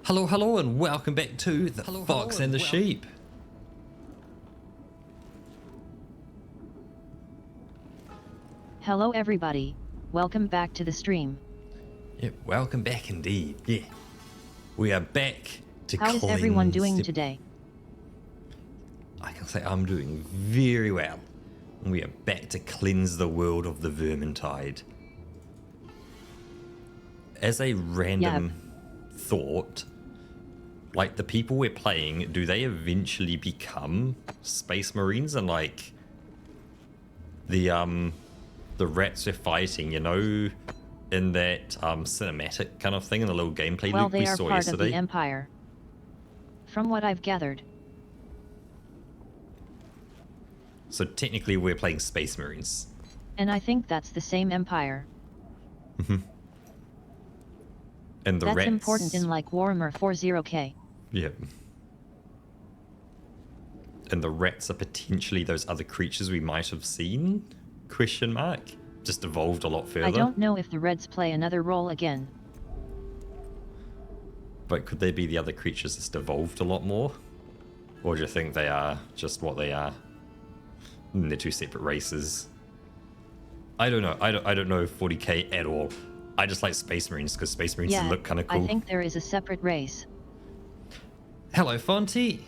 Hello, hello, and welcome back to The Fox and the Sheep. Hello everybody, welcome back to the stream. Yeah, welcome back indeed. Yeah, we are back to How cleanse. is everyone doing today? I can say I'm doing very well. We are back to cleanse the world of the Vermintide. As a random thought, like the people we're playing, do they eventually become space marines and like the rats we're fighting, you know, in that cinematic kind of thing in the little gameplay loop we saw yesterday? Well, they are part of the Empire, from what I've gathered. So technically we're playing space marines. And I think that's the same Empire. And the that's rats... important in like Warhammer 40k. Yeah. And the rats are potentially those other creatures we might have seen? Question mark? Just evolved a lot further. I don't know if the Reds play another role again. But could they be the other creatures just evolved a lot more? Or do you think they are just what they are? And they're two separate races. I don't know. I don't know 40k at all. I just like Space Marines because Space Marines look kind of cool. I think there is a separate race. Hello, Fonty.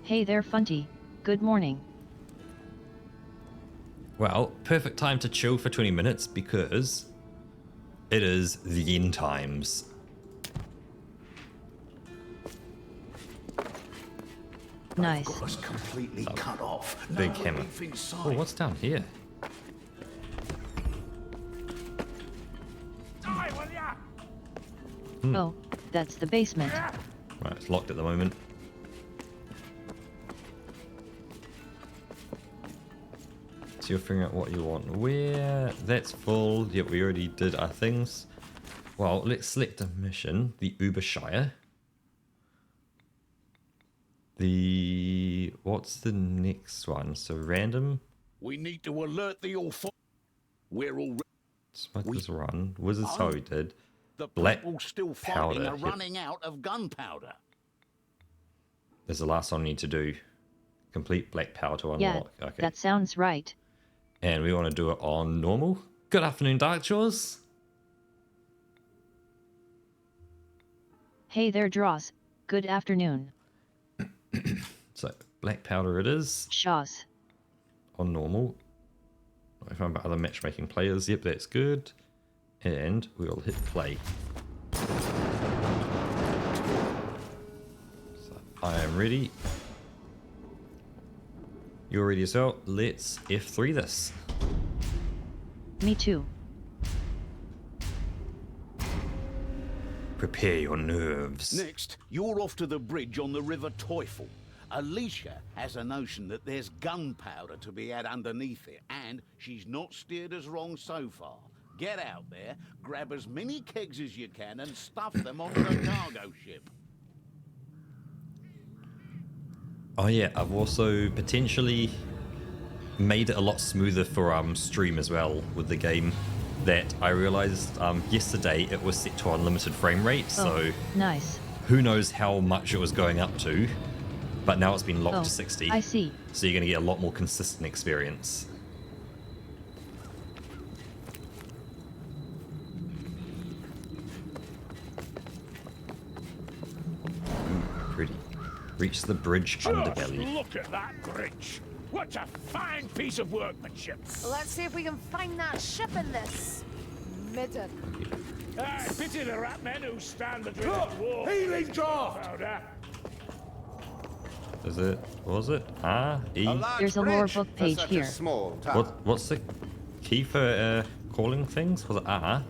Hey there, Funty. Good morning. Well, perfect time to chill for 20 minutes because it is the end times. Nice. Was completely cut off. Big hammer. Oh, what's down here? Oh, that's the basement. Right, it's locked at the moment. So you're figuring out what you want. Where? That's full. Yep, we already did our things. Well, let's select a mission. The Ubershire. What's the next one? So random. We need to alert the authorities. We're all. Smokers Run. Wizards how we did. The Black people still powder. fighting are running out of gunpowder. There's the last one we need to do. Complete black powder to unlock. Yeah, okay. that sounds right. And we want to do it on normal. Good afternoon, Dark Jaws. Hey there, Draws. Good afternoon. So black powder it is. Shaws. On normal. I found about other matchmaking players. Yep, that's good. And we'll hit play. So I am ready. You're ready as well. Let's F3 this. Me too. Prepare your nerves. Next, you're off to the bridge on the River Teufel. Alicia has a notion that there's gunpowder to be had underneath it, and she's not steered us wrong so far. Get out there, grab as many kegs as you can, and stuff them onto the cargo ship. Oh yeah, I've also potentially made it a lot smoother for stream as well with the game. That I realized yesterday it was set to unlimited frame rate, so nice. Who knows how much it was going up to, but now it's been locked to 60. I see. So you're going to get a lot more consistent experience. Pretty. Reach the bridge underbelly. Look at that bridge. What a fine piece of workmanship. Let's see if we can find that ship in this midden. I pity the rat men who stand between the dwarf. Healing draft. Is it? What was it? R E. There's a lore book page here. What's the key for calling things? Was it R?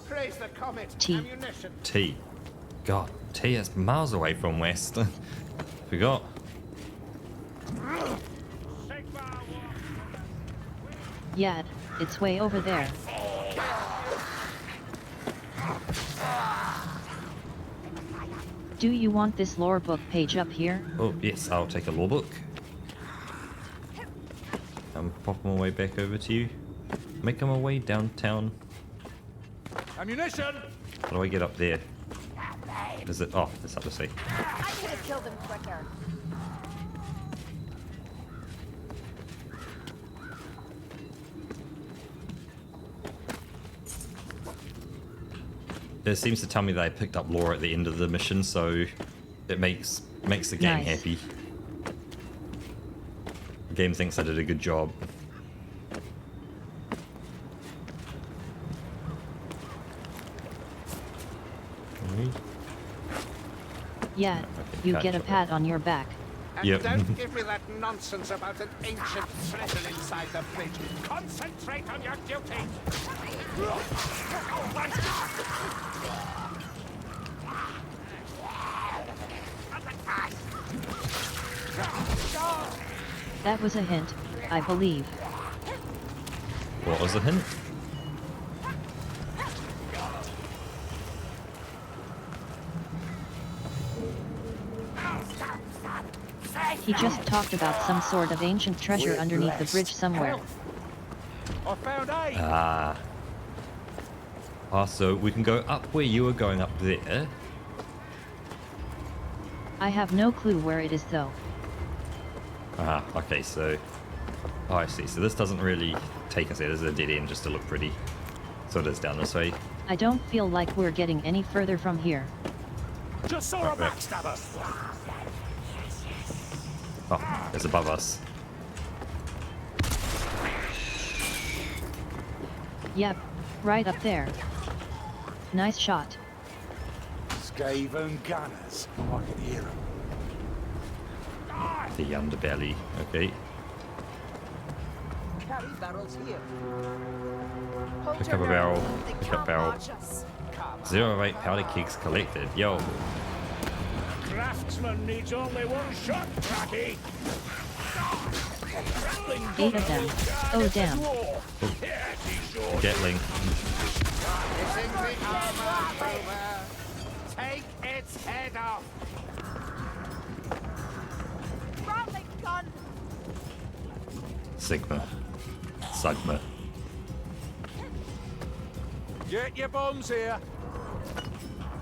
Praise the comet. T. Ammunition. T. God, T is miles away from west. Forgot. Yeah, it's way over there. Do you want this lore book page up here? Oh, yes, I'll take a lore book. I'm popping my way back over to you. Making my way downtown. Ammunition! How do I get up there? Is it? Oh, it's up to see. I could have killed him quicker. It seems to tell me that I picked up lore at the end of the mission, so it makes the game Nice. happy. The game thinks I did a good job. Alright. Yeah, Okay, you catch get a up. pat on your back. And Yep. don't give me that nonsense about an ancient treasure inside the bridge. Concentrate on your duty. That was a hint, I believe. What was the hint? He just talked about some sort of ancient treasure underneath the bridge somewhere. I found aid! Ah. Ah, so we can go up where you were going up there. I have no clue where it is though. Ah, okay, so... Oh, I see. So this doesn't really take us there. This is a dead end just to look pretty. So it is down this way. I don't feel like we're getting any further from here. Just saw a backstabber! Oh, it's above us. Yep, right up there. Nice shot. Skaven gunners. I can hear them. The underbelly. Okay. Carry barrels here. Hold Pick your up a nerve. barrel. They Pick can't up barrel. watch us. 0 powder kegs collected. Yo. Craftsman needs only one shot, Cracky! 8 of them. Oh damn. Gatling. Missing the armor over. Take its head off. Rattling gun. Sigma. Sigma. Get your bombs here!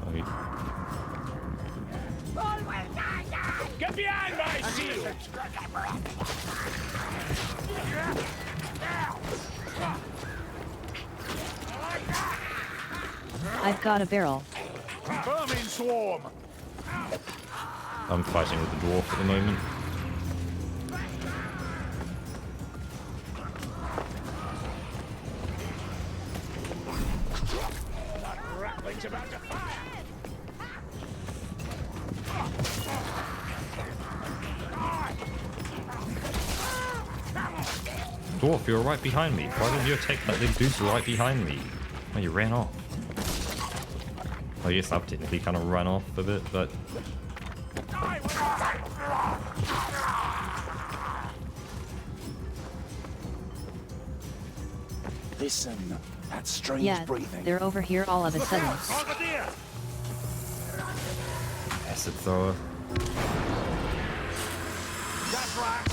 Okay. Get behind my shield! I've got a barrel. Vermin swarm! I'm fighting with the dwarf at the moment. Rattling's about to fire! Dwarf, you're right behind me. Why didn't you attack that big dude right behind me? Oh, you ran off. I guess I've technically kind of run off a bit, but... Listen, that strange Yeah, breathing. they're over here all of a sudden. Bombardier! Acid thrower. That's right!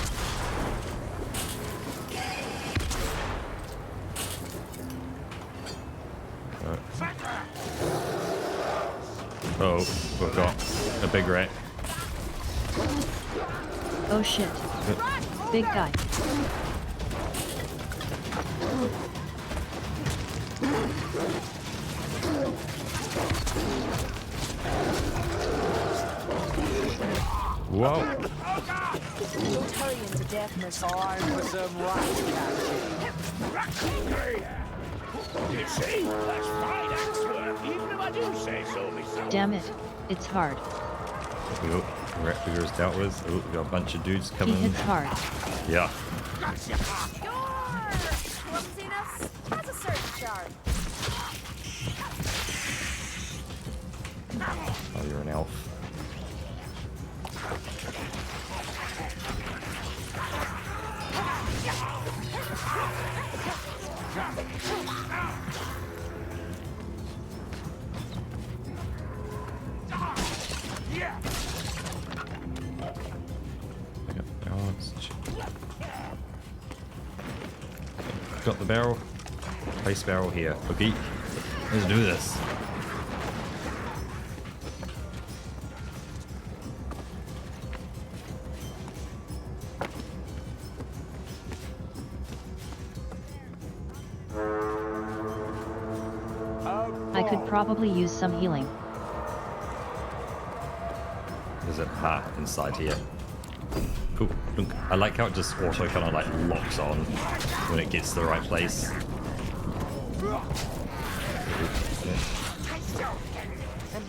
Oh, we've got a big rat. Oh shit. Big guy. Whoa! Don't hurry into death, miss. Time for some rat catching. You see? That's fine axe work, even if I do say so myself. Damn it. It's hard. Oh, rat figure is dealt with. Oh, we got a bunch of dudes He coming. hits hard. Yeah. Your clumsiness has a certain charm. Oh, you're an elf. Got the barrel. Place barrel here. Okay. Let's do this. I could probably use some healing. There's a hat inside here. Cool. Look, I like how it just auto kind of like locks on when it gets to the right place.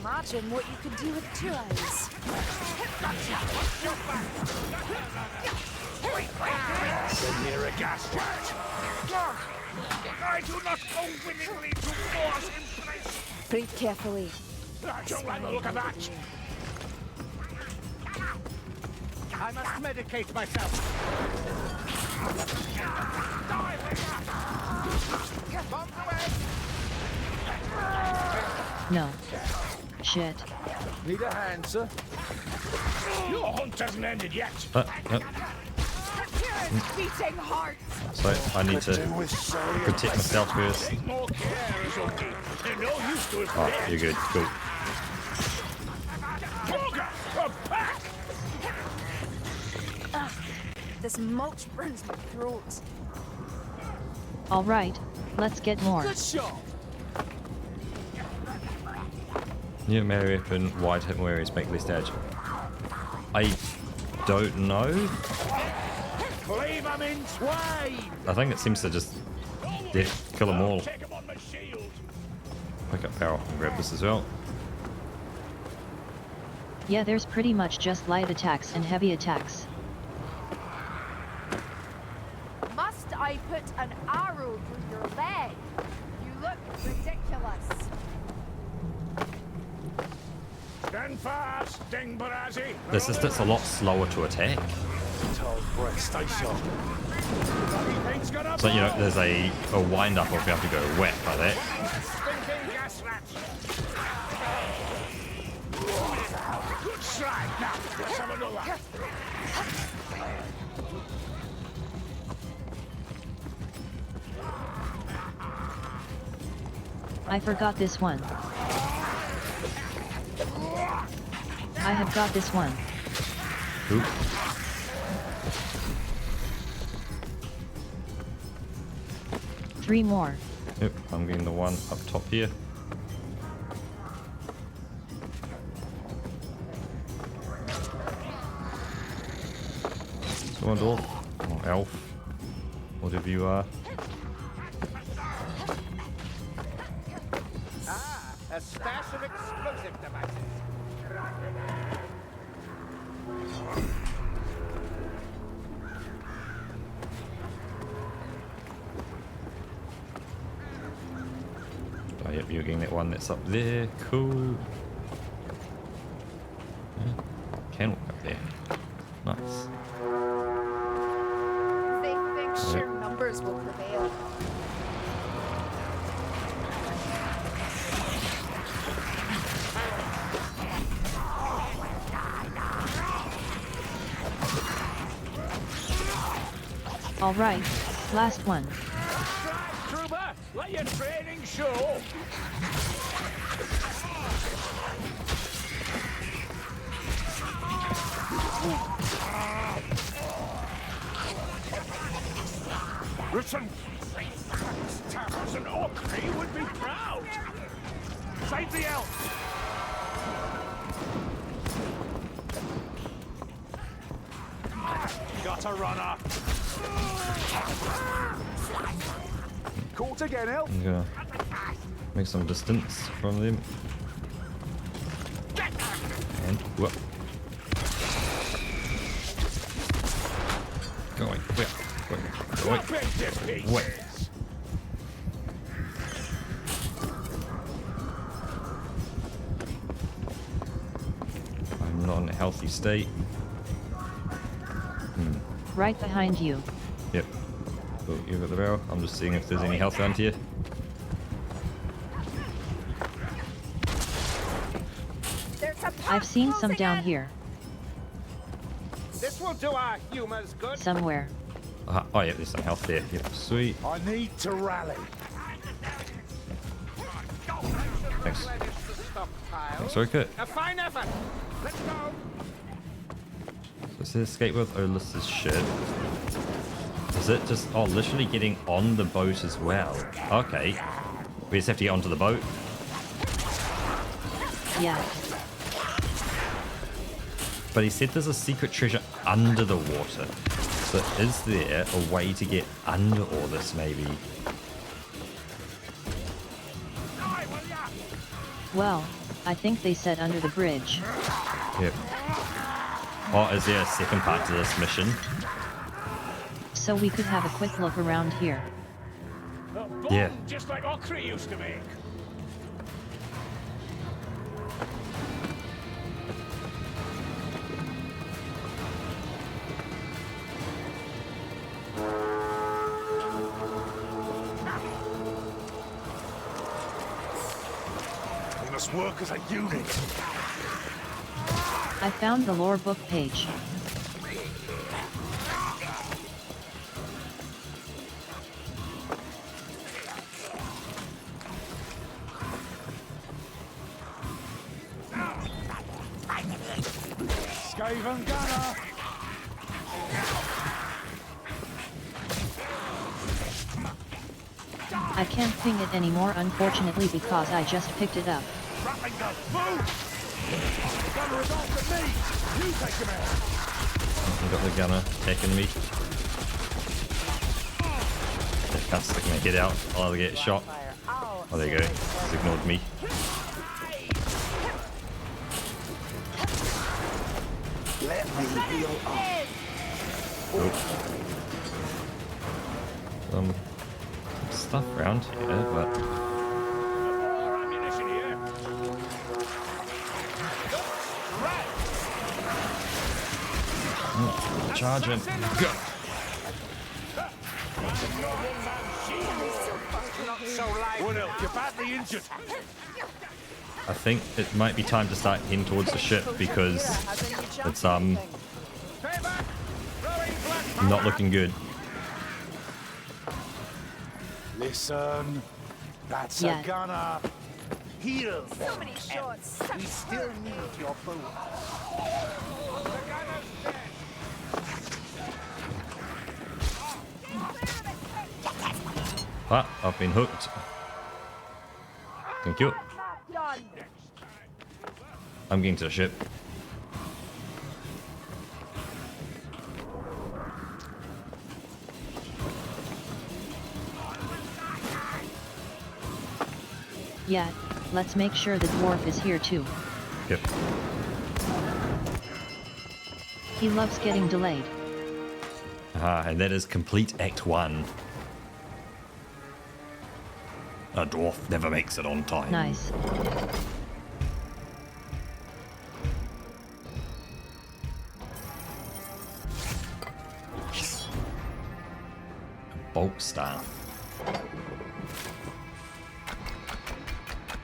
Imagine what you could do with 2 eyes. Near a gas jet. I do not go willingly to wars in place. Breathe carefully. I don't like the look of that. I must medicate myself. Bomb away. No. Shit. Need a hand, sir? Your hunt hasn't ended yet. Beating heart. So I need to protect myself first. Take more care, Azuki. They're no use to us Oh, dead. you're good. Cool. Bugger! A pack! This mulch burns my throat. Alright, let's get more. Good shot. New melee weapon, wide hit areas make less damage. I don't know. Leave them in twain! I think it seems to just kill them all. Take them on my shield. Pick up barrel and grab this as well. Yeah, there's pretty much just light attacks and heavy attacks. Must I put an arrow through your leg? You look ridiculous. Stand fast, Ding Barazi. This is just a lot slower to attack. Told breath, stay sharp. Anything's gonna So, you know, there's a wind up if you have to go wet like that. Stinking gas rats. Good strike. Now, let's have another. I forgot this one. I have got this one. Oop. 3 more. Yep, I'm getting the one up top here. So one dwarf, or elf, whatever you are. Ah, a stash of explosive devices. Oh, yep, you're getting that one that's up there. Cool. Yeah, can walk up there. Nice. They think sheer numbers will prevail. Alright, last one. Trooper, let your training show. Listen, Tappers and Orkney would be proud. Save the elf. Got a runner. Caught again, elf. I'm gonna make some distance from them. And whoop. Going, where? Drop into pieces. Wait. I'm not in a healthy state. Right behind you. Yep. Oh, you got the barrel. I'm just seeing if there's any health around here. There's a I've seen some closing down in. here. This will do our humors good. Somewhere. Oh, yeah, there's some health there. Yep, sweet. I need to rally. Thanks. Replenish the stockpile. Thanks, Rocket. A fine effort. Let's go. Is it escape with Olis's shit? Is it just... Oh, literally getting on the boat as well. Okay. We just have to get onto the boat. Yeah. But he said there's a secret treasure under the water. So is there a way to get under all this, maybe? Well, I think they said under the bridge. Yep. Oh, is there a second part to this mission? So we could have a quick look around here. Yeah. Just like Okra used to make. We must work as a unit. I found the lore book page. Skaven gunner. I can't ping it anymore unfortunately because I just picked it up. Rattling gun. Move! The gunner is after me! You take him out! I've got the gunner taking me. I can't stick my head out. I'll either get shot. Oh, there you go. He's ignored me. Let me heal up. Stuff around here, but More ammunition here. charge him. Go. One else, you're badly injured. I think it might be time to start heading towards the ship because it's Stay back. Throwing black not looking good. Listen, that's Yeah. a gunner. Heal. So many shots. We still need your boat. Ah, I've been hooked. Thank you. Done. I'm getting to the ship. Yeah, let's make sure the dwarf is here too. Yep. He loves getting delayed. Ah, and that is complete Act 1. A dwarf never makes it on time. Nice. Bulk staff.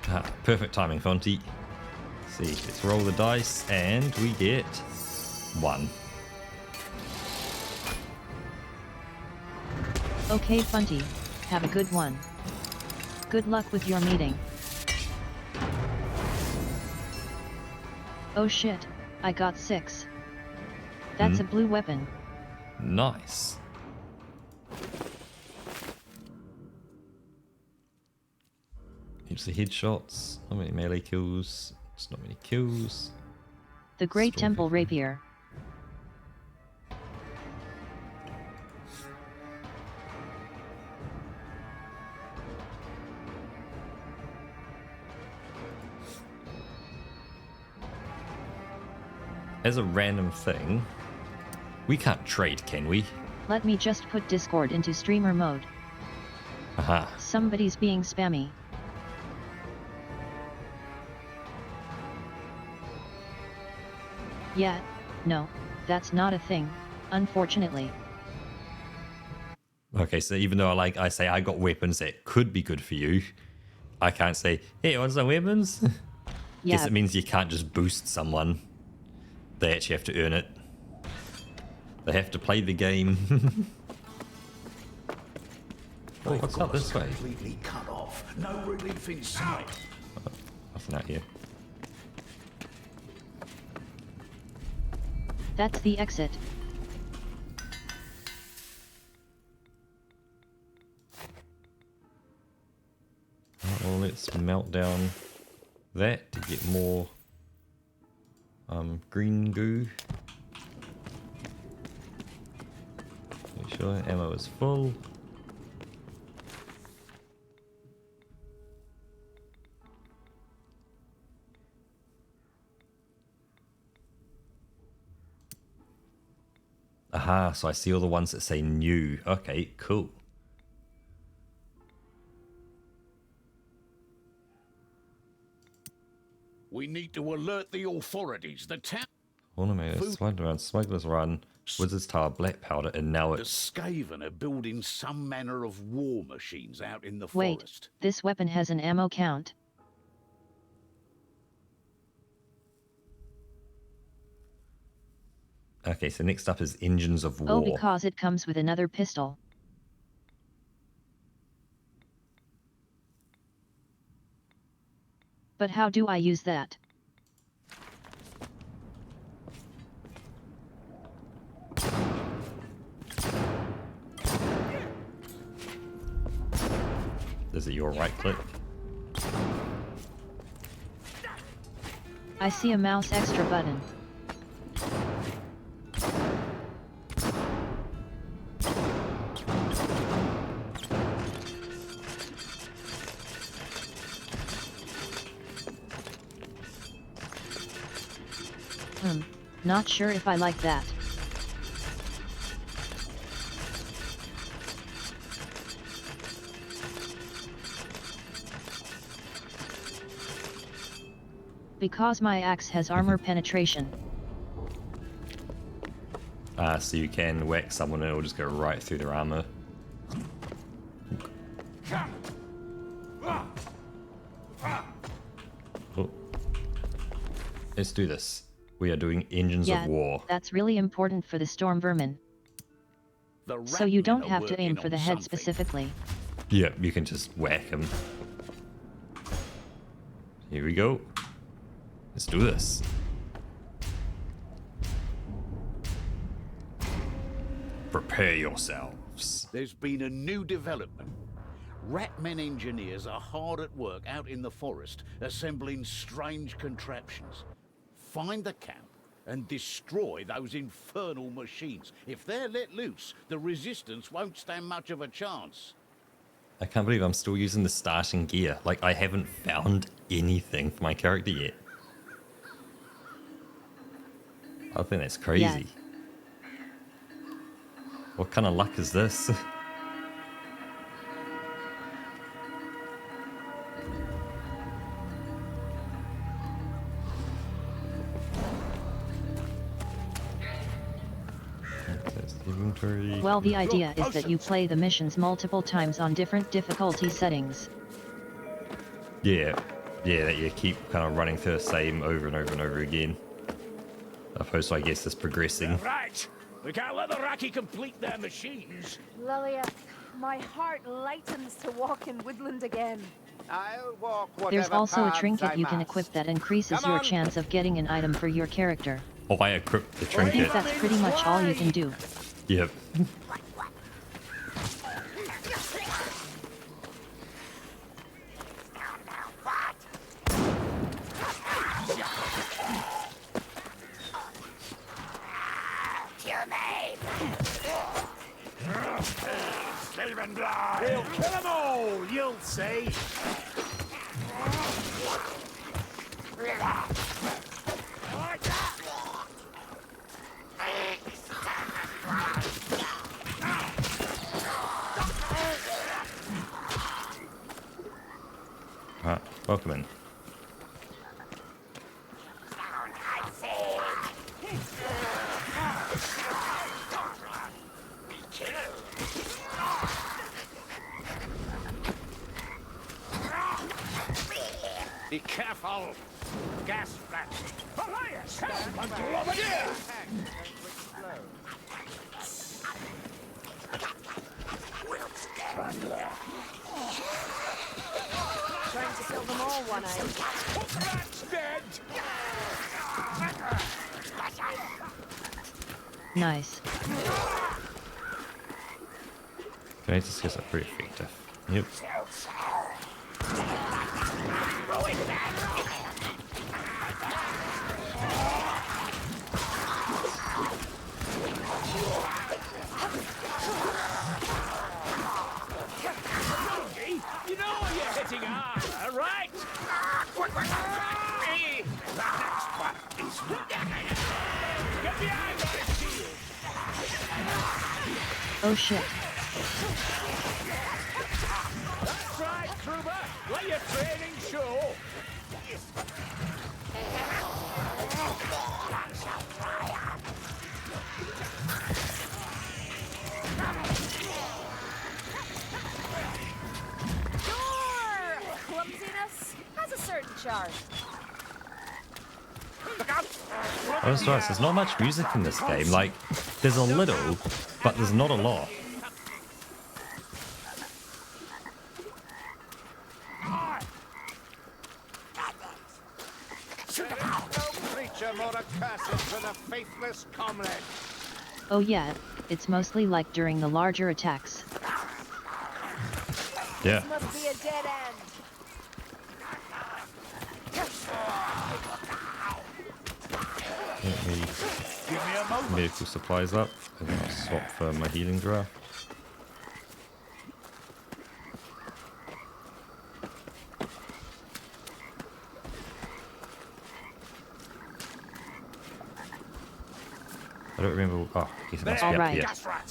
Ah, perfect timing, Fonty. See, let's roll the dice, and we get 1. Okay, Funty. Have a good one. Good luck with your meeting. Oh shit, I got 6. That's a blue weapon. Nice. Heaps of headshots. Not many melee kills. Just not many kills. The Great Storm Temple Viking. Rapier. As a random thing, we can't trade, can we? Let me just put Discord into streamer mode. Aha. Somebody's being spammy. Yeah, no, that's not a thing, unfortunately. Okay, so even though I say I got weapons that could be good for you, I can't say, hey, want some weapons? Yeah, Guess it means you can't just boost someone. They actually have to earn it. They have to play the game. Oh, what's up this way? Completely cut off. No relief in sight. Nothing out here. That's the exit. Well, let's melt down that to get more green goo. Make sure ammo is full. Aha, so I see all the ones that say new. Okay, cool. We need to alert the authorities. The town... Ornamented, Smuggler's Run, Wizard's Tower, Black Powder, and now The it's... Skaven are building some manner of war machines out in the Wait, forest. this weapon has an ammo count. Okay, so next up is Engines of War. Oh, because it comes with another pistol. But how do I use that? Is it your right click? I see a mouse extra button. Not sure if I like that. Because my axe has armor penetration. So you can whack someone and it'll just go right through their armor. Oh. Let's do this. We are doing Engines of War. That's really important for the storm vermin. So you don't have to aim for the head specifically. Yeah, you can just whack them. Here we go. Let's do this. Prepare yourselves. There's been a new development. Ratmen engineers are hard at work out in the forest, assembling strange contraptions. Find the camp and destroy those infernal machines. If they're let loose, the resistance won't stand much of a chance. I can't believe I'm still using the starting gear. Like, I haven't found anything for my character yet. I think that's crazy. Yeah. What kind of luck is this? Inventory. Well, the idea is that you play the missions multiple times on different difficulty settings. Yeah, that you keep kind of running through the same over and over and over again. Opposed to, I guess, this progressing. Right! We can't let the Raki complete their machines. Lilia, my heart lightens to walk in woodland again. I'll walk whatever There's also a paths trinket I you can must. equip that increases Come your on. chance of getting an item for your character. Oh, I equipped the I think trinket. that's pretty much all you can do. Yep. Steven Bly! We'll kill them all, you'll see! Alright, welcome in. Be careful! Gas flash! Elias, help! A grenadier! Trying to kill them all, one eye. Rat's dead! Nice. Grenade skills are pretty effective. Yep. You know you're hitting armor, right? That next one is... Get behind my shield! Oh shit. That's right, Kruber! Let your training show! Your clumsiness has a certain charm. I was right, there's not much music in this game. Like, there's a little, but there's not a lot. No creature more accursed than a faithless comrade. Oh yeah, it's mostly like during the larger attacks. Yeah. Must be a dead end. Let me Give me a moment. medical supplies up, and then I'll swap for my healing draft. I don't remember. Oh, he's must be All up right. here. Gas rat!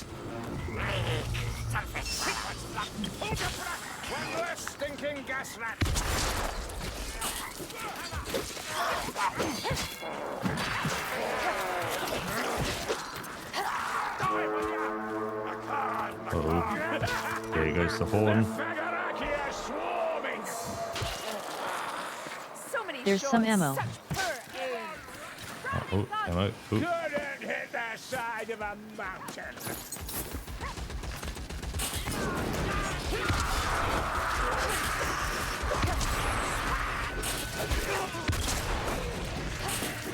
One less stinking gas rat. Oh, there goes the horn. Fagaraki are swarming! So many There's some shots, ammo. such poor aim. Oh, ammo. Ooh. Couldn't hit the side of a mountain!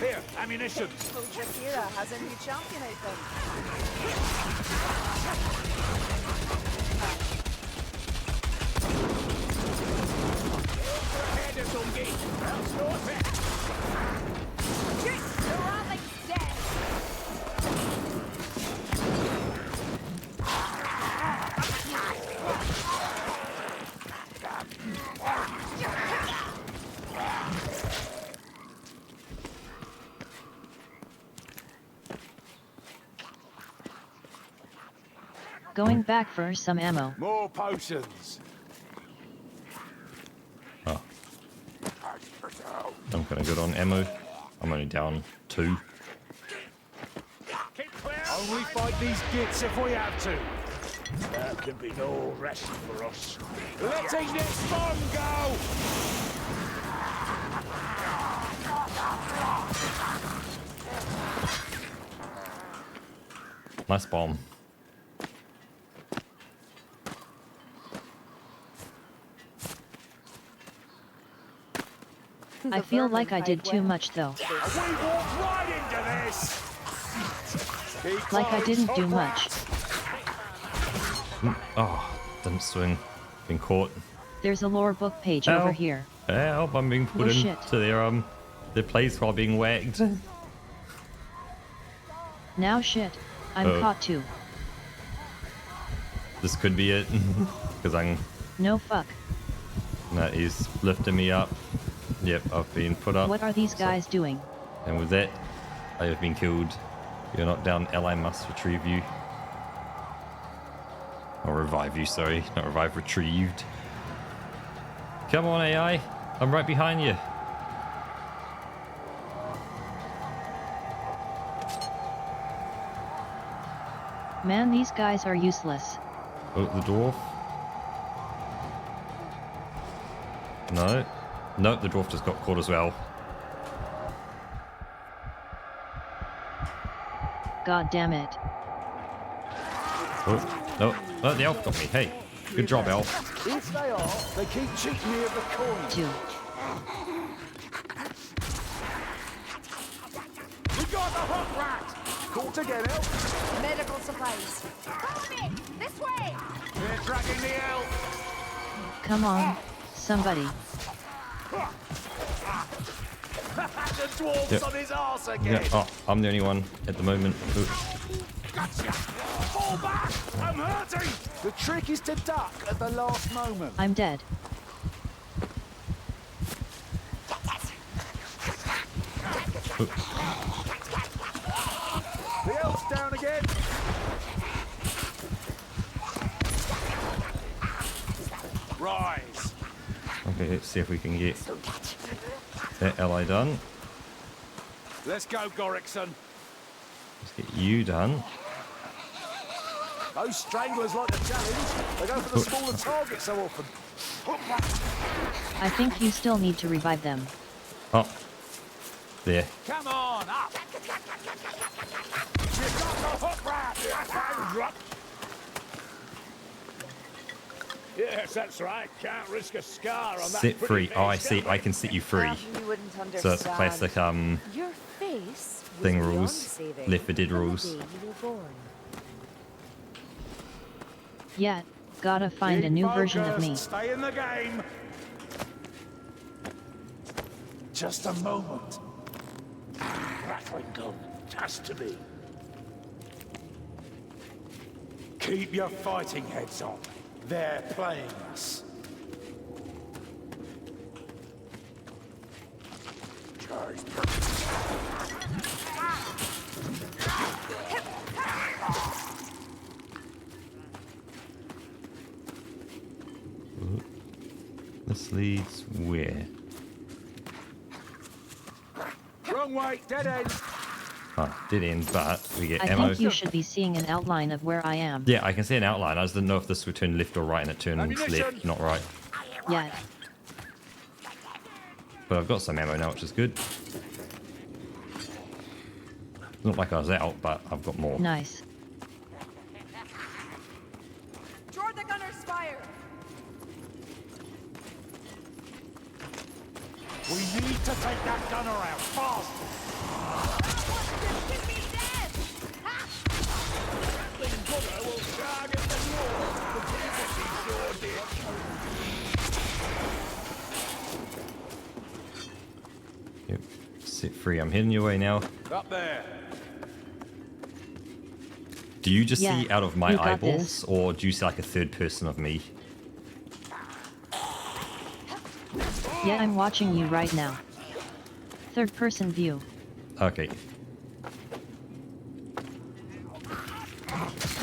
Here, ammunition! Oh, Shakira has a new champion, I think. Head is on gate! Else no effect! Shoot! The Raleig's dead! Going back for some ammo. More potions. Oh. I'm kind of good on ammo. I'm only down 2. Keep clear! Only fight these gits if we have to. There can be no rest for us. Letting this bomb go! Nice bomb. I feel like I did too much though. We walked right into this! Keep Like I close, didn't do all much. Oh, didn't swing. Been caught. There's a lore book page Ow. over here. Help, I'm being put Oh, shit. into their place while being whacked. Now shit. I'm Oh. caught too. This could be it. Because I'm... No fuck. That is lifting me up. Yep, I've been put up. What are these guys doing? And with that, I have been killed. You're not down. Ally must retrieve you. Or revive you, sorry. Not revive, retrieved. Come on, AI. I'm right behind you. Man, these guys are useless. Oh, the dwarf. No. Nope, the dwarf just got caught as well. God damn it. Oh, no. Oh, the elf got me. Hey, good job, elf. If they are, they keep cheating me of the coin. 2. To get help. Medical supplies. Follow me! This way! They're dragging the elk. Come on, somebody. The dwarf's Yep. on his arse again. Yeah. Oh, I'm the only one at the moment. Ooh. Gotcha. Fall back. I'm hurting. The trick is to duck at the last moment. I'm dead. The elk's down again. Rise. Okay, let's see if we can get that ally done. Let's go, Gorrickson. Let's get you done. Those stranglers like the challenge. They go for the smaller target so often. I think you still need to revive them. Oh, there. Come on, up. You got the hook rat. Yes, that's right. Can't risk a scar on that. Sit free. pretty Oh, I face, see. can I we? can set you free. You wouldn't understand. So it's classic Your face was thing beyond rules. saving Left 4 Dead from the rules. day you were born. Yeah, gotta find a new version of me. Stay in the game. Just a moment. Rattling gun. Has to be. Keep your fighting heads on. They're playing us. This leads where? Wrong way, dead end. Oh, dead end, but we get I ammo. think you should be seeing an outline of where I am. Yeah, I can see an outline. I just didn't know if this would turn left or right, and it turned Ammunition. left, not right. Yeah, But I've got some ammo now, which is good. Not like I was out, but I've got more. nice. Draw the gunner's fire! We need to take that gunner out fast. Give me dead! Gunner will target the north. The British sure did. Yep. Set free. I'm heading your way now. Up there. Do you just Yeah, see out of my you got eyeballs, this. or do you see like a third person of me? Yeah, I'm watching you right now. Third person view. Okay.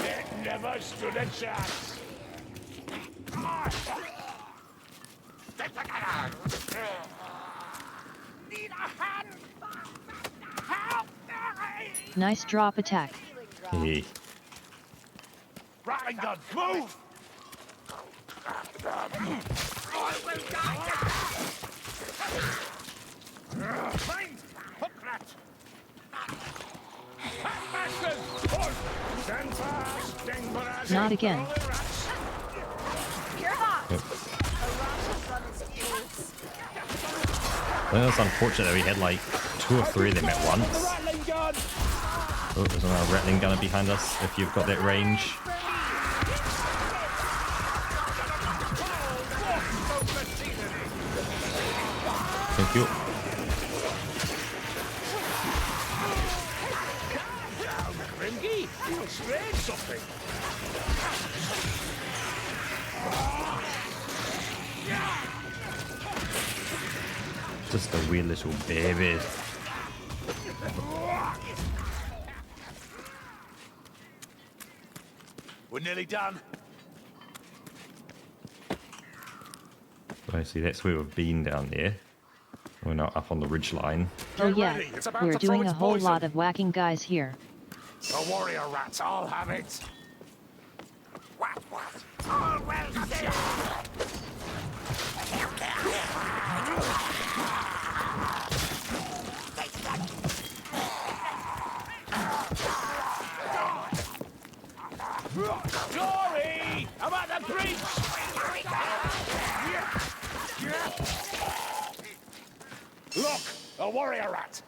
It never stood a chance. Need a hand. Help me! Nice drop attack. Hey. Rattling gun, move! I will die! Mind! Hook rat! Masters! Hold! Stand fast! Dingbarazzi! Not again. All the rats. You're hot! Yep. A rash on his face. I think it's unfortunate that we had like 2 or 3 of them at once. Rattling gun! Oh, there's another rattling gunner behind us if you've got that range. Thank you. Grimgy, you'll shred something. Just a weird little baby. We're nearly done. I see that's where we've been down there. We're now up on the ridge line. Oh Get yeah, ready, it's about we're to throw doing its a whole poison. lot of whacking guys here. A warrior rat, I'll have it. What? All well said. Glory! About the breach! Look, a warrior rat.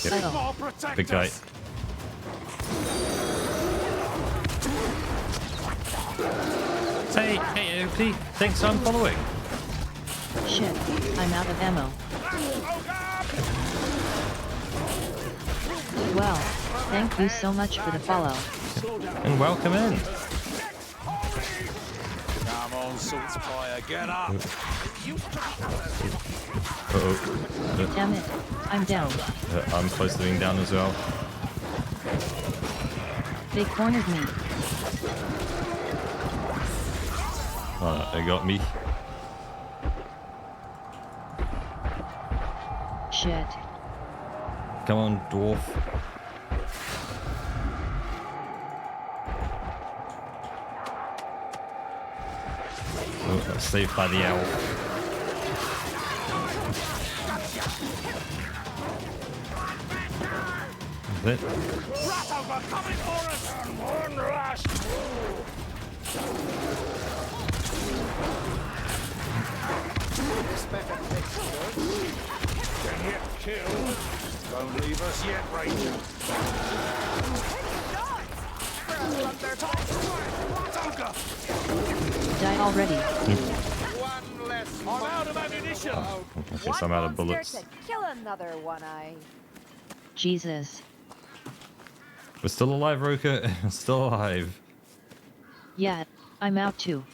Oh. Big guy. Hey, AOP, thanks for following. Shit, I'm out of ammo. Well, thank you so much for the follow. And welcome in. Come on, salt fire, get up. Uh-oh. Damn it, I'm down. I'm close to being down as well. They cornered me. They got me. Shit. Come on, dwarf. Oh, saved by the owl. Is it? Rattles are coming for us! One last Can hit kill. Don't leave us yet, Ranger. Die already. One less. I'm out of ammunition. I guess I'm out of bullets. To kill another one-eye. Jesus. We're still alive, Roka. Still alive. Yeah, I'm out too.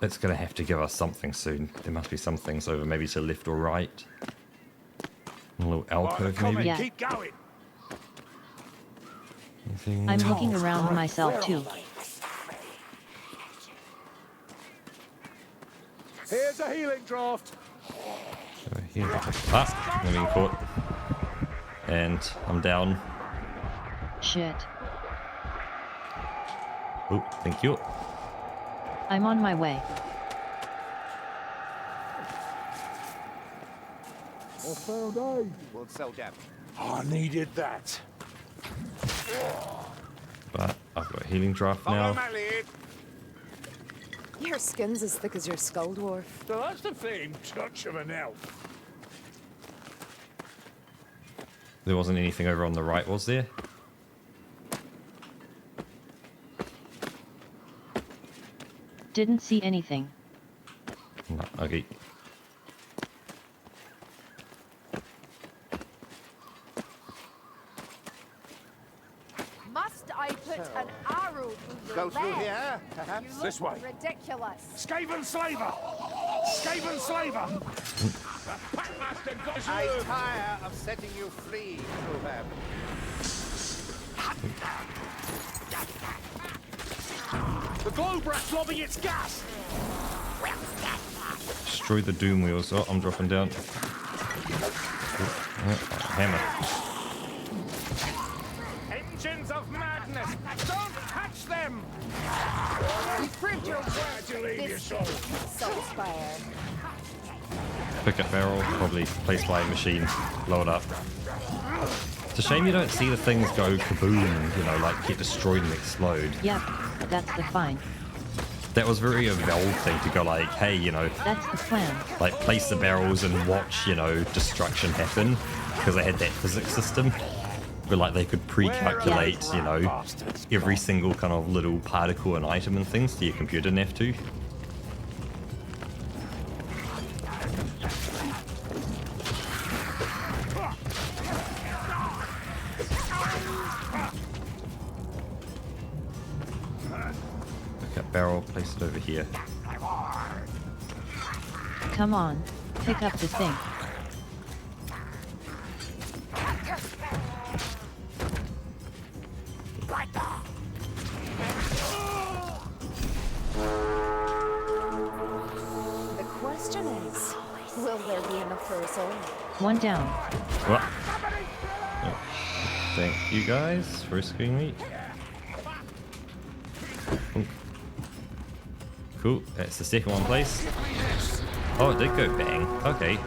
It's gonna have to give us something soon. There must be some things over, maybe to left or right. A little alcove, maybe. Yeah. Keep going. Anything? I'm looking around myself too. Here's a healing draft. Over here. Ah, I'm being caught. And I'm down. Shit. Oh, thank you. I'm on my way. I found aid. We'll sell down. I needed that. But I've got a healing draft Follow now. my lead. Your skin's as thick as your skull, dwarf. So that's the famed touch of an elf. There wasn't anything over on the right, was there? Didn't see anything. No, okay. Must I put an arrow through your Go through leg? here, perhaps? You look This way. ridiculous. Skaven slaver! Skaven slaver! The Packmaster got his I word. tire of setting you free, Truhab. The Glowbrat's lobbing its gas! Destroy the doom wheels. Oh, I'm dropping down. Hammer. Engines of madness! Don't touch them! You've proved your worth. Where'd you leave your soul? Saltspire. Pick up barrel, probably place my machine, blow it up. It's a shame you don't see the things go kaboom, you know, like get destroyed and explode. Yep, that's the fine. That was very a Valve thing to go like, hey, you know, That's the plan. like place the barrels and watch, you know, destruction happen, because they had that physics system where like they could pre-calculate, you know, every single kind of little particle and item and things so your computer didn't have to. Pick up barrel, place it over here. Come on, pick up the thing. The question is, will there be enough for us all? One down. What? Oh. Thank you guys for rescuing me. Oh. Cool, that's the second one placed. Oh, it did go bang. Okay.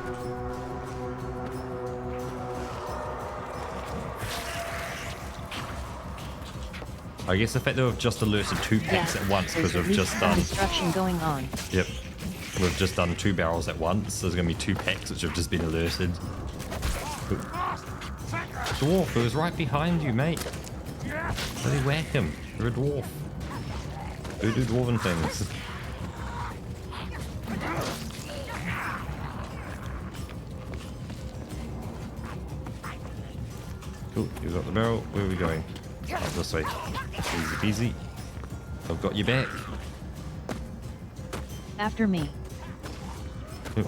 I guess the fact that we've just alerted two packs Yeah, at once because there's we've at least just some done. destruction going on. Yep. we've just done 2 barrels at once. There's going to be 2 packs which have just been alerted. Dwarf, it was right behind you, mate. Bloody whack him. You're a dwarf. Go do dwarven things. Cool, you got the barrel. Where are we going? Oh, this way. Easy peasy. I've got you back. After me. We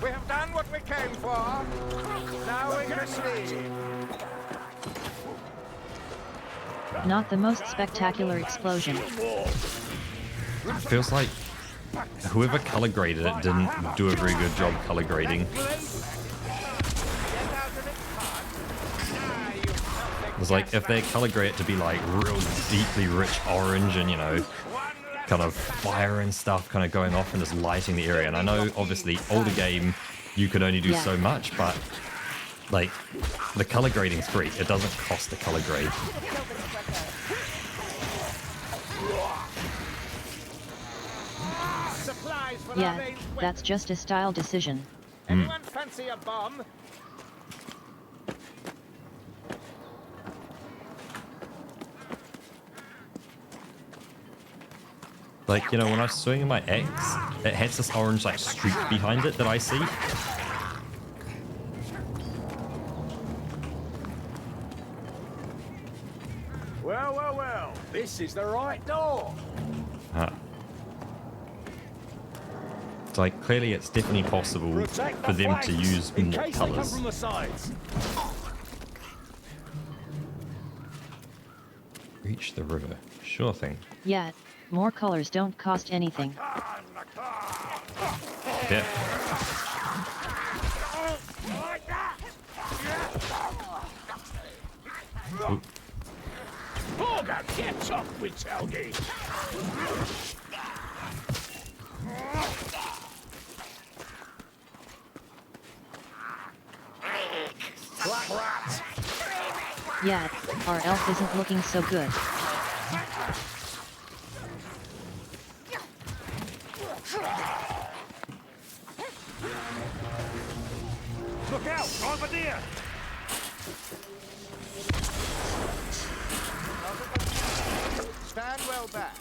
have done what we came for. Now we're gonna see. Not the most spectacular explosion. It feels like whoever color graded it didn't do a very good job color grading. It's like if they color grade it to be like real deeply rich orange and, you know, kind of fire and stuff kind of going off and just lighting the area. And I know obviously older game you could only do so much, but like the color grading's free. It doesn't cost the color grade. Yeah, that's just a style decision. Anyone fancy a bomb? Like, you know, when I was swinging my axe, it has this orange like streak behind it that I see. Well, well, well. This is the right door. It's like clearly it's definitely possible for them to use more colors. From the sides. Reach the river. Sure thing. Yeah, more colors don't cost anything. Yeah. Ooh. Borga, get up, we tell ye. Black rat. Yeah, our elf isn't looking so good. Look out! Bombardier! Stand well back.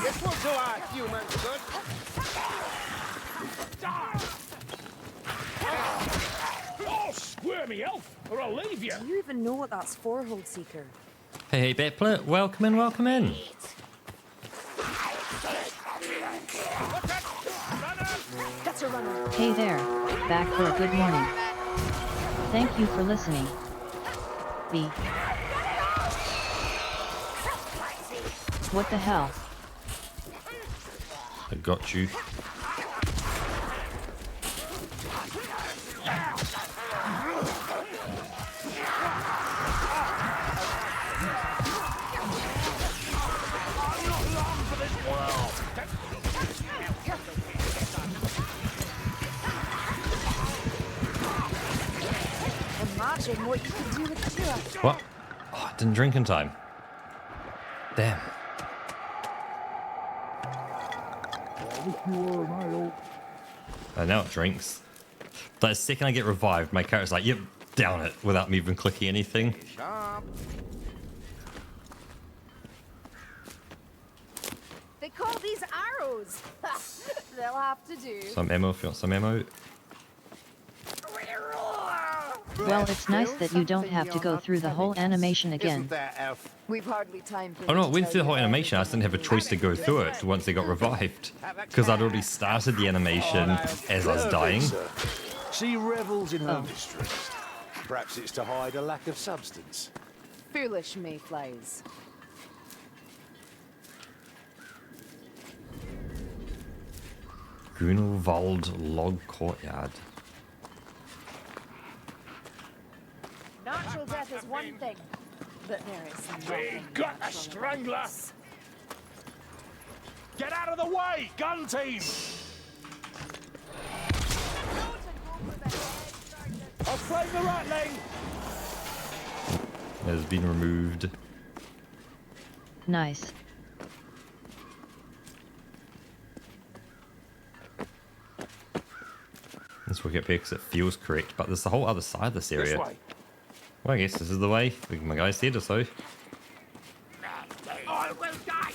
This will do our humans good. Oh, squirmy elf, or I'll leave you. Do you even know what that's for, Hold Seeker? Hey, Betplet, welcome in, welcome in. That's a runner. Hey there, back for a good morning. Thank you for listening. B. What the hell? I got you. Imagine what you could do with Tira. What? Oh, I didn't drink in time. Damn. Now it drinks. But the second I get revived, my character's like, yep, down it, without me even clicking anything. They call these arrows. They'll have to do. Some ammo, if you want some ammo. Well, it's nice that you don't have to go through the whole animation again. We've hardly time for Oh no, I went through the whole animation, I just didn't have a choice to go through it once they got revived. Because I'd already started the animation as I was dying. She revels in her distress. Perhaps it's to hide a lack of substance. foolish mayflies. Grunewald Log Courtyard. Natural death is one thing, but there is We nothing. got a strangler. Get out of the way, gun team. I'll flame the rattling. It has been removed. Nice. Let's work it because it feels correct, but there's the whole other side of this area. This way. Well, I guess this is the way. My guy said so. I will die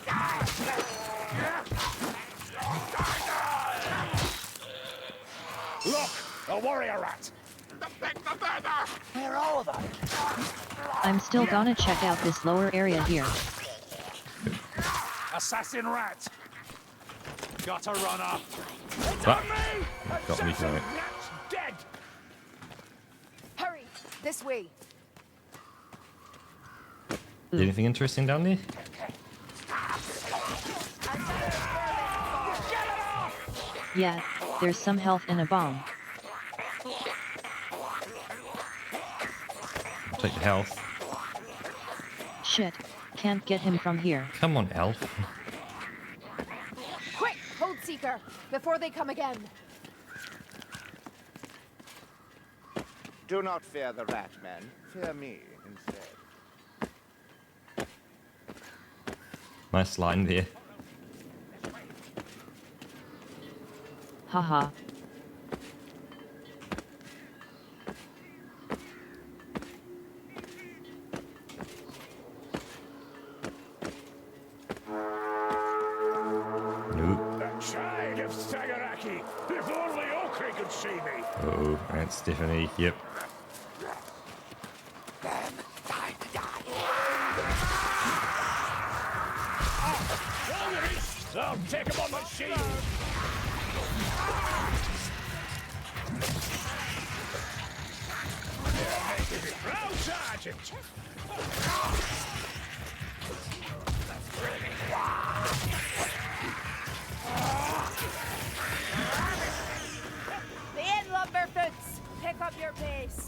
there! Look, a warrior rat. The bigger the better! Where are they? I'm still gonna check out this lower area here. Assassin rat. Got a runner. Ah, got me from it. Rat's dead. Hurry, this way. Anything interesting down there? Yeah, there's some health in a bomb. Take the health. Shit, can't get him from here. Come on, elf. Quick, hold Seeker, before they come again. Do not fear the rat man. Fear me instead. Nice line there. Haha. Nope. The child of Sagaraki. If only Okri could see me. Oh, that's Stephanie. Yep. I'll take him on my shield. You're making me proud, Sergeant. The end, Lumberfoots! Pick up your pace.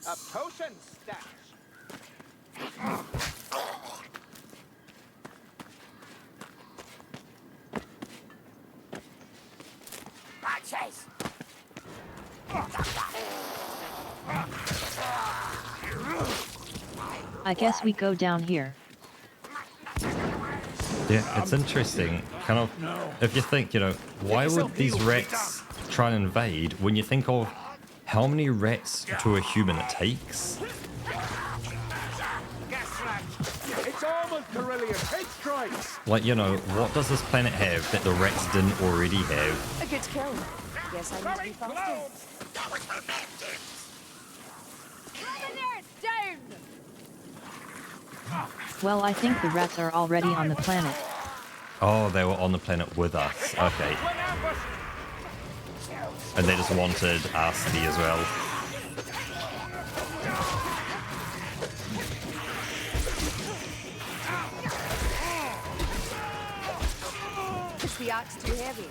A potion stash. I guess we go down here. Yeah, it's interesting. Kind of, if you think, you know, why would these rats try and invade when you think of how many rats to a human it takes? It's armored Carillion. Head strikes. Like, you know, what does this planet have that the rats didn't already have? A good kill. Guess I need to be faster. Lumineers, down! Well, I think the rats are already on the planet. Oh, they were on the planet with us. Okay. And they just wanted us to be as well. Is the axe too heavy?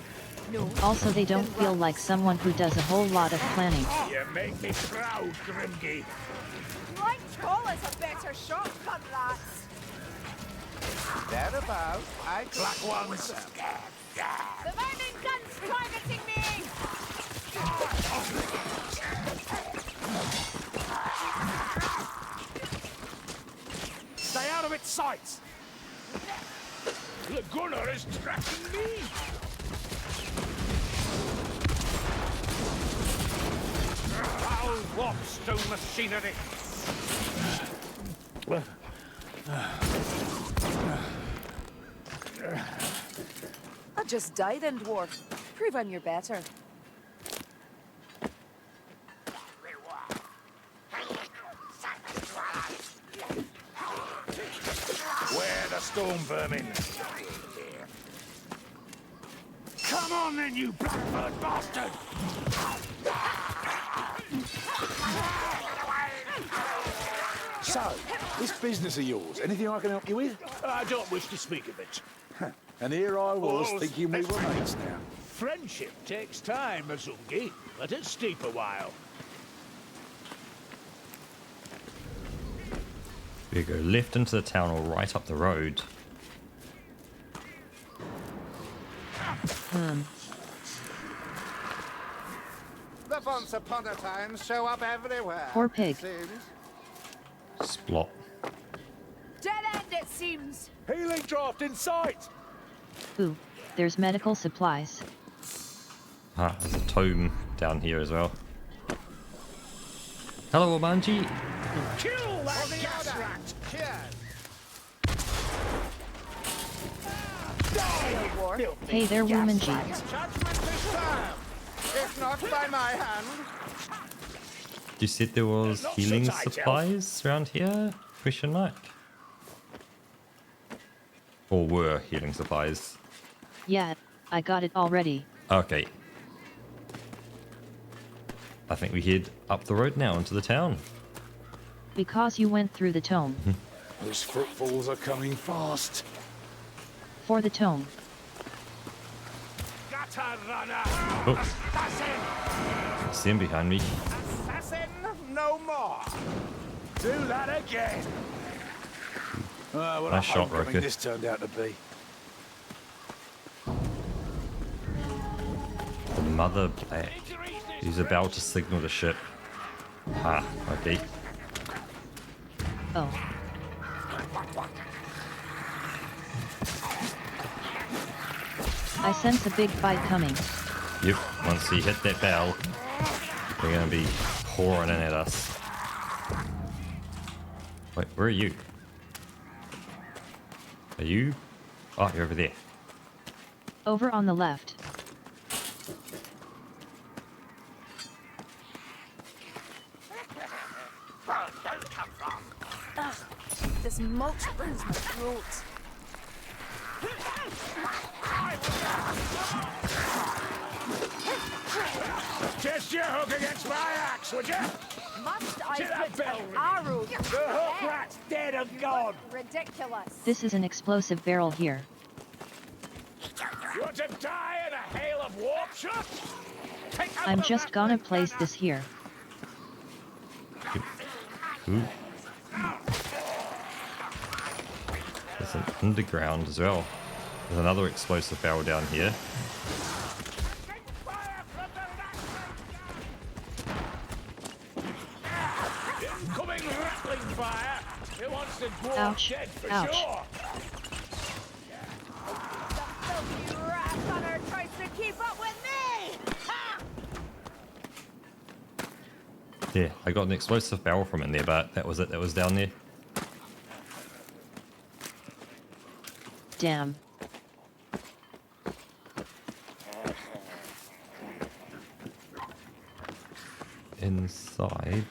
No. Also, they don't feel like someone who does a whole lot of planning. You make me proud, Grimgy. Light troll is a better shotgun, rats. Thereabouts, I Black ones. The mountain gun's targeting me! Stay out of its sight. The gunner is tracking me. Foul warpstone machinery. I just died in dwarf. Prove I'm your better. Where the storm vermin? Come on then, you blackbird bastard! So, this business of yours, anything I can help you with? I don't wish to speak of it. And here I was Oh, thinking we were mates now. Friendship takes time, Azungi. Let it steep a while. We go left into the town or right up the road. once upon a time show up everywhere. Poor pig. Seems. Splot. Dead end, it seems. Healing draft in sight! Ooh, there's medical supplies. Ah, there's a tome down here as well. Hello, Omanji. Kill that gas rat! Cheers. Hey there, woman G. Judgment is served. If not by my hand. You said there was Not healing so tight, supplies around here? Question mark. Or were healing supplies? Yeah, I got it already. Okay. I think we head up the road now into the town. Because you went through the tome. Those footfalls are coming fast. For the tome. Gutter runner! Oh, Assassin! see him behind me. Assassin, no more. Do that again! What a Nice shot, homecoming Roker. this turned out to be. The Mother Black. He's about to signal the ship. Ah, okay. Oh. I sense a big fight coming. Yep, once he hit that bell, they're gonna be pouring in at us. Wait, where are you? Are you? Oh, you're over there. Over on the left. This mulch burns my throat. Test your hook against my axe, would you? Must I Get that put bell an ringing. arrow through The your hook leg? rat's dead and You gone. look ridiculous. This is an explosive barrel here. You want to die in a hail of warp shot? Take out I'm the just rat gonna leg place gunner. this here. Ooh. There's an underground as well. There's another explosive barrel down here. Fire from the rat leg gunner. Incoming rattling fire. It wants the dwarf Ouch. dead for Ouch. sure. The filthy rat hunter tries to keep up with me! Ha! Yeah, I got an explosive barrel from in there, but that was it. That was down there. Damn. Inside.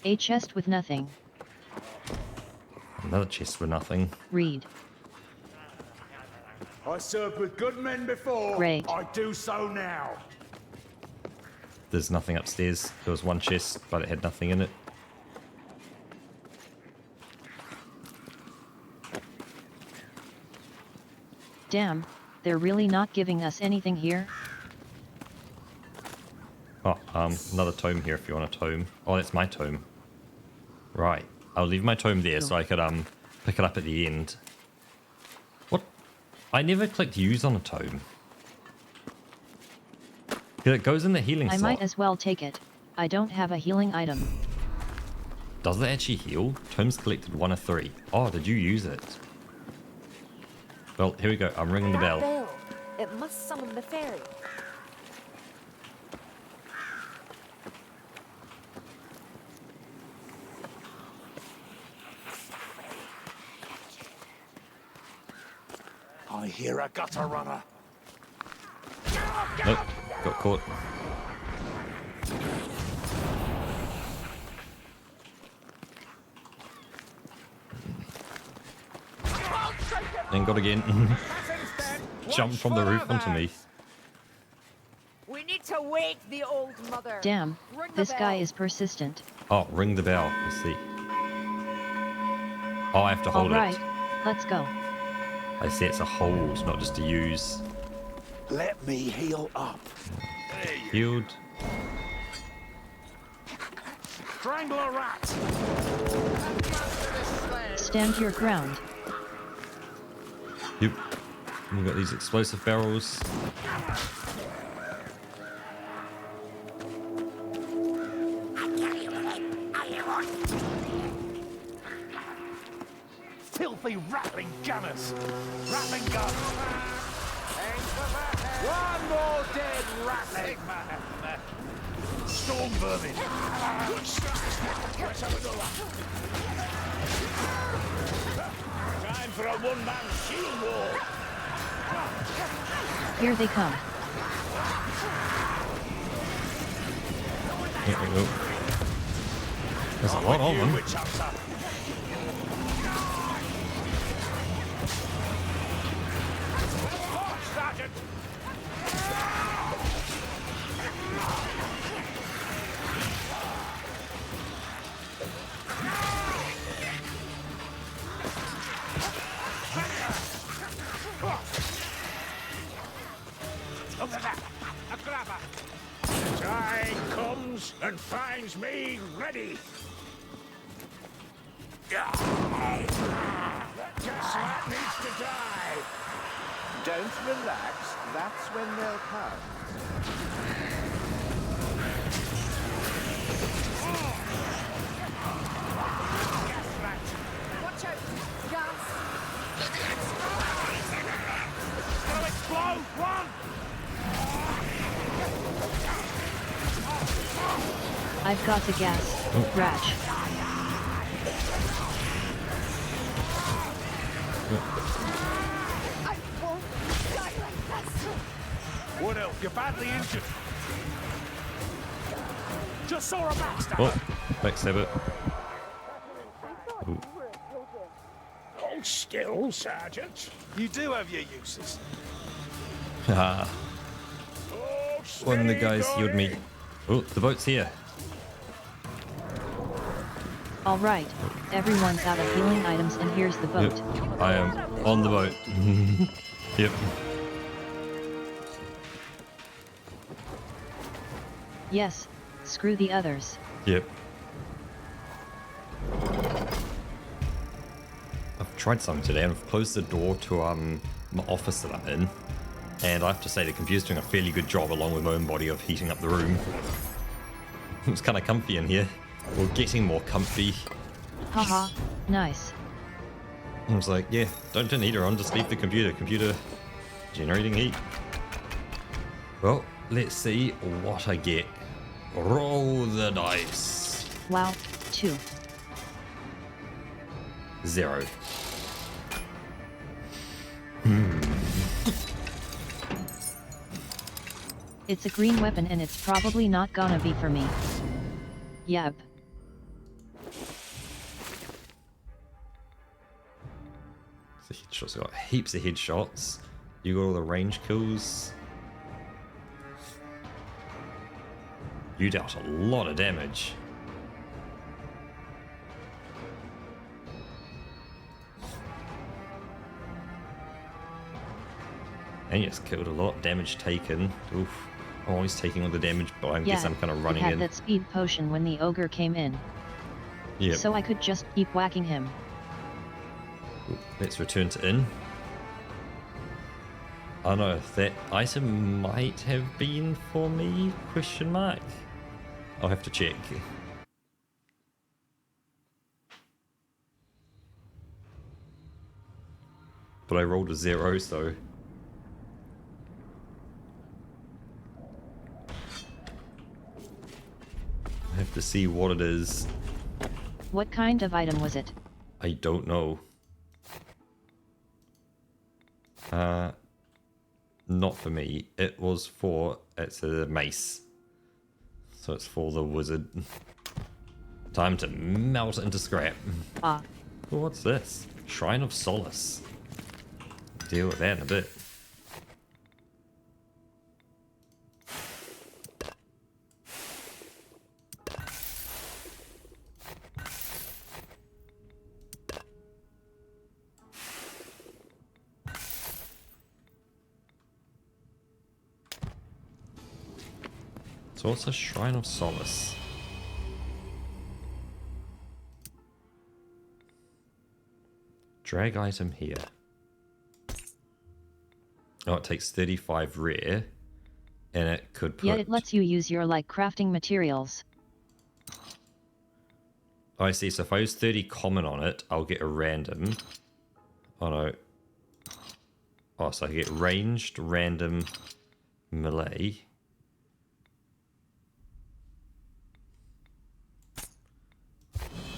A chest with nothing. Another chest for nothing. Read. I served with good men before. Great. I do so now. There's nothing upstairs. There was one chest, but it had nothing in it. Damn, they're really not giving us anything here? Oh, another tome here if you want a tome. Oh, that's my tome. Right. I'll leave my tome there so I could pick it up at the end. What? I never clicked use on a tome. It goes in the healing I slot. might as well take it. I don't have a healing item. Does it actually heal? Tomes collected 1 of 3. Oh, did you use it? Well, here we go. I'm ringing the That bell. It must summon the fairy. I hear a gutter runner. Nope, got caught. And got again. Jumped from the roof onto me. We need to wake the old mother. Damn, Ring the this guy bell. is persistent. Oh, ring the bell. Let's see. Oh, I have to hold Alright, it. let's go. I see it's a hold, not just to use. Let me heal up. Healed. Strangle a rat. Stand your ground. Yep. We've got these explosive barrels. Filthy rattling gunners. Rattling guns. One more dead rattling. Storm vermin. Let's have another. Time for a one-man shield war. Here they come. There we go. There's a lot of them. Sergeant. Look at that! A grabber! The time comes and finds me ready! That gaslight needs to die! Don't relax. That's when they'll come. Gaslight! Watch out! Gas! Gonna explode! Run! I've got the gas. Ratch. I won't die like this! What else? You're badly injured. Just saw a backstabber. Oh, backstab it. Hold still, Sergeant. You do have your uses. Haha. Hold One of the steady, guys healed me. Gordy. Oh, the boat's here. Alright, everyone's out of healing items and here's the boat. Yep, I am on the boat. Yep. Yes, screw the others. Yep. I've tried something today and I've closed the door to my office that I'm in. And I have to say the computer's doing a fairly good job along with my own body of heating up the room. It's kind of comfy in here. Or getting more comfy. Haha, nice. I was like, yeah, don't turn the heater on, just leave the computer generating heat. Well, let's see what I get. Roll the dice. Wow, 2. 0. It's a green weapon and it's probably not gonna be for me. Yep. The headshots, got heaps of headshots. You got all the range kills. You dealt a lot of damage. And you just killed a lot. Damage taken. Oof. I'm always taking all the damage, but I guess I'm kind of running he had in. that speed potion when the ogre came in. Yep. So I could just keep whacking him. Ooh, let's return to inn. I don't know if that item might have been for me, question mark. I'll have to check. But I rolled a 0, so... I have to see what it is. What kind of item was it? I don't know. Not for me. It was for... It's a mace. So it's for the wizard. Time to melt it into scrap. Ah. Oh, what's this? Shrine of Solace. Deal with that in a bit. So what's a Shrine of Solace? Drag item here. Oh, it takes 35 rare. And it could put... Yeah, it lets you use your, like, crafting materials. Oh, I see. So if I use 30 common on it, I'll get a random. Oh, no. Oh, so I get ranged, random, melee.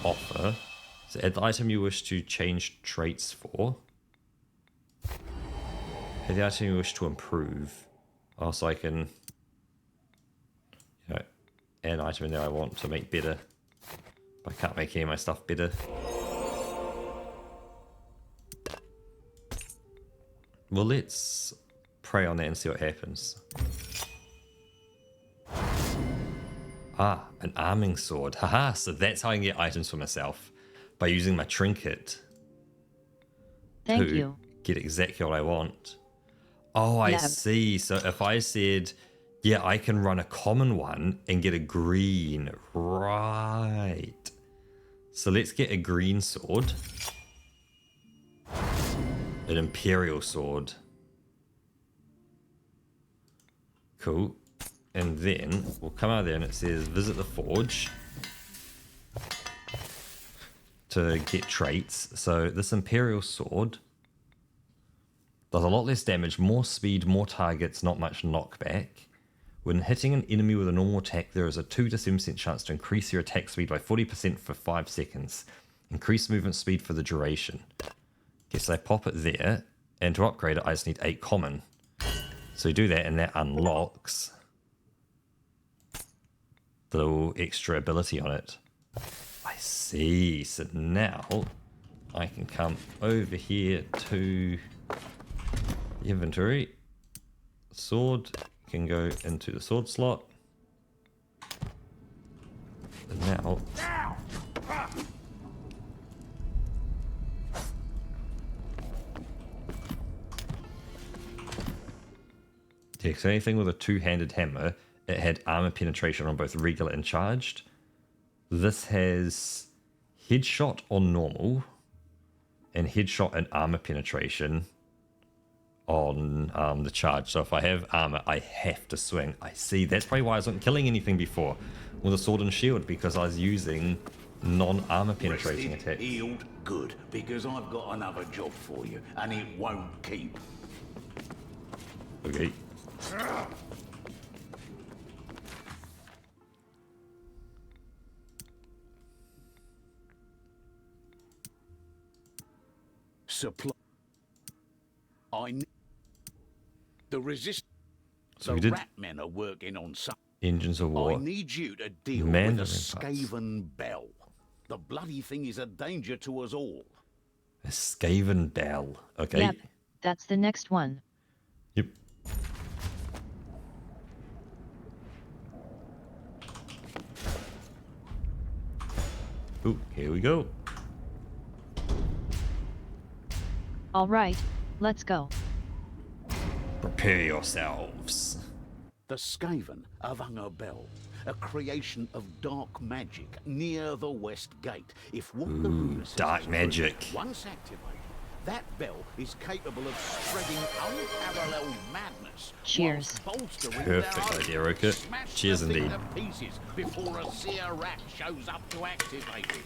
Offer. So add the item you wish to change traits for. Add the item you wish to improve. Oh, so I can... You know, add an item in there I want to make better. But I can't make any of my stuff better. Well, let's pray on that and see what happens. Ah, an arming sword. Haha, so that's how I can get items for myself. By using my trinket. Thank you. Get exactly what I want. Oh, I see. So if I said, yeah, I can run a common one and get a green. Right. So let's get a green sword. An imperial sword. Cool. And then we'll come out there and it says visit the forge to get traits. So this imperial sword does a lot less damage, more speed, more targets, not much knockback. When hitting an enemy with a normal attack, there is a 2 to 7% chance to increase your attack speed by 40% for 5 seconds. Increase movement speed for the duration. Okay, so I pop it there, and to upgrade it, I just need 8 common. So you do that, and that unlocks the little extra ability on it. I see. So now I can come over here to the inventory. Sword can go into the sword slot. And now... Yeah, so anything with a two-handed hammer, it had armor penetration on both regular and charged. This has headshot on normal and headshot and armor penetration on the charge. So if I have armor, I have to swing. I see. That's probably why I wasn't killing anything before with a sword and shield, because I was using non-armor penetrating attacks. Healed, good, because I've got another job for you, and it won't keep. Okay. Supply. I need the resist. So the we did rat men are working on some. Engines of War. I need you to deal Mandarin with a parts. Skaven bell. The bloody thing is a danger to us all. A Skaven bell. Okay. Yep, that's the next one. Yep. Ooh, here we go. All right, let's go. Prepare yourselves. The Skaven have hung a bell, a creation of dark magic near the west gate. If what the rumour says dark is true, magic. once activated, that bell is capable of spreading unparalleled madness. Cheers. whilst bolstering Perfect their idea, own. Rocket. Smash Cheers the thing indeed. to pieces before a seer rat shows up to activate it.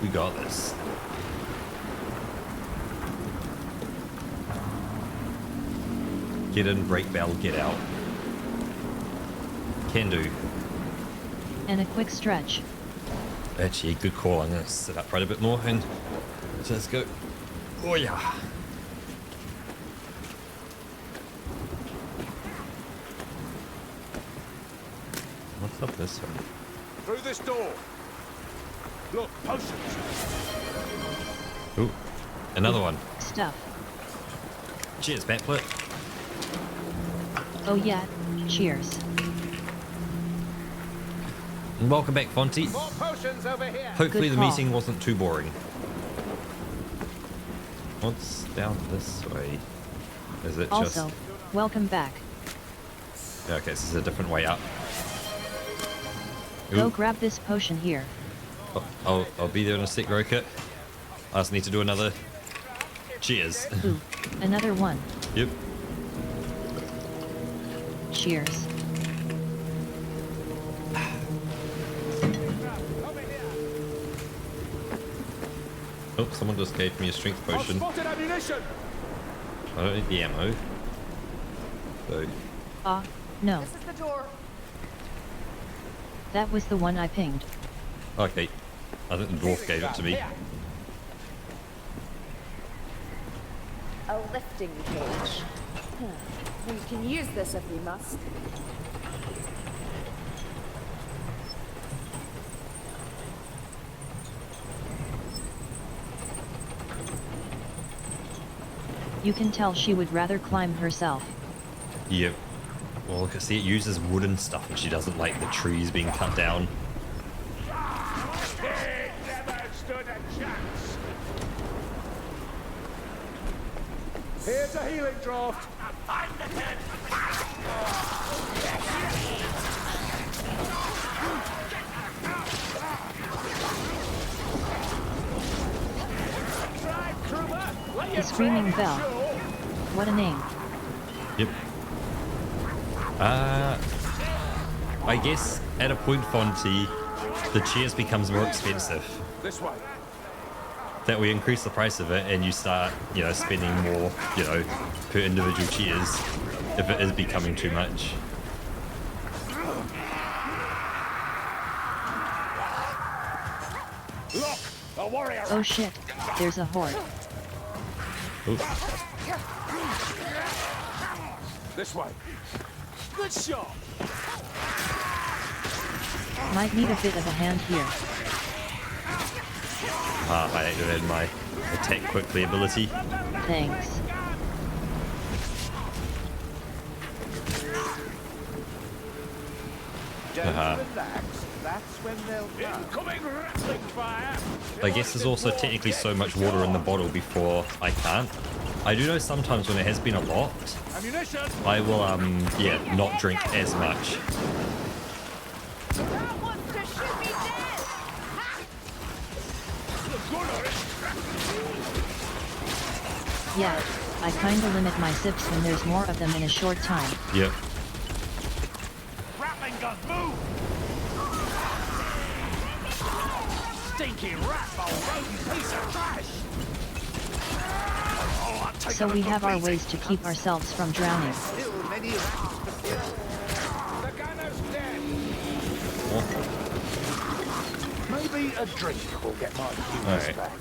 We got this. Get in, break bell, get out. Can do. And a quick stretch. Actually, good call. I'm going to sit up right a bit more and so let's go. Oh yeah. What's up this way? Through this door. Look, potions. Ooh, another one. Stuff. Cheers, Batflip. Oh yeah, cheers. And welcome back, Fonty. More potions over here. Hopefully Good the call. meeting wasn't too boring. What's down this way? Is it Also, just... welcome back. Yeah, okay, this is a different way up. Go Ooh, grab this potion here. I'll be there in a sec, Rocket. I just need to do another cheers. Ooh, another one. Yep. Cheers. Oh, someone just gave me a strength potion. Spotted ammunition. I don't need the ammo. So, No. This is the door. That was the one I pinged. okay. I think the dwarf gave it to me. A lifting cage. We can use this if we must. You can tell she would rather climb herself. Yep. Well, look, see, it uses wooden stuff and she doesn't like the trees being cut down. They never stood a chance. Here's a healing draft. Find the head. The Screaming Bell. What a name. Yep. I guess at a point, Fonty, the cheers becomes more expensive. This way. That we increase the price of it and you start, you know, spending more, you know, per individual cheers if it is becoming too much. Look, a warrior. Oh shit, there's a horde. Ooh. This way. Good shot. Might need a bit of a hand here. I activated my attack quickly ability. Thanks. That's when they'll come. Incoming rattling fire. I guess there's also technically so much water in the bottle before I can't. I do know sometimes when it has been a lot, Ammunition. I will, yeah, not drink as much. That wants to shoot me dead! Yeah, I kinda limit my sips when there's more of them in a short time. Yep. Rattling gun, move. Stinky rat hole, rotten piece of trash. Oh, I'm taking So we a have our complete- ways to keep ourselves from drowning. Still many rats to kill. The gunner's dead. Maybe a drink will get my humors Alright. back.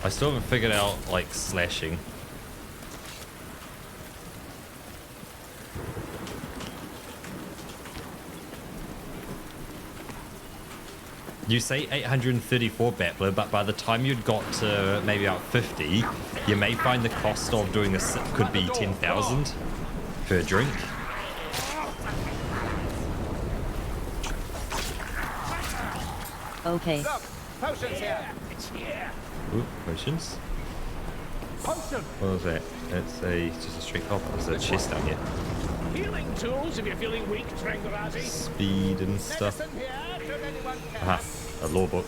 I still haven't figured out, like, slashing. You say 834 Battler, but by the time you'd got to maybe about 50, you may find the cost of doing a sip could be 10,000 per drink. Okay. Look, potions here. It's here. Ooh, potions. Potion. What was that? It's just a straight hop. There's a chest down here. Healing tools if you're feeling weak, Trangarazi. Speed and stuff. Medicine here, should anyone care. Aha, a law book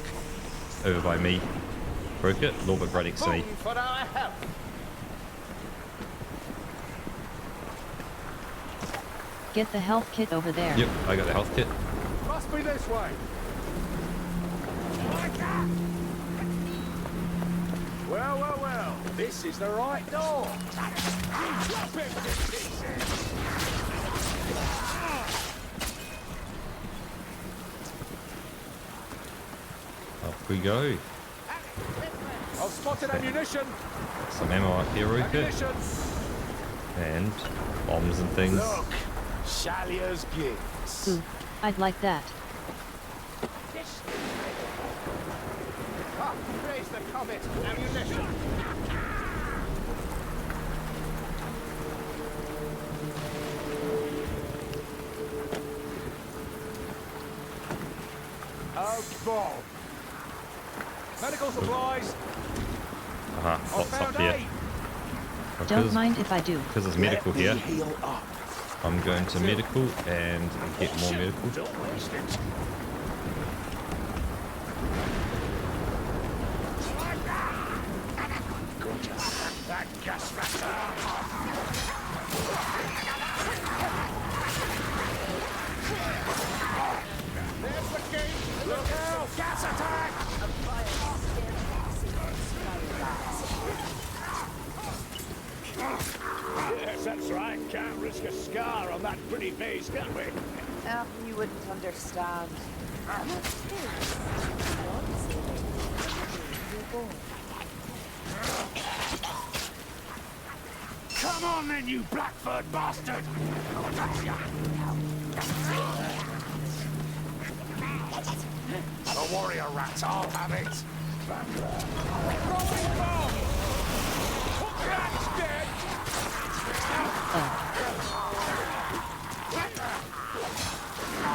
over by me. Broke it. Law book right next to me. Boom for our health. Get the health kit over there. Yep, I got the health kit. Must be this way. Well, well, well. This is the right door. Drop him to pieces. Off we go. I've spotted ammunition. Some ammo up here, Rupert. Ammunition. And bombs and things. Look. Shalier's gifts. Ooh, I'd like that. Ah, praise the comet. Ammunition. Oh, Bob. Medical supplies. Aha, I lots found up here. aid. Don't mind if I do. Because there's medical Let me here. heal up. I'm going to medical and get more medical. Don't waste it. gas ratter! There's the gate! Look out! Gas attack! Yes, that's right. Can't risk a scar on that pretty face, can we? You wouldn't understand. Come on then, you blackbird bastard! The warrior rats, I'll have it! Throwing bomb! Hook rat's dead!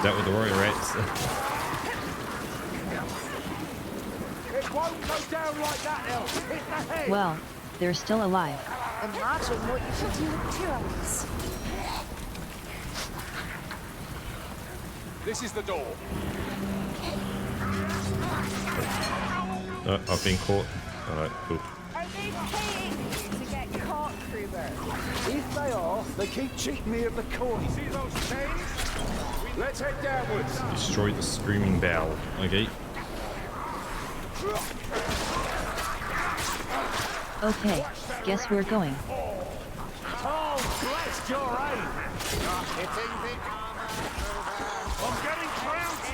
Dealt with the warrior rats. It won't go down like that, Elf! Hit the head! Well, they're still alive. Imagine what you could do with 2 eyes. This is the door. I've been caught. Alright, cool. Are they paying you to get caught, Kruger? If they are, they keep cheating me of the coin. See those chains? Let's head downwards. Destroy the screaming bell. Okay. Okay, guess we're going. Oh, bless your aim! I'm getting trounced!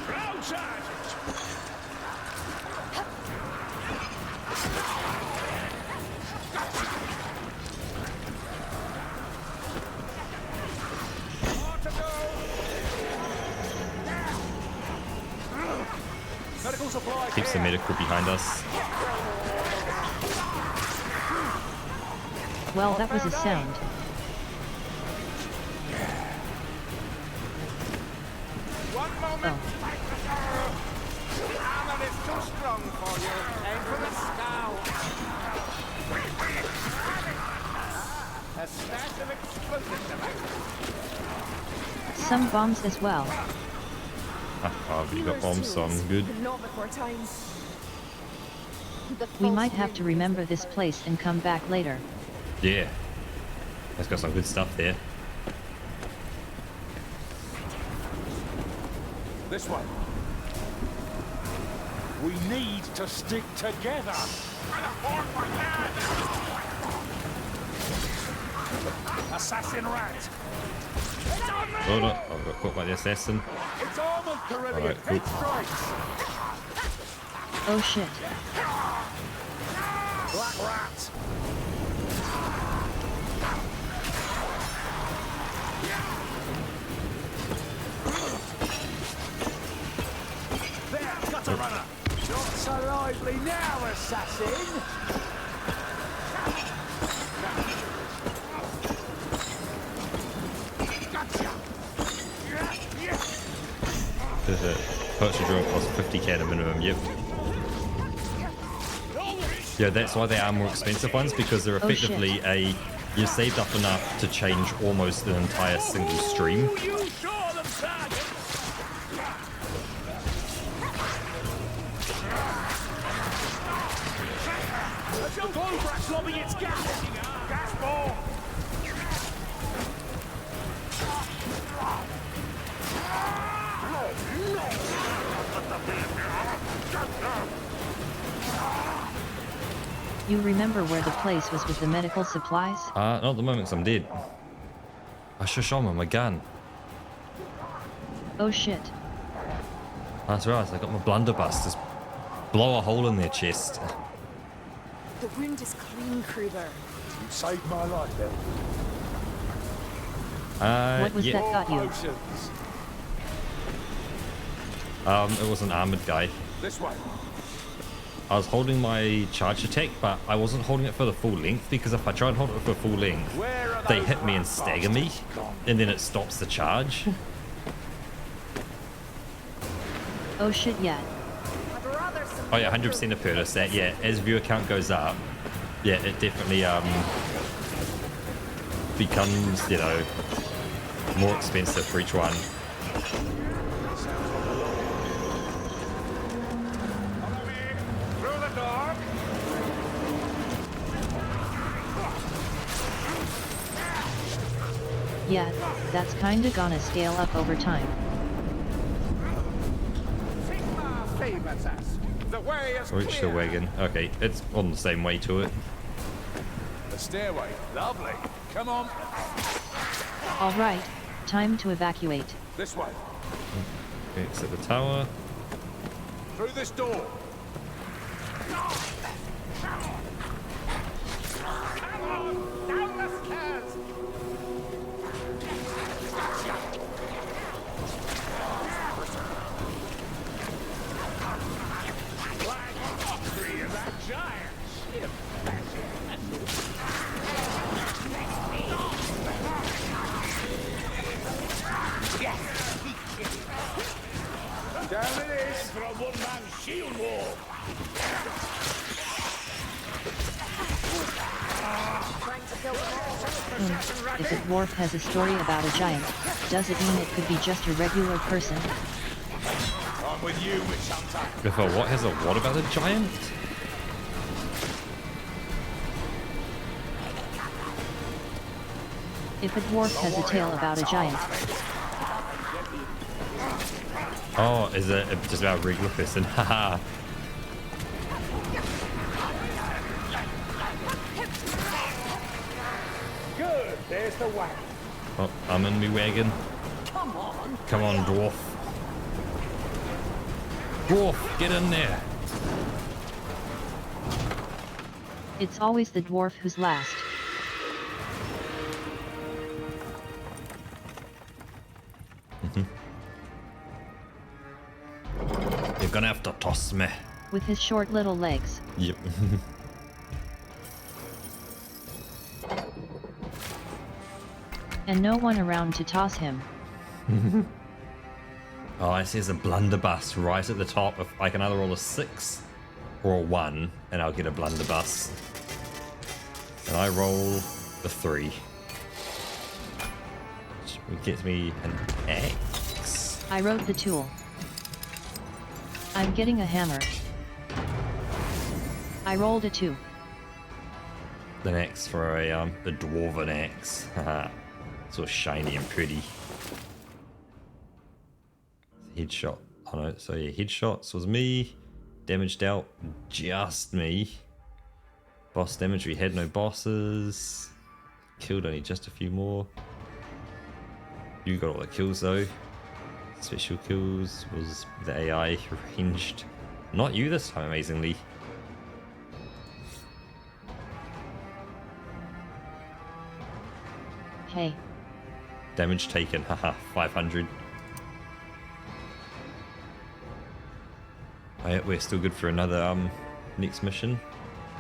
Ground charge! More to go! Medical supplies Keeps the here. medical behind us. Well, that was a sound. One moment. Oh. Armor is too strong for you. Aim for the skull. A stash of explosive devices. Some bombs as well. I've already got bombs, so I'm good. Not before time. We might have to remember this place and come back later. Yeah. That's got some good stuff there. This way. We need to stick together. Assassin rat. Oh no, I've got caught by the assassin. It's armored, Caribbean. Alright, cool. It strikes. Oh shit. Black rat. There, gutter runner. Not so lively now, assassin. There's a purchase drill costs 50k at a minimum, yep. Yeah, that's why they are more expensive ones, because they're effectively you've saved up enough to change almost an entire single stream. You saw them, target. The globe rat's lobbing its gas. Gas ball. You remember where the place was with the medical supplies? Not at the moment, 'cause I'm dead. I should show him my gun. Oh shit. That's right, I got my blunderbuss. Just blow a hole in their chest. The wound is clean, Kruger. You saved my life then. What was yeah. that got you? Potions. It was an armored guy. This way. I was holding my charge attack, but I wasn't holding it for the full length, because if I try and hold it for full length, Where are they those hit me and rat stagger me, bastards gone? and then it stops the charge. Oh shit, yeah. I'd rather some Oh yeah, 100% have heard us that. Yeah, as viewer count goes up, yeah, it definitely becomes, you know, more expensive for each one. Follow me. Yeah, that's kinda gonna scale up over time. Sigmar favors us. The way is Reach the clear. wagon. Okay, it's on the same way to it. The stairway. Lovely. Come on. Alright, time to evacuate. This way. Exit the tower. Through this door. Come on, down the stairs. Like three of that giant ship. Down it is. For a one-man shield wall. If a dwarf has a story about a giant, does it mean it could be just a regular person? I'm with you, witch hunter. If a what has a what about a giant? If a dwarf has a tale about a giant, Oh, is it just about a regular person? Haha. Good, there's the wagon. Oh, I'm in me wagon. Come on, dwarf. Dwarf, get in there. it's always the dwarf who's last. You're gonna have to toss me. With his short little legs. Yep. And no one around to toss him. Oh, I see there's a blunderbuss right at the top. If I can either roll a 6 or a 1, and I'll get a blunderbuss. And I roll the 3. Which gets me an X. I wrote the tool. I'm getting a hammer. I rolled a 2. An X for a dwarven X. Haha. So shiny and pretty. Headshot. Oh no, so yeah, headshots was me. Damage dealt, just me. Boss damage, we had no bosses. Killed only just a few more. You got all the kills though. Special kills was the AI ranged. Not you this time, amazingly. Hey, Damage taken, haha, 500. Alright, we're still good for another next mission.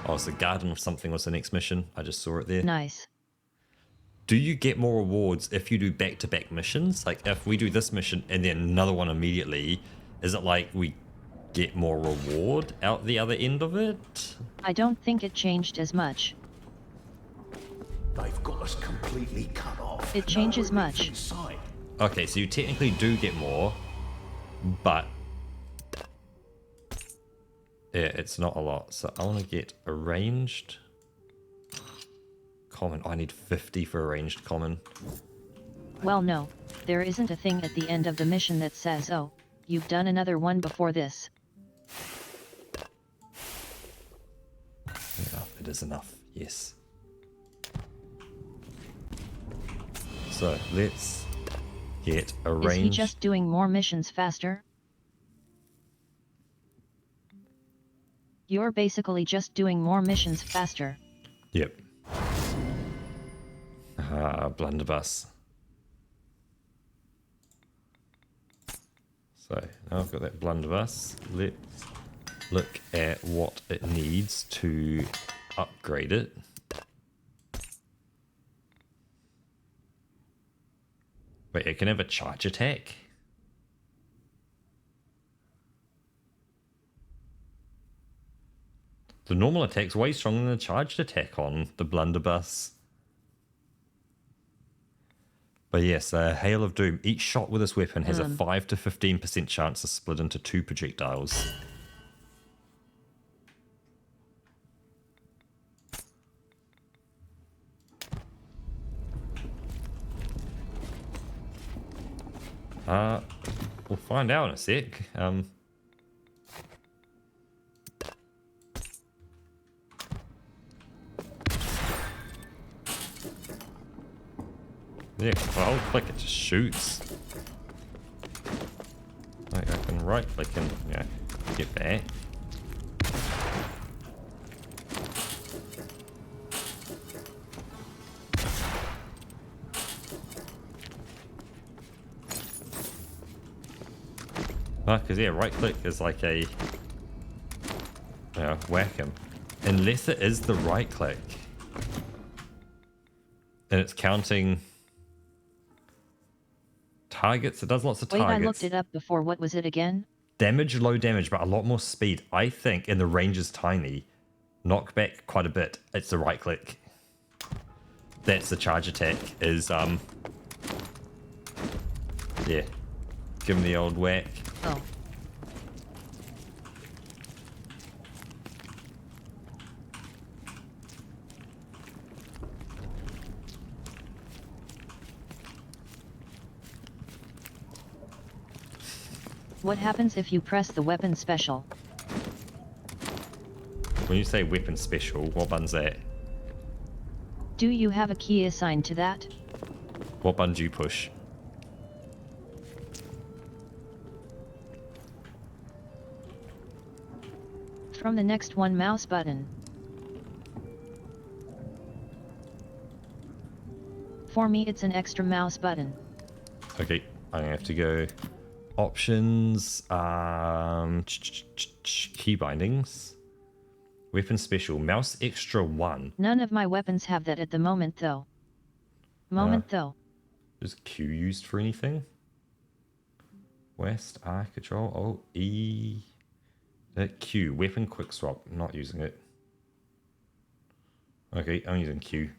Oh, it's the Garden of something was the next mission. I just saw it there. nice. Do you get more rewards if you do back-to-back missions? Like if we do this mission and then another one immediately, is it like we get more reward out the other end of it? I don't think it changed as much. They've got us completely cut off. It changes No relief much. in sight. Okay, so you technically do get more, but yeah, it's not a lot. So I want to get a ranged common. I need 50 for a ranged common. Well, no, there isn't a thing at the end of the mission that says, oh, you've done another one before this. Enough. It is enough. Yes. So let's get a Is range. he just doing more missions faster? You're basically just doing more missions faster. Yep. Blunderbuss. So now I've got that blunderbuss. Let's look at what it needs to upgrade it. Wait, it can have a charge attack? The normal attack's way stronger than the charged attack on the blunderbuss. But yes, Hail of Doom. Each shot with this weapon has a 5 to 15% chance to split into 2 projectiles. We'll find out in a sec. Yeah, well, I'll click, it just shoots. Like I can right click and get back. Oh, because yeah, right click is like a whack him. Unless it is the right click. And it's counting targets. It does lots of targets. Wait, I looked it up before. What was it again? Damage, low damage, but a lot more speed. I think, and the range is tiny. Knockback quite a bit. It's the right click. That's the charge attack. Is yeah. Give him the old whack. Oh. What happens if you press the weapon special? When you say weapon special, what button's that? Do you have a key assigned to that? What button do you push? From the next one, mouse button. For me, it's an extra mouse button. Okay, I'm gonna have to go options, key bindings, weapon special, mouse extra 1. None of my weapons have that at the moment, though. Though. Is Q used for anything? West, R, control, Alt, E. Q, weapon quick swap, not using it. Okay, I'm using Q.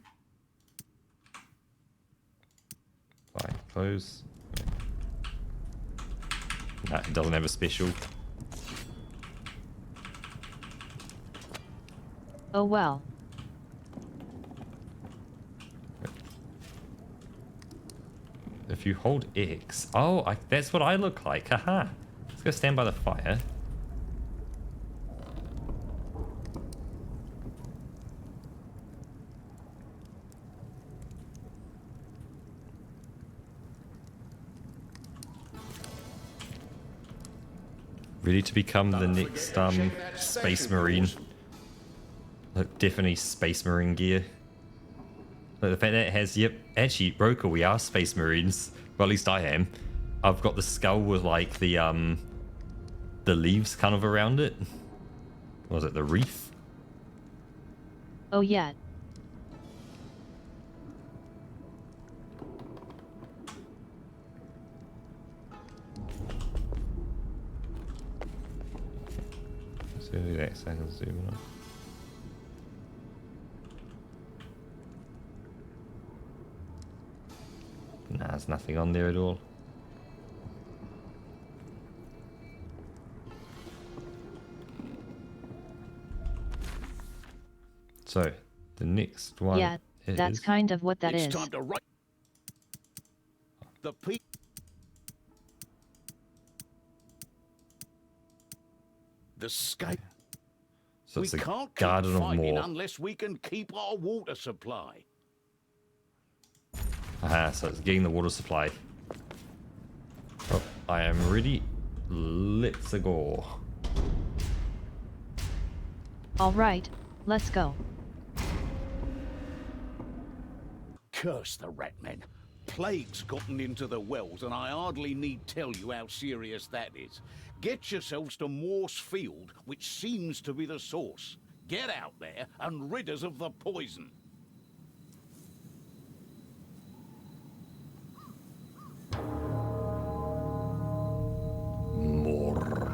Apply, close. Nah, it doesn't have a special. Oh well. If you hold X... Oh, that's what I look like. Haha. Let's go stand by the fire. Ready to become the next Space Marine. Look, definitely Space Marine gear. Look, the fact that it has, yep, actually, Broker, we are Space Marines. Well, at least I am. I've got the skull with like the leaves kind of around it. What was it, the wreath? Oh yeah. So that second zoom in. Nah, there's nothing on there at all. So, the next one. Yeah, that's kind of what that is. It's time to write the pe. The sky. So We it's the can't keep Garden of fighting Moor. unless we can keep our water supply. Aha, so it's getting the water supply. Oh, I am ready. Let's go. All right, let's go. Curse the rat men. Plague's gotten into the wells, and I hardly need tell you how serious that is. Get yourselves to Morse Field, which seems to be the source. Get out there and rid us of the poison. More.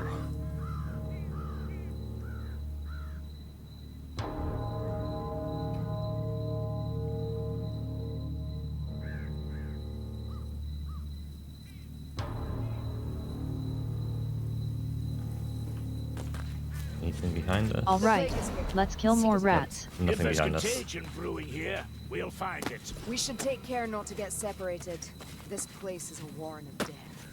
Anything behind us? All right, let's kill more rats. Nothing If there's behind us. contagion brewing here, we'll find it. We should take care not to get separated. This place is a warren of death.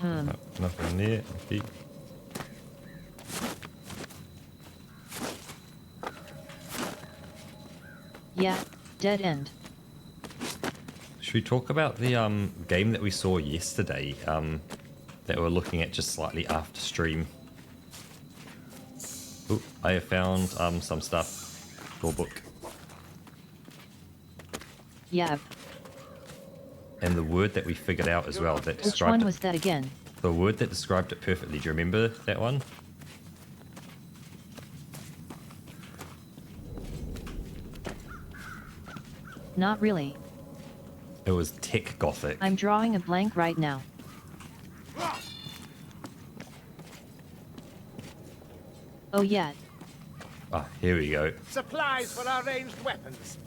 No, nothing there. Okay. Yeah, dead end. Should we talk about the game that we saw yesterday that we're looking at just slightly after stream? Ooh, I have found some stuff. Door book. Yeah. And the word that we figured out as well that Which described one it. was that again? The word that described it perfectly. Do you remember that one? Not really. It was tech gothic. I'm drawing a blank right now. Oh yeah, Ah, here we go. Supplies for our ranged weapons.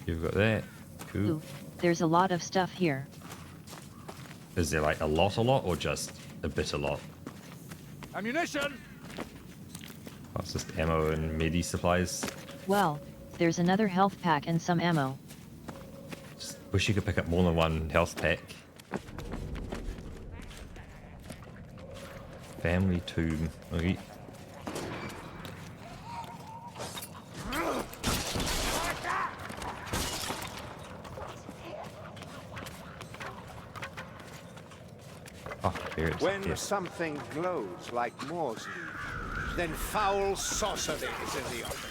You've got that. Cool. ooh, there's a lot of stuff here. Is there like a lot or just a bit a lot? Ammunition! Oh, it's just ammo and medi supplies. Well, there's another health pack and some ammo. Just wish you could pick up more than one health pack. Family tomb. Okay. Oh, here it is. When Yes. something glows like Moore's leaf, then foul sorcery is in the open.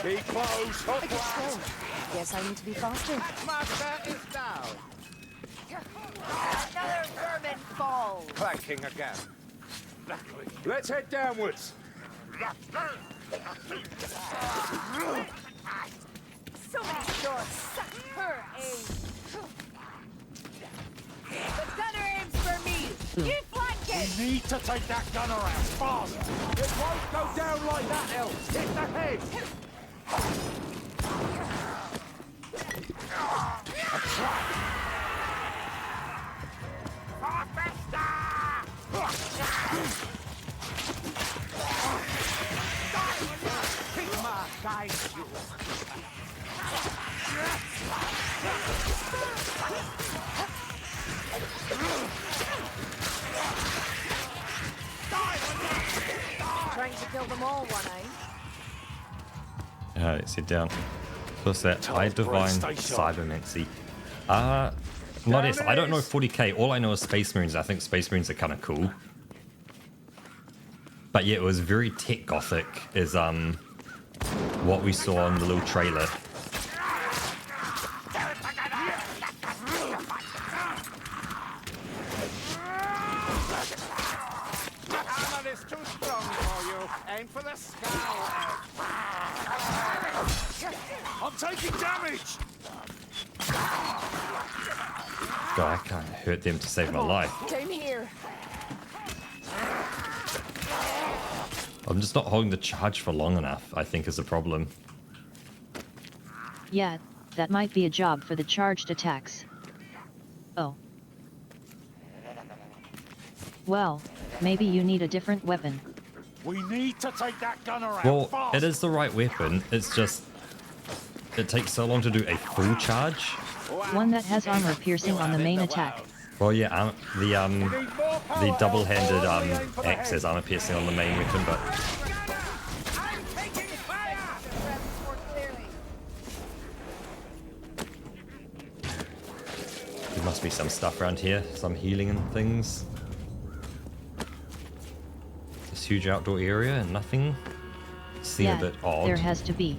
Be close, hook lad. Guess I need to be faster. Master is down. Another vermin fall. Clanking again. Let's head downwards. So many doors. Suck her aim. The gunner aims for me. You flank it. We need to take that gunner out fast. It won't go down like that, Elf. Hit the head. Sigma guides you. Trying to kill them all, one eye. Alright, sit down. What's that? Tell I us, Brett, divine stay sharp. cybermancy. Not S. I don't know 40k. All I know is Space Marines. I think Space Marines are kind of cool. But yeah, it was very tech gothic. Is what we saw in the little trailer. Armor is too strong for you. Aim for the skull. I'm taking damage. God, I can't hurt them to save my life. Down here. I'm just not holding the charge for long enough, I think is a problem. Yeah, that might be a job for the charged attacks. Oh. Well, maybe you need a different weapon. We need to take that gunner out Well, fast. it is the right weapon. It's just... It takes so long to do a full charge. One that has armor piercing on the main attack. Well, yeah, the double-handed axe has armor piercing on the main weapon, but I'm taking fire. More clearly. there must be some stuff around here, some healing and things. This huge outdoor area and nothing. Seem Yeah, a bit odd. there has to be.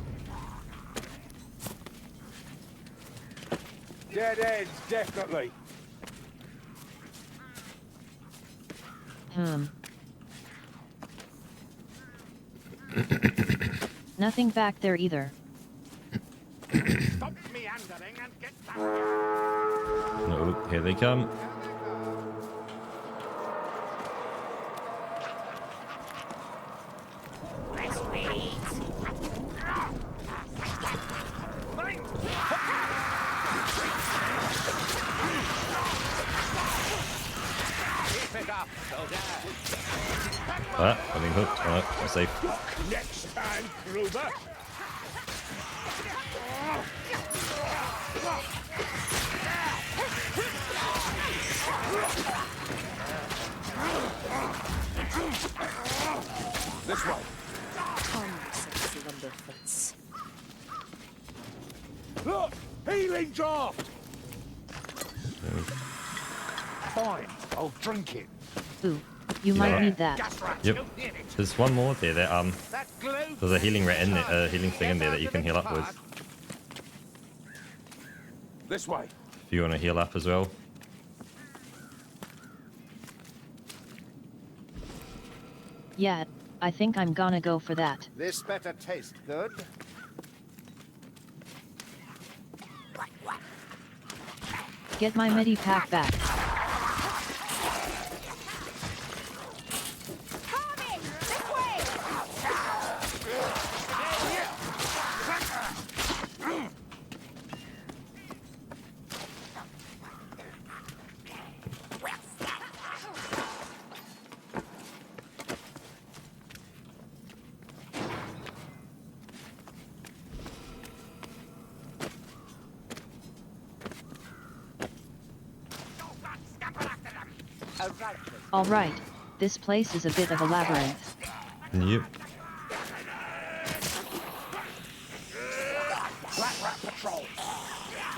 Dead ends, definitely. Nothing back there either. Stop meandering and get back. No, here they come. Keep it up, soldier. Ah, I'm being hooked. Alright, I'm safe. Next time, Kruger. Healing draft! Fine, I'll drink it. Ooh, you might need that. Yep. There's one more there. There's a healing rat in there, healing thing in there that you can heal up with. This way. If you want to heal up as well. Yeah, I think I'm gonna go for that. This better taste good. Get my midi pack back. Coming! This way! Alright, this place is a bit of a labyrinth. Yep.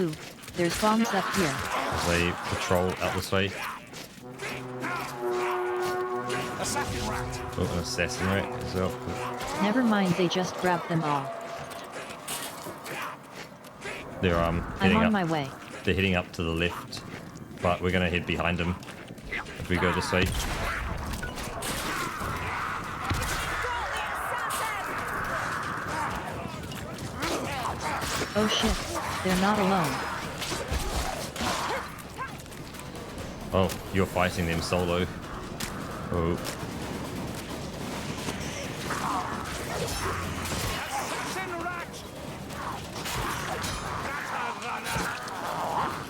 Ooh, there's bombs up here. They patrol out this way. Oh, an assassin rat as well. Never mind, they just grabbed them all. They're I'm heading on up. my way. They're heading up to the left, but we're gonna head behind them if we go this way. Oh shit, they're not alone. Oh, you're fighting them solo. Oh.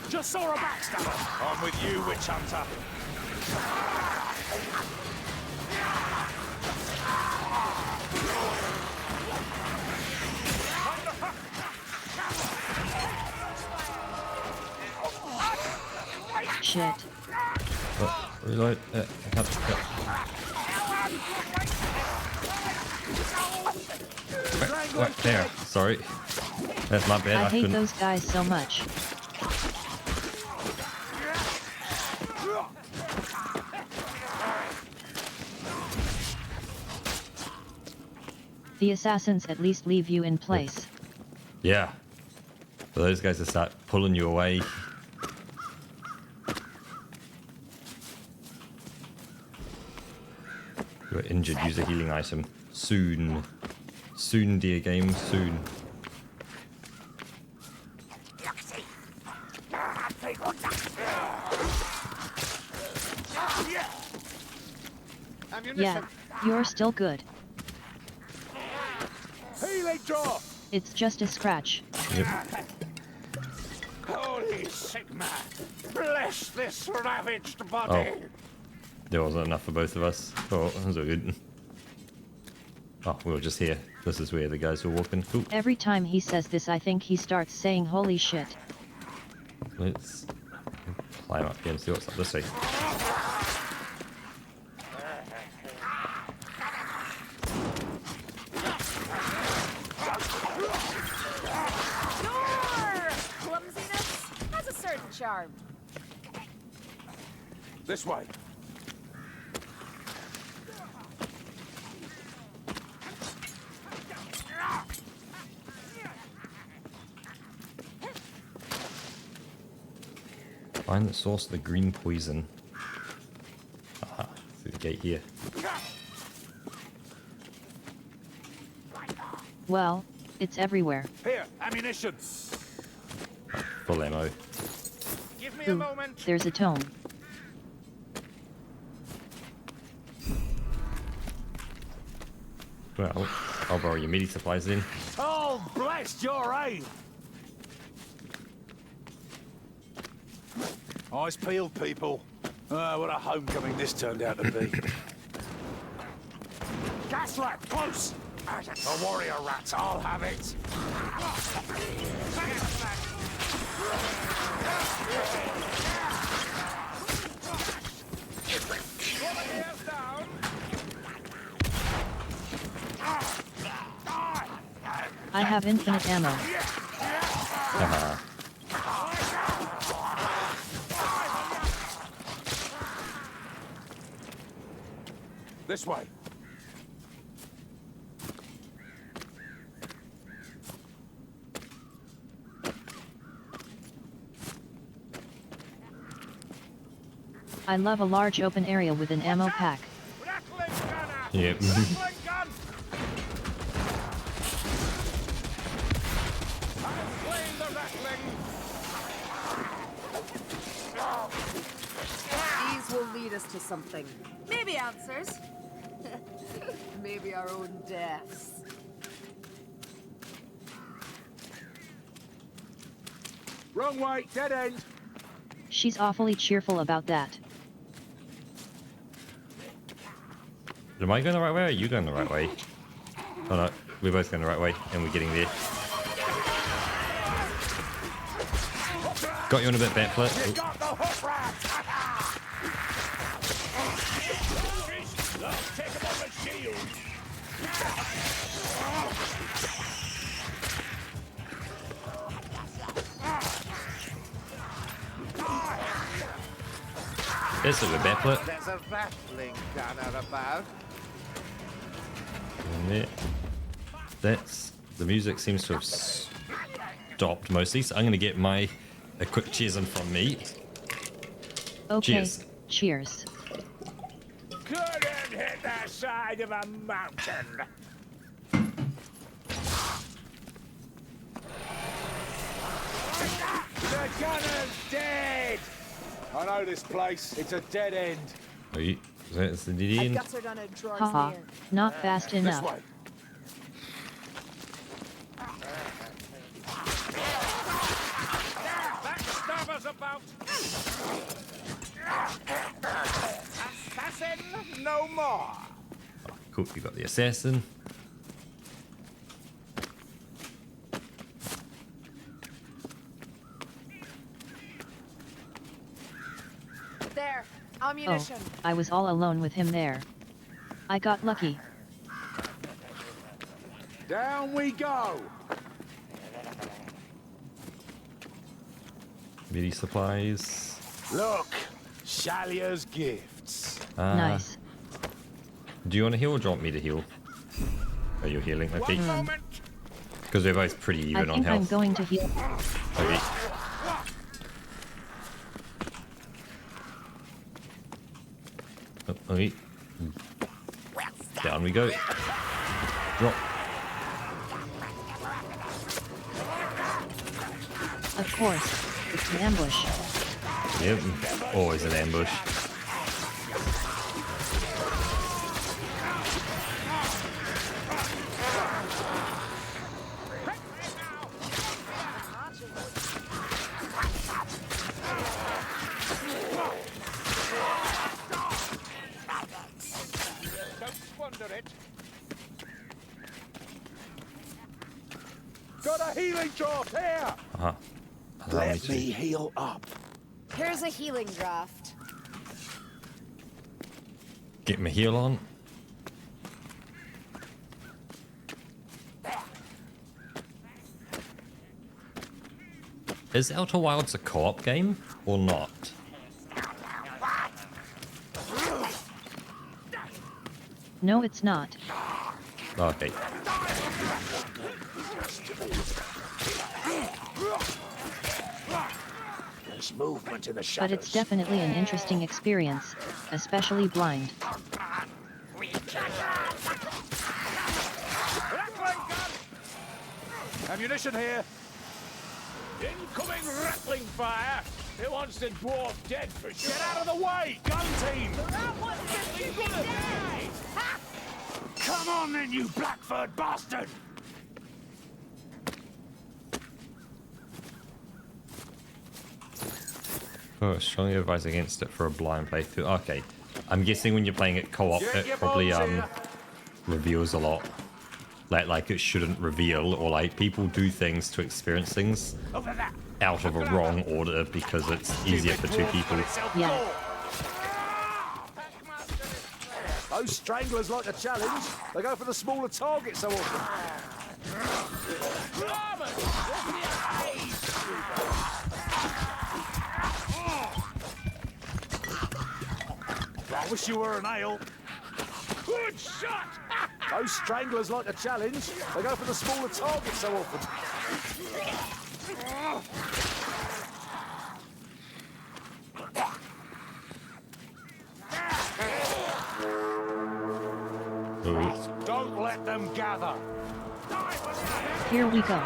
Just saw a backstabber. I'm with you, witch hunter. Shit. Oh, reload. Right there. Sorry. That's my bad. I hate couldn't. those guys so much. The assassins at least leave you in place. Yeah. For those guys to start pulling you away. You're injured, use a healing item. Soon. Soon, dear game, soon. Yeah, you're still good. Healing draw. It's just a scratch. Yep. Holy Sigma. Bless this ravaged Oh. body. There wasn't enough for both of us. Oh, that was all good. Oh, we were just here. This is where the guys were walking. Cool. Every time he says this, I think he starts saying holy shit. Let's climb up here and see what's up this way. Your clumsiness has a certain charm. This way. Find the source of the green poison. Aha, through the gate here. Well, it's everywhere. Here, ammunition. Full ammo. Give me a Ooh, moment. there's a tome. Well, I'll borrow your meaty supplies then. Oh, bless your aim. Eyes peeled, people. What a homecoming this turned out to be. Gas rat, close! A warrior rat, I'll have it. I have infinite ammo. Haha. This way. I love a large open area with an ammo pack. Rattling gunner! Yep. Rattling gun! I'm playing the rattling! These will lead us to something. Maybe answers. Maybe our own deaths. Wrong way, dead end. She's awfully cheerful about that. Am I going the right way or are you going the right way? Oh no, we're both going the right way and we're getting there. Got you on a bit backflip. You got the hook rat. Take him on the shield! There's a bit backflip. There's a rattling gunner about. And there. That's the music seems to have stopped mostly, so I'm going to get a quick cheers in from me. Okay, Cheers. cheers. Couldn't hit the side of a mountain! The gunner's dead. I know this place. It's a dead end. Wait, that's the dead end. Guttered on a drawer's Haha, near. not fast This enough. way. Backstabber's about! Assassin no more! Cool, you got the assassin. There, Oh, ammunition. I was all alone with him there. I got lucky. Down we go. Midi supplies. Look, Shalia's gifts. Nice. Do you want to heal or do you want me to heal? Oh, you're healing, okay. One moment! Because we're both pretty I even on think I'm health. going to heal. Okay. Oh, okay. Down we go. Drop. Of course, it's an ambush. Yep. Always an ambush. Don't squander it! Got a healing drop here. Uh-huh. Allow me Let to. me heal up. Here's a healing draft. Get my heal on. Is Outer Wilds a co-op game or not? No, it's not. Okay. There's movement in the But shadows. it's definitely an interesting experience, especially blind. Rattling gun! Ammunition here. Incoming rattling fire! It wants the dwarf dead for sure! Get out of the way, gun team. Come on then, you Blackford bastard. Oh, strongly advise against it for a blind playthrough. Okay. I'm guessing when you're playing it co-op, Get it your probably bombs here. reveals a lot. Like it shouldn't reveal, or like people do things to experience things Over that! out of a wrong order because it's easier for two people. Yeah. Those stranglers like a challenge. They go for the smaller target so often. I wish you were an ale. Good shot! Those stranglers like a challenge. They go for the smaller targets so often. Don't let them gather. Here we go.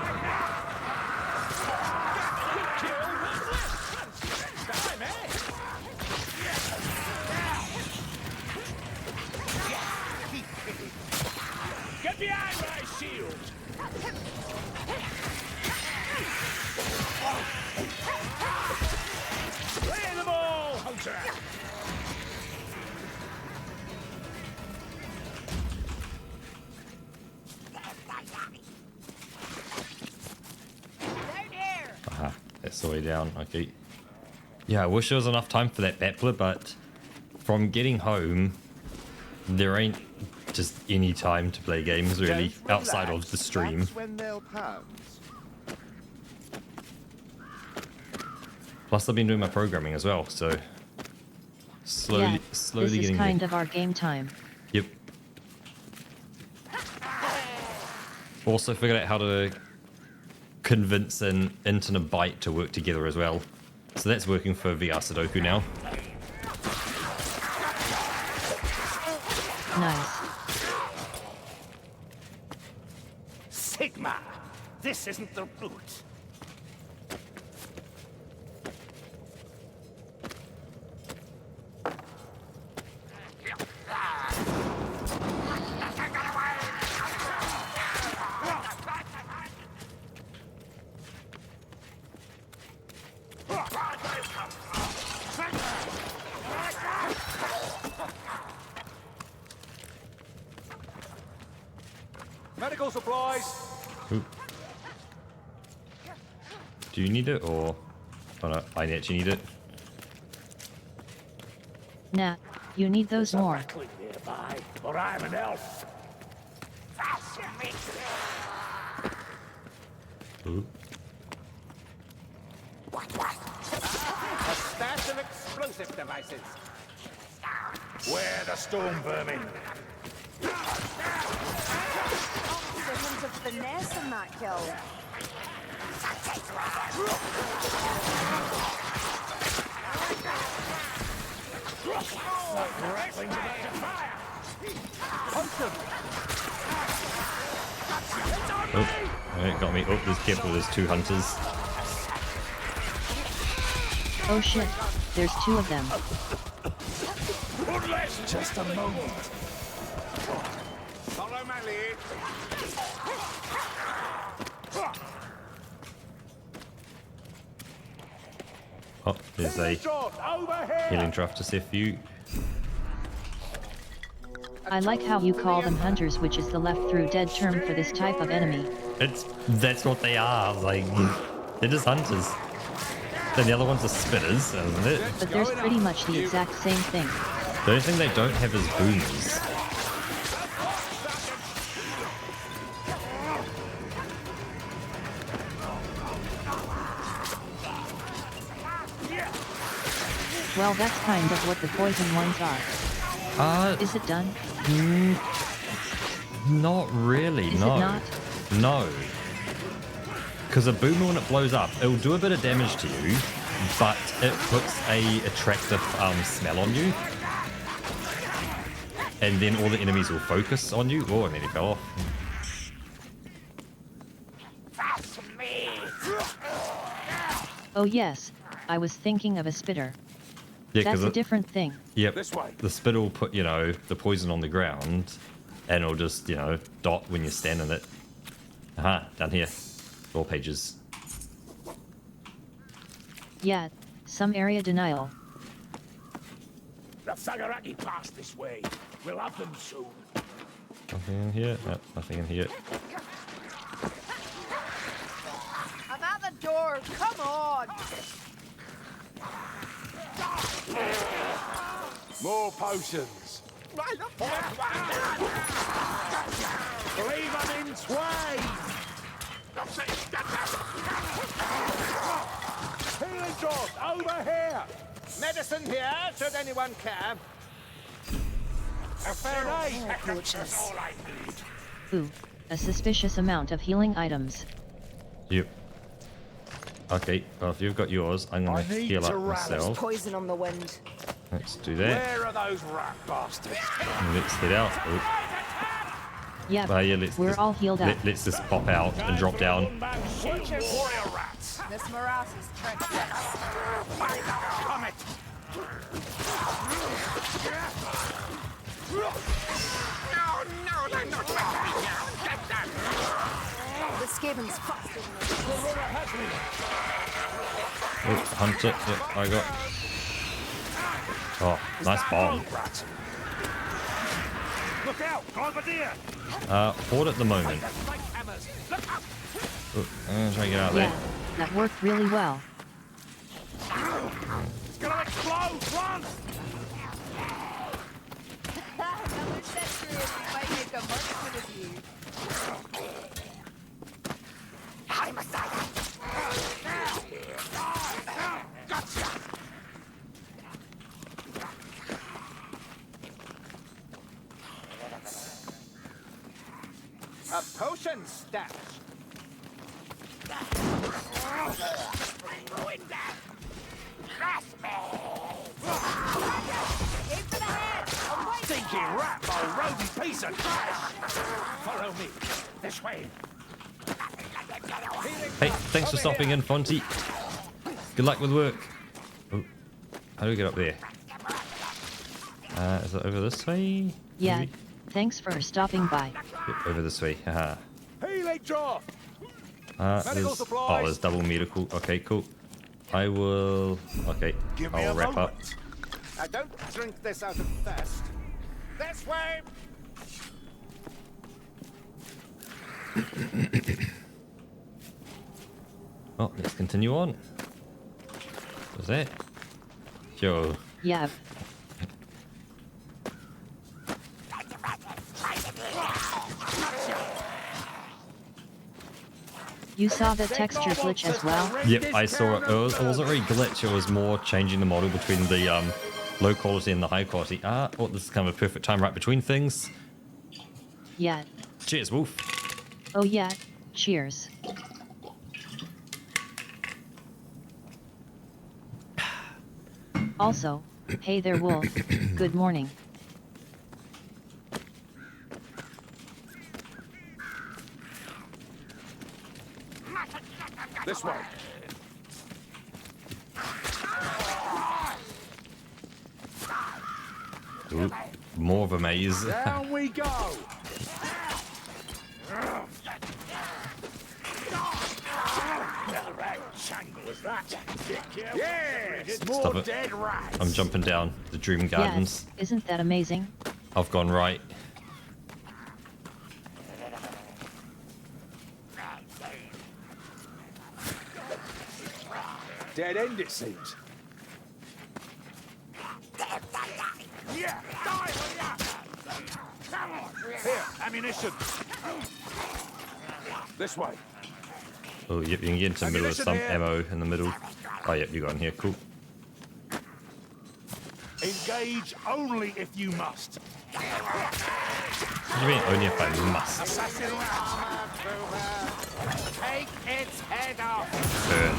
Get behind my shield! Play the ball, Hunter! Aha, that's the way down. Okay. Yeah, I wish there was enough time for that battler, but from getting home, there ain't just any time to play games really outside of the stream. That's when they'll pounce. Plus, I've been doing my programming as well, so slowly, Yeah, slowly this is getting kind there. of our game time. Yep. Also figured out how to convince an int and a byte to work together as well. So that's working for VR Sudoku now. Nice. Sigma! This isn't the route. Medical supplies. Ooh. Do you need it or... Oh no, I actually need it. Nah, you need those more. Click nearby, or I'm an elf. Ooh. A stash of explosive devices. Where the storm vermin? There's a hint of finesse in that kill. Rattling's about to fire! Oh, it got me. Oh, there's careful, there's two hunters. Oh shit, there's two of them. Just a moment. Follow my lead. Oh, there's a Over here! healing draft to see for you. I like how you call them hunters, which is the left through dead term for this type of enemy. That's what they are. Like, they're just hunters. Then the other ones are spitters, isn't it? But there's pretty much the exact same thing. The only thing they don't have is boomers. Well, that's kind of what the poison ones are. Is it done? Not really, Is no. it not? No. Because a boomer, when it blows up, it'll do a bit of damage to you, but it puts a attractive smell on you. And then all the enemies will focus on you. Oh, and then he fell off. Oh yes, I was thinking of a spitter. Yeah, That's a it, different thing. yep, This way. the spit will put, you know, the poison on the ground, and it'll just, you know, dot when you're standing it. Aha, down here. All pages. Yeah, some area denial. The Sagaraki pass this way. We'll have them soon. Nothing in here? No, nothing in here. I'm at the door. Come on. More potions. Leave them in twain! Healing drop over here. Medicine here, should anyone care. A fair aid. Approaches. Ooh, a suspicious amount of healing items. Yep. Okay, well, if you've got yours, I'm gonna heal up myself. Poison on the wind. Let's do that. Where are those rat bastards? And let's head out. Oh. Yeah, Yeah, we're all healed up. Let's just pop out and drop down. Warrior rats. This morass is treacherous. Come it. No, they're not letting me down. Get them. The Skaven's fast. Oh, hunter. Yep, I got. Oh, nice bomb. Look out, Grenadier. Horde at the moment. Oh, I'm gonna try and get out Yeah, there. that worked really well. It's gonna explode. Run. Another century and we might make a marksman of you. I'm a sire. Gotcha. A potion stash. Ruin that. Trust me. Aim for the head! Away! Stinking rat, old rodent piece of trash. Follow me. This way. Hey, thanks for stopping in, Fonty. Good luck with work. Oh, how do we get up there? Is it over this way? Yeah, Maybe? thanks for stopping by. Yep, over this way. Haha. Healing draft. There's double medical. Okay, cool. I will. Okay, Give me I'll a wrap up. moment. I don't drink this out of thirst. This way. Oh, let's continue on. What's that? Yo. Yeah. You saw the texture glitch as well? Yep, I saw it. It wasn't really glitch. It was more changing the model between the low quality and the high quality. Oh, this is kind of a perfect time right between things. Yeah. Cheers, Wolf. Oh yeah, cheers. Also, hey there Wolf, good morning. This way. Ooh, more of a maze. Down we go. Yes, more Stop it. dead rats. I'm jumping down the Dream Gardens. Yes, isn't that amazing? I've gone right. Dead end, it seems. Yeah, die, will ya? Here, ammunition. This way. Oh, yep, you can get into the middle with some Ammunition here. ammo in the middle. Oh, yep, you got in here. Cool. Engage only if you must. What do you mean, only if I must? Assassin rat. Take its head off. Burn.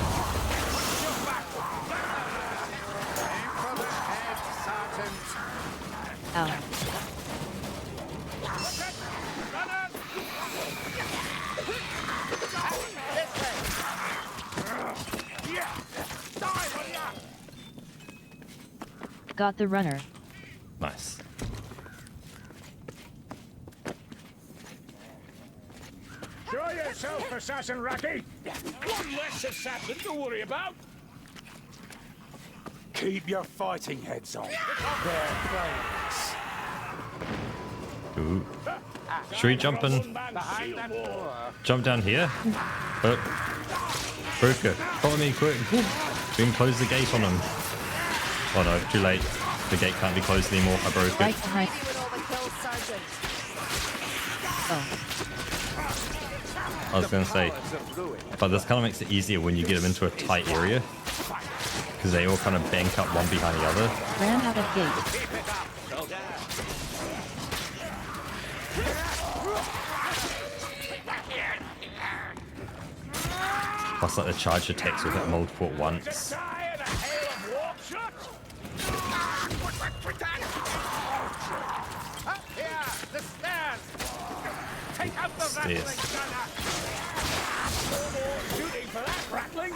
Oh. Got the runner. Nice. Show yourself, Assassin Ratty. One less assassin to worry about. Keep your fighting heads on. They're players. Ooh. Should we jump in? Jump down here? Broker, follow me quick. We can close the gate on him. Oh no, too late. The gate can't be closed anymore. I broke Right it. behind. With all the kills, Sergeant. Oh. I was gonna say, but this kind of makes it easier when you get them into a tight area, because they all kind of bank up one behind the other. Ran out of gate. Plus, like the charge attacks will hit multiple at once. Die in a hail of warp shot! Up here! The stairs! Take out the rattling gunner! No more shooting for that rattling!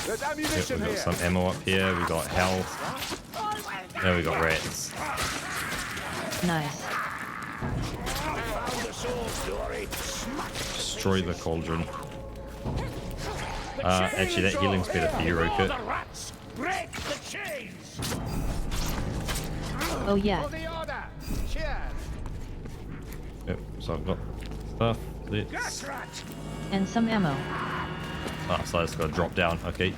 There's Yep, ammunition we got here. some ammo up here. We got health. There we got rats. Nice. Found the sword story. Destroy the cauldron. Actually, that healing's better for you, Rocket. The rats! Break the chains! Oh yeah, For the order! Cheers! Yep, so I've got stuff. Gas Let's... rat! and some ammo. Ah, so I just gotta drop down. Okay,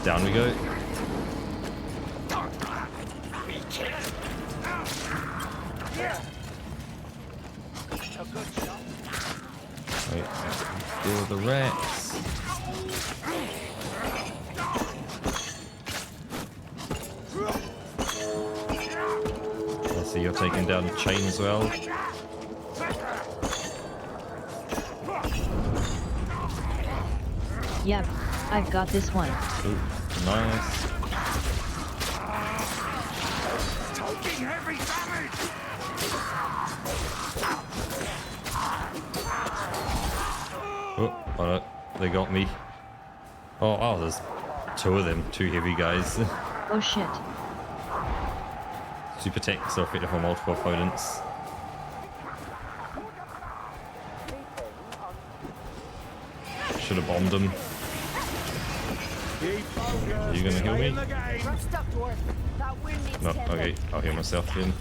down we go. Yeah! A good shot. Wait, deal with the rats. I see you're taking down the chain as well. Yep, I've got this one. Ooh, nice. Taking heavy damage! Oh, hold up. They got me. Oh, there's two of them. Two heavy guys. Oh shit. Super tech, so effective for multiple opponents. Should have bombed him. Are you gonna heal me? Rest up, dwarf. That wound needs No, tending. okay, I'll heal myself then.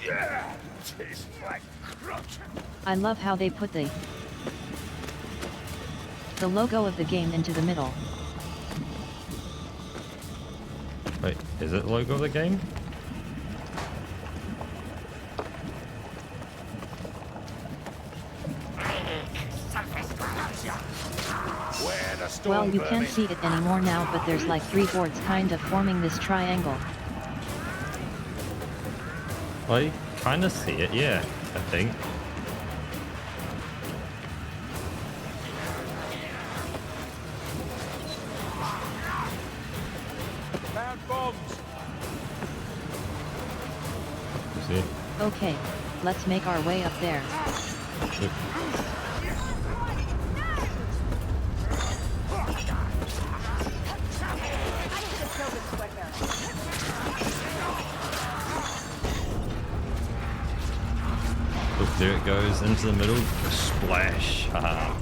Yeah! Tastes like crunch! I love how they put the logo of the game into the middle. Wait, is it the logo of the game? Where the storm Well, you can't vermin- see it anymore now, but there's like 3 boards kind of forming this triangle. I kind of see it, yeah, I think. Found bombs. You see it? Okay, let's make our way up there. Yep. I need to kill this quicker. Look, there it goes into the middle. Splash. Haha.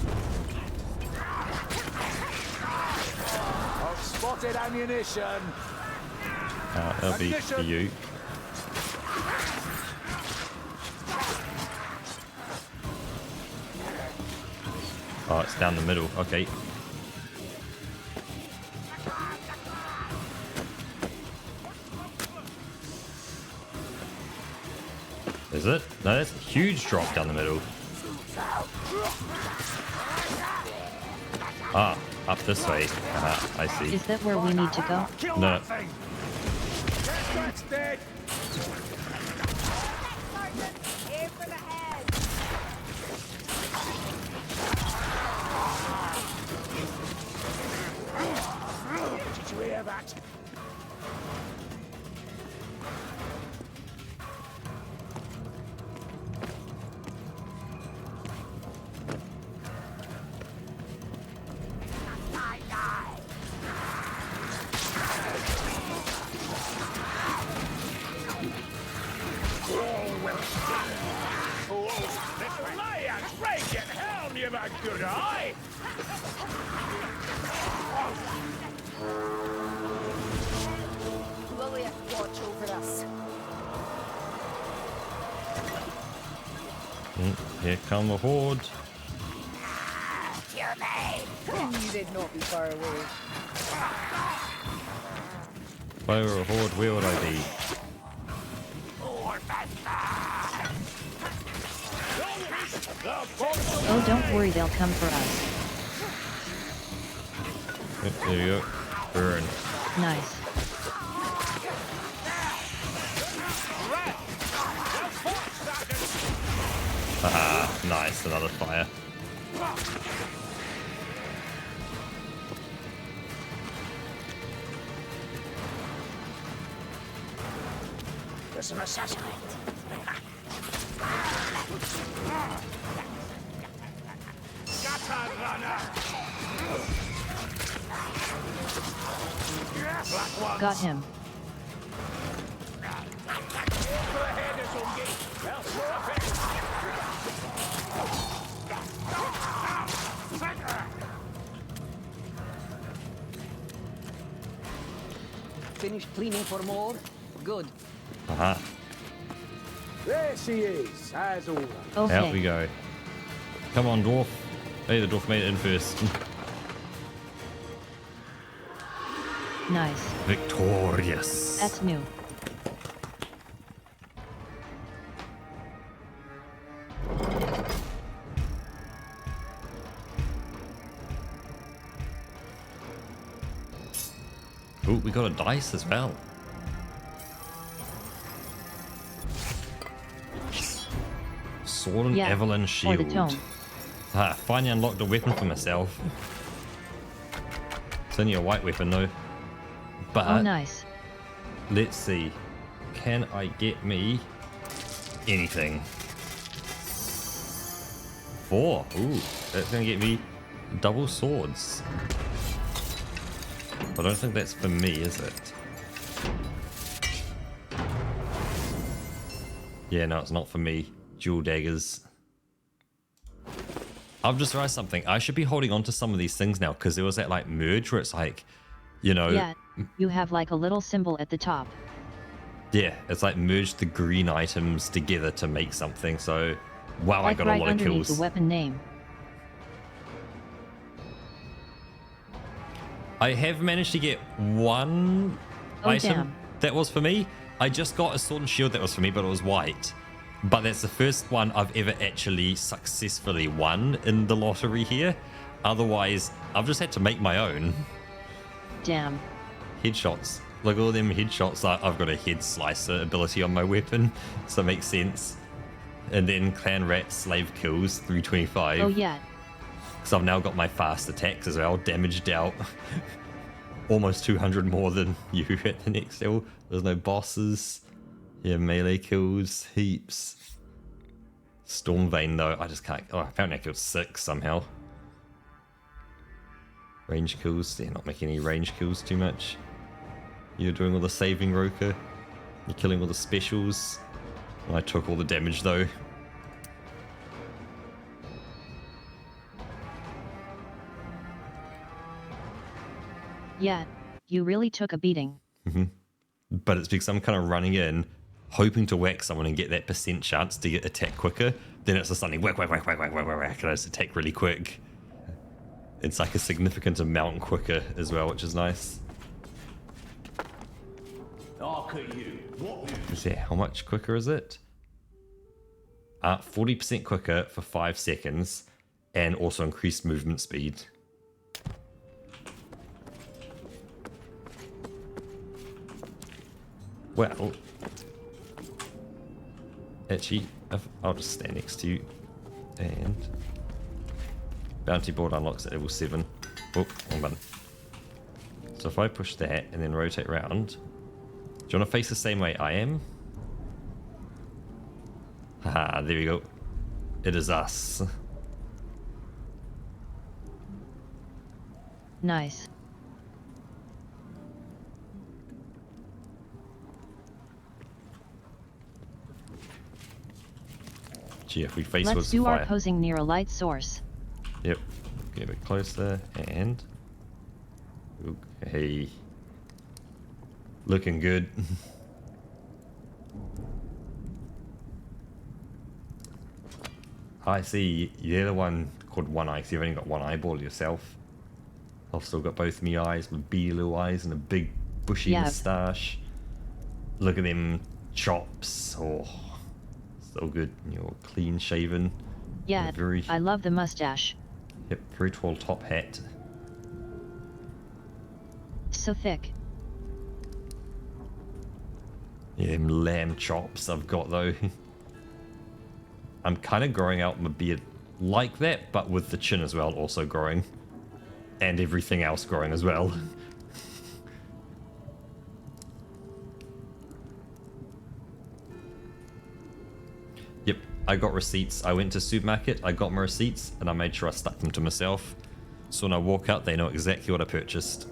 I've spotted ammunition. That'll be for you. Oh, it's down the middle. Okay. Is it? No, that's a huge drop down the middle. Ah, up this way. I see. Is that where we need to go? Kill No. that thing! Yes, that's dead! Sergeant, aim for the head. Did you hear that? Little lions, raging helm, you've a good eye! Lilith, watch over us. Here come the horde. You did not be far away. If I were a horde, where would I be? Oh, don't worry, they'll come for us. There you go. Burn. Nice. Ah, nice. Another fire. There's an assassin. Gutter runner. Black ones. Got him. Finished cleaning for more? Good. Aha. There she is, as always. Okay. Out we go. Come on, dwarf. Hey, the dwarf made it in first. Nice. Victorious. That's new. Ooh, we got a dice as well. Sword and Evelyn For the shield. tome. Ah, finally unlocked a weapon for myself. It's only a white weapon though. But Oh, nice. let's see. Can I get me anything? 4. Ooh, that's gonna get me double swords. I don't think that's for me, is it? Yeah, no, it's not for me. Dual daggers. I've just realized something. I should be holding on to some of these things now because there was that like merge where it's like, you know. Yeah, you have like a little symbol at the top. Yeah, it's like merged the green items together to make something. So, wow, Like I got right a lot of underneath kills. the weapon name. I have managed to get one Oh, item damn. that was for me. I just got a sword and shield that was for me, but it was white. But that's the first one I've ever actually successfully won in the lottery here. Otherwise, I've just had to make my own. Damn. Headshots. Look at all them headshots. I've got a head slicer ability on my weapon, so it makes sense. And then clan rat slave kills 325. Oh yeah. Because I've now got my fast attacks as well, damaged out. Almost 200 more than you at the next level. There's no bosses. Yeah, melee kills, heaps. Storm Vein though, I just can't. Oh, apparently I killed 6 somehow. Range kills, yeah, not making any range kills too much. You're doing all the saving, Roka. You're killing all the specials. I took all the damage though. Yeah, you really took a beating. But it's because I'm kind of running in, hoping to whack someone and get that % chance to get attack quicker. Then it's just something whack, whack, whack, whack, whack, whack, whack, whack, and I just attack really quick. It's like a significant amount quicker as well, which is nice. Look at you. What Is that how much quicker is it? 40% quicker for 5 seconds, and also increased movement speed. Well, actually, I'll just stand next to you. And bounty board unlocks at level 7. Oh, wrong button. So if I push that and then rotate around, do you want to face the same way I am? Haha, there we go. It is us. Nice. Gee, if we face Let's towards do the our fire. posing near a light source. Yep. Get a bit closer and... Okay. Looking good. I see. You're the one called One Eye, 'cause you've only got one eyeball yourself. I've still got both me eyes with beady little eyes and a big bushy Yeah. moustache. Look at them chops. Oh, so good. You're clean shaven. Yeah, Very... I love the mustache. Yep, very tall top hat. so thick. Yeah, them lamb chops I've got though. I'm kind of growing out my beard like that, but with the chin as well also growing. And everything else growing as well. Yep, I got receipts. I went to supermarket, I got my receipts, and I made sure I stuck them to myself. So when I walk out, they know exactly what I purchased.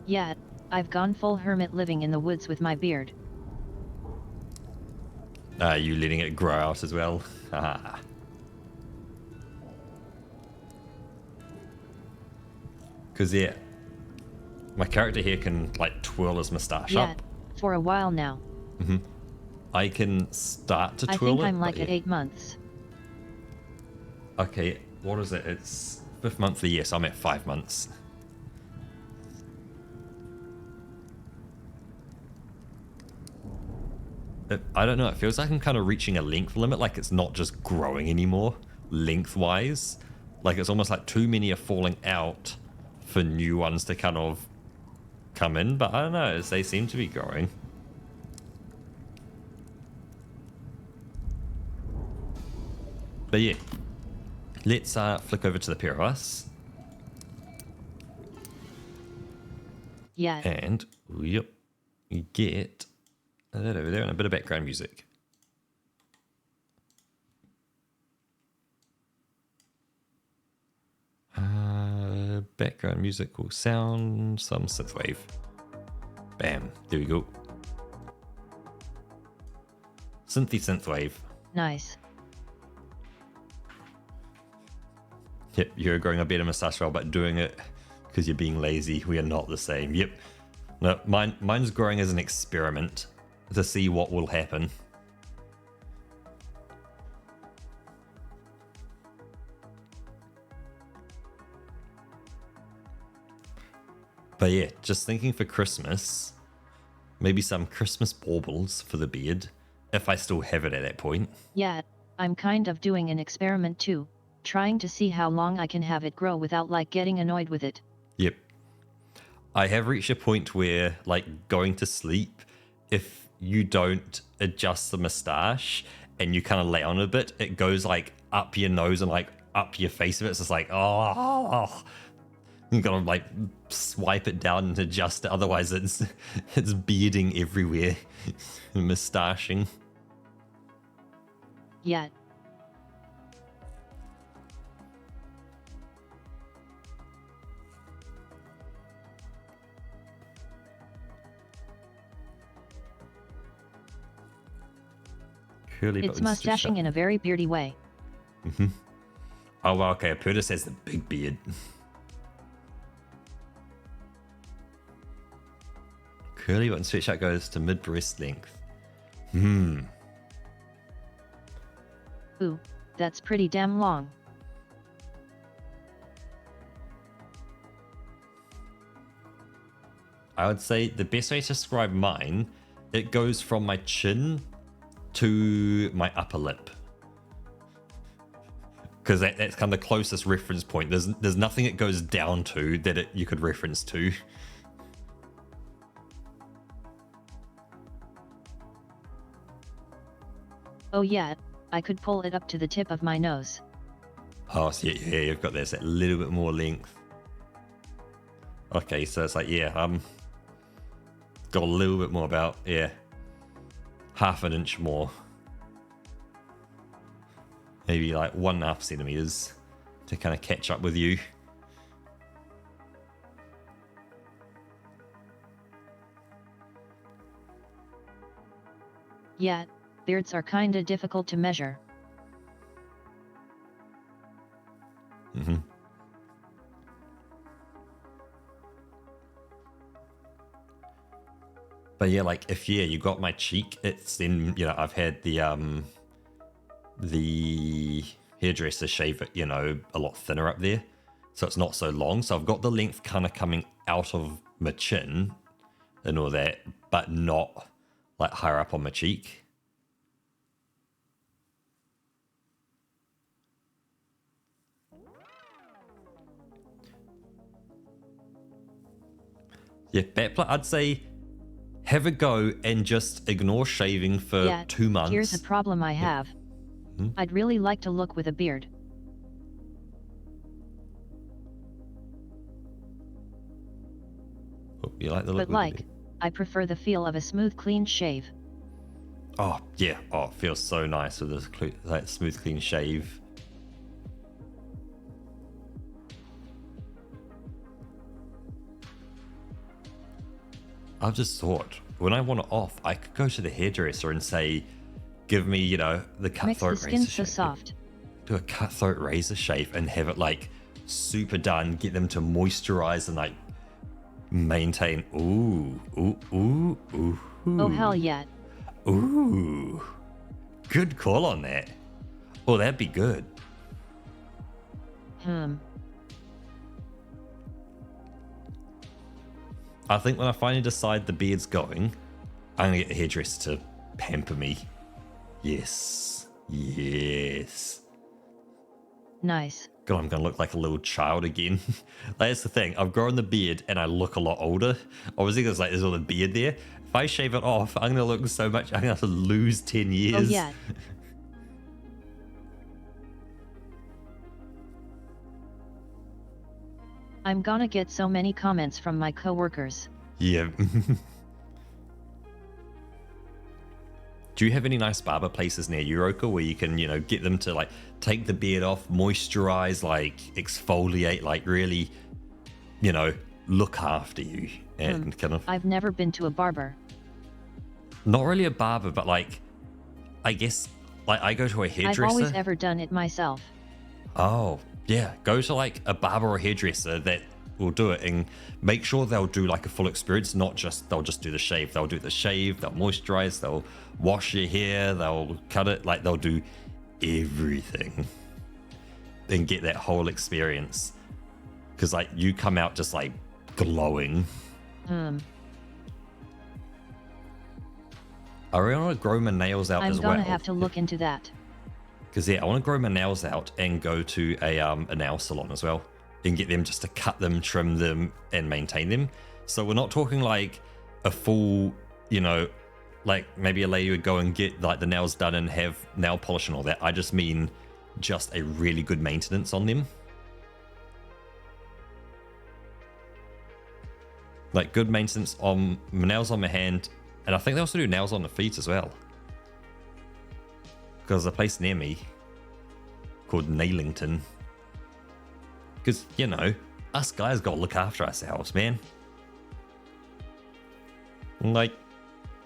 Yeah, I've gone full hermit living in the woods with my beard. You letting it grow out as well? Ah. Because, yeah, my character here can, like, twirl his moustache Yeah, up. for a while now. I can start to I twirl think it. I'm like but at yeah. 8 months. Okay, what is it? It's 5th month of the year, so I'm at 5 months. I don't know, it feels like I'm kind of reaching a length limit, like it's not just growing anymore, lengthwise. Like it's almost like too many are falling out for new ones to kind of come in, but I don't know, they seem to be growing. But yeah, let's flick over to the pair of us. Yeah. And, yep, you get that over there and a bit of background music. Background music will sound some synthwave. Bam, there we go. Synthwave. Nice. Yep, you're growing a better moustache well, but doing it because you're being lazy. We are not the same. Yep. No, mine's growing as an experiment to see what will happen. But yeah, just thinking for Christmas, maybe some Christmas baubles for the beard, if I still have it at that point. Yeah, I'm kind of doing an experiment too, trying to see how long I can have it grow without like getting annoyed with it. Yep. I have reached a point where, like, going to sleep, if you don't adjust the moustache and you kind of lay on a bit, it goes like up your nose and like up your face of it. It's just like, oh, you gotta like swipe it down and adjust it. Otherwise, it's bearding everywhere, moustaching. Yeah. Curly It's mustaching in a very beardy way. Mm-hmm. Oh, well, okay. Apertus has the big beard. Curly button sweatshirt goes to mid breast length. Ooh, that's pretty damn long. I would say the best way to describe mine, it goes from my chin to my upper lip. Because that's kind of the closest reference point. There's nothing it goes down to that you could reference to. Oh yeah, I could pull it up to the tip of my nose. Oh, so yeah, you've got this a little bit more length. Okay, so it's like, yeah, got a little bit more about, yeah, half an inch more. Maybe like 1.5 centimeters to kind of catch up with you. Yeah, beards are kinda difficult to measure. Mm-hmm. But yeah, like if you got my cheek, it's then, I've had the hairdresser shave it, a lot thinner up there. So it's not so long. So I've got the length kind of coming out of my chin and all that, but not like higher up on my cheek. Yeah, Battler, I'd say have a go and just ignore shaving for 2 months. Here's a problem I have. I'd really like to look with a beard. Oh, you like the look? But like, I prefer the feel of a smooth, clean shave. Oh yeah, oh, it feels so nice with this like smooth, clean shave. I've just thought, when I want it off, I could go to the hairdresser and say, give me, you know, the cutthroat razor Makes the skin so shave. soft. Do a cutthroat razor shave and have it like super done, get them to moisturize and like maintain. Ooh, ooh, ooh, ooh. Oh hell yeah. Ooh. Good call on that. Oh, that'd be good. I think when I finally decide the beard's going, I'm gonna get a hairdresser to pamper me. Yes. Yes. Nice. God, I'm gonna look like a little child again. That's the thing. I've grown the beard and I look a lot older. Obviously, there's all the beard there. If I shave it off, I'm gonna look so much. I'm gonna lose 10 years. Oh yeah. I'm gonna get so many comments from my coworkers. Yeah. Do you have any nice barber places near you, Roka, where you can, you know, get them to like take the beard off, moisturize, like exfoliate, like really, you know, look after you and kind of. I've never been to a barber. Not really a barber, but like, I guess, like I go to a hairdresser. I've always ever done it myself. Oh, yeah. Go to like a barber or hairdresser that will do it and make sure they'll do like a full experience, not just, they'll just do the shave. They'll do the shave, they'll moisturize, they'll wash your hair, they'll cut it, like they'll do everything and get that whole experience. Because like you come out just like glowing. I really want to grow my nails out as well. I'm gonna have to look into that. Because yeah, I want to grow my nails out and go to a nail salon as well and get them just to cut them, trim them, and maintain them. So we're not talking like a full, you know, like maybe a lady would go and get like the nails done and have nail polish and all that. I just mean just a really good maintenance on them. Like good maintenance on my nails on my hand, and I think they also do nails on the feet as well. Because there's a place near me called Nailington. Because, you know, us guys got to look after ourselves, man. Like,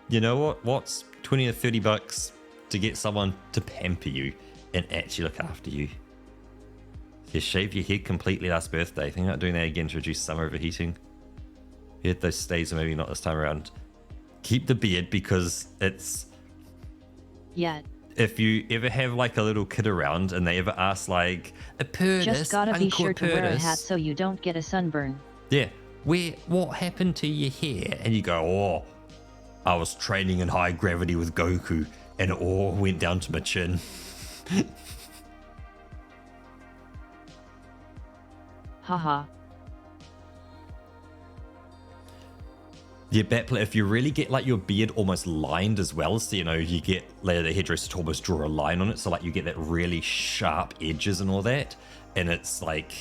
you know what? What's 20 or 30 bucks to get someone to pamper you and actually look after you? You shave your head completely last birthday. Think about doing that again to reduce summer overheating. Hit those stays, maybe not this time around. Keep the beard because it's... Yeah. If you ever have like a little kid around and they ever ask like, a Purtis, Just gotta be sure to wear a Purtis. hat so you don't get a sunburn. Yeah. What happened to your hair? And you go, oh, I was training in high gravity with Goku and it all went down to my chin. Haha. Yeah, Batpler, if you really get like your beard almost lined as well, so you know, you get like, the hairdresser to almost draw a line on it, so like you get that really sharp edges and all that, and it's like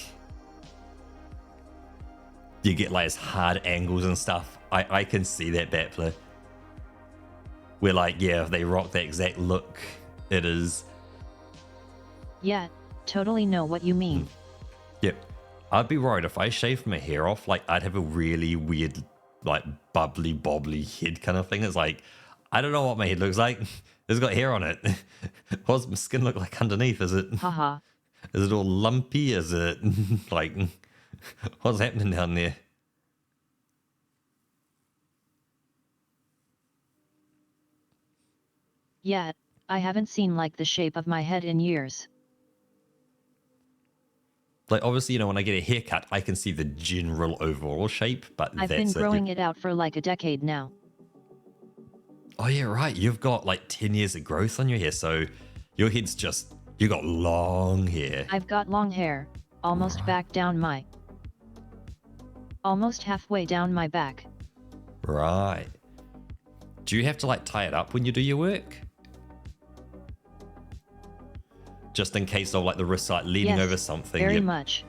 you get like as hard angles and stuff. I can see that, Batpler. Where like, yeah, if they rock that exact look, it is. Yeah, totally know what you mean. Yep. I'd be worried if I shaved my hair off, like I'd have a really weird, like bubbly bobbly head kind of thing. It's like, I don't know what my head looks like. It's got hair on it. What does my skin look like underneath? Is it? Haha. Is it all lumpy? Is it like, what's happening down there? Yeah, I haven't seen like the shape of my head in years. Like obviously, you know, when I get a haircut, I can see the general overall shape, but I've been growing it out for like a decade now. Oh yeah, right. You've got like 10 years of growth on your hair, so your head's just, you got long hair. I've got long hair, almost back down my... Almost halfway down my back. Right. Do you have to like tie it up when you do your work? Just in case of like the wrist like leaning Yes, over something. very Yep. much.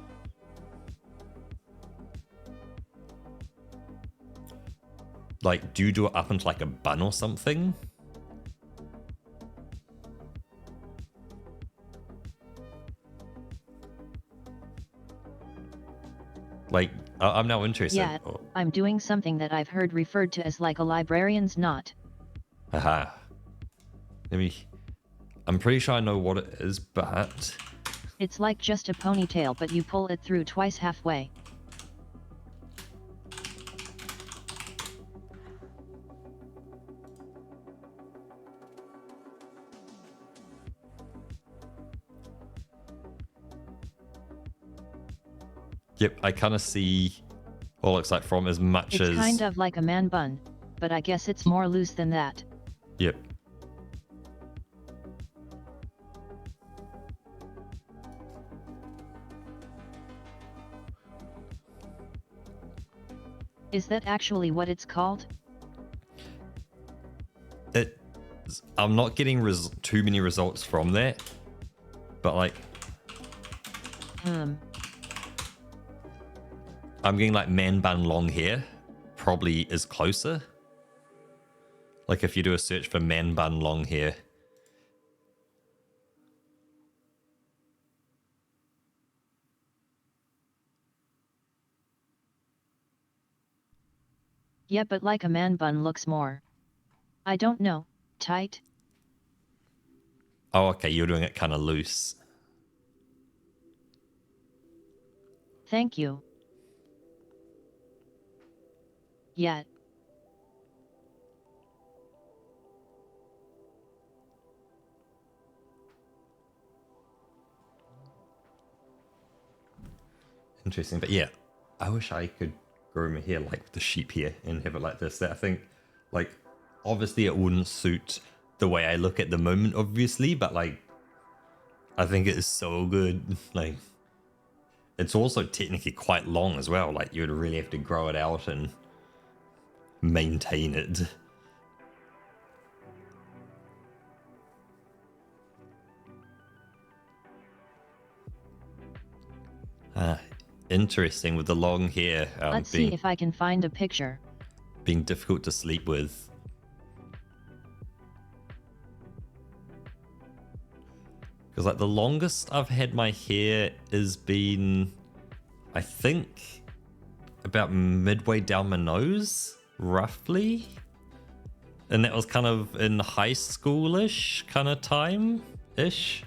Like, do you do it up into like a bun or something? Like, I'm now interested. Yeah, Oh, I'm doing something that I've heard referred to as like a librarian's knot. haha. Let me. I'm pretty sure I know what it is, but It's like just a ponytail, but you pull it through twice halfway. yep, I kind of see what it looks like from as much It's as. kind of like a man bun, but I guess it's more loose than that. Yep. Is that actually what it's called? It. I'm not getting too many results from that, but like. I'm getting like man bun long hair, probably is closer. Like if you do a search for man bun long hair. Yeah, but like a man bun looks more, I don't know, tight? Oh, okay, you're doing it kind of loose. Thank you. Yeah. Interesting, but yeah, I wish I could grow my hair like the sheep here and have it like this. That I think, like, obviously it wouldn't suit the way I look at the moment, obviously, but like, I think it is so good. Like, it's also technically quite long as well. Like, you would really have to grow it out and maintain it. Interesting with the long hair Let's see if I can find a picture. being difficult to sleep with. Because like the longest I've had my hair has been, I think, about midway down my nose, roughly. And that was kind of in high schoolish kind of time-ish.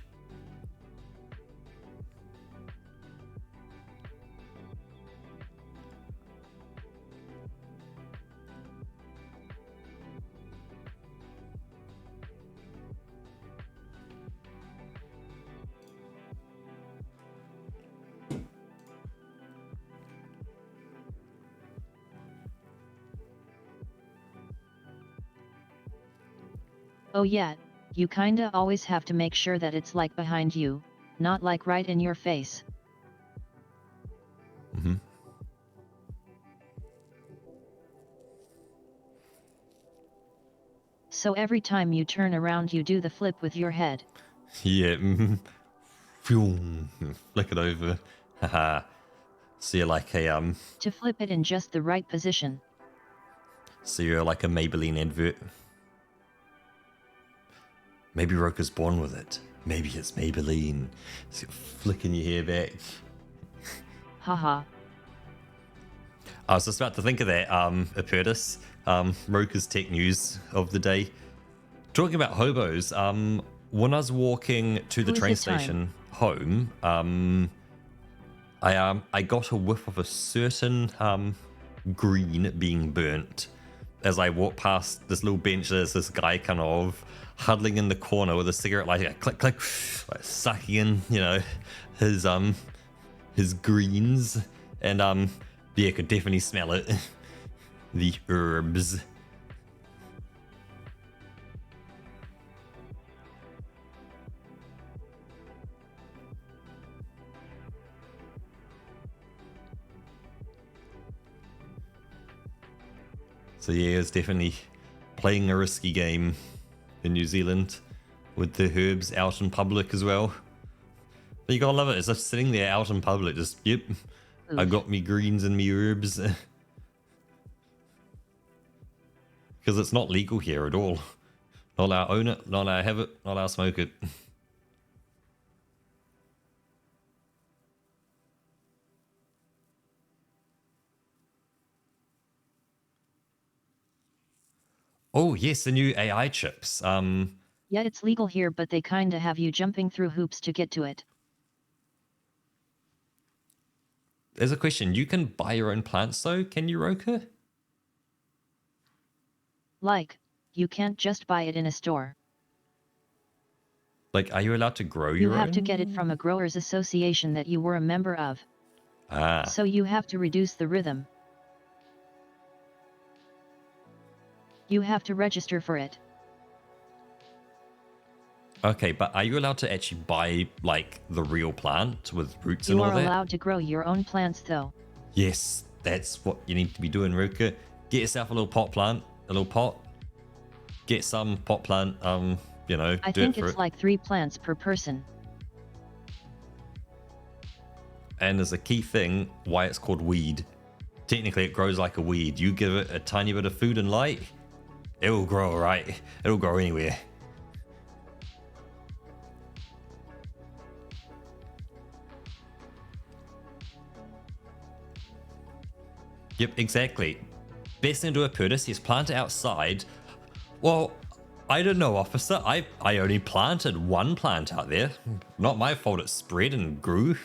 Oh yeah, you kinda always have to make sure that it's like behind you, not like right in your face. Mm-hmm. So every time you turn around you do the flip with your head. Yeah. Flick it over. Haha. So you're like a To flip it in just the right position. So you're like a Maybelline advert. Maybe Roka's born with it. Maybe it's Maybelline. So you're flicking your hair back. Haha. I was just about to think of that, Apertus. Roka's tech news of the day. Talking about hobos, when I was walking to the Who is train it time? station home, I got a whiff of a certain green being burnt. As I walked past this little bench, there's this guy kind of huddling in the corner with a cigarette lighter, click click, like sucking in, you know, his greens, and yeah, could definitely smell it. The herbs. So yeah, it's definitely playing a risky game in New Zealand with the herbs out in public as well. But you gotta love it. It's just sitting there out in public, just, yep, I got me greens and me herbs. Because it's not legal here at all. Not allowed to own it, not allowed to have it, not allowed to smoke it. Oh yes, the new AI chips. Yeah, it's legal here, but they kinda have you jumping through hoops to get to it. There's a question. You can buy your own plants though, can you, Roka? Like, you can't just buy it in a store. Like, are you allowed to grow You your own? have to get it from a growers association that you were a member of. Ah. So you have to reduce the rhythm. You have to register for it. Okay, but are you allowed to actually buy, like, the real plant with roots and You all are that? allowed to grow your own plants though. Yes, that's what you need to be doing, Roka. Get yourself a little pot plant, a little pot. Get some pot plant, you know, I do think it for it's it. like 3 plants per person. And there's a key thing why it's called weed. Technically, it grows like a weed. You give it a tiny bit of food and light, it will grow, right? It'll grow anywhere. Yep, exactly. Best thing to do a Purtis is plant it outside. Well, I don't know, officer. I only planted one plant out there. Not my fault it spread and grew.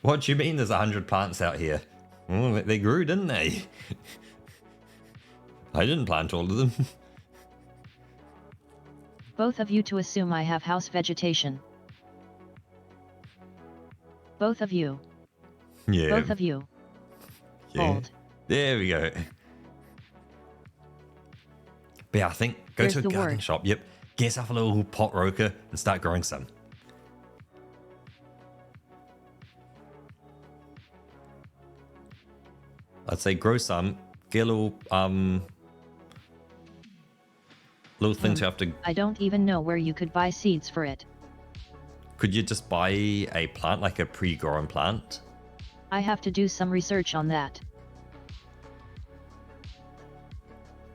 What do you mean there's 100 plants out here? Well, they grew, didn't they? I didn't plant all of them. Both of you to assume I have house vegetation. Both of you. Yeah. Both of you. Yeah. Hold. There we go. But yeah, I think go There's to a the garden word. shop. Yep. Get yourself a little pot, Roka, and start growing some. I'd say grow some. Get a little thing to have to. I don't even know where you could buy seeds for it. Could you just buy a plant, like a pre-grown plant? I have to do some research on that.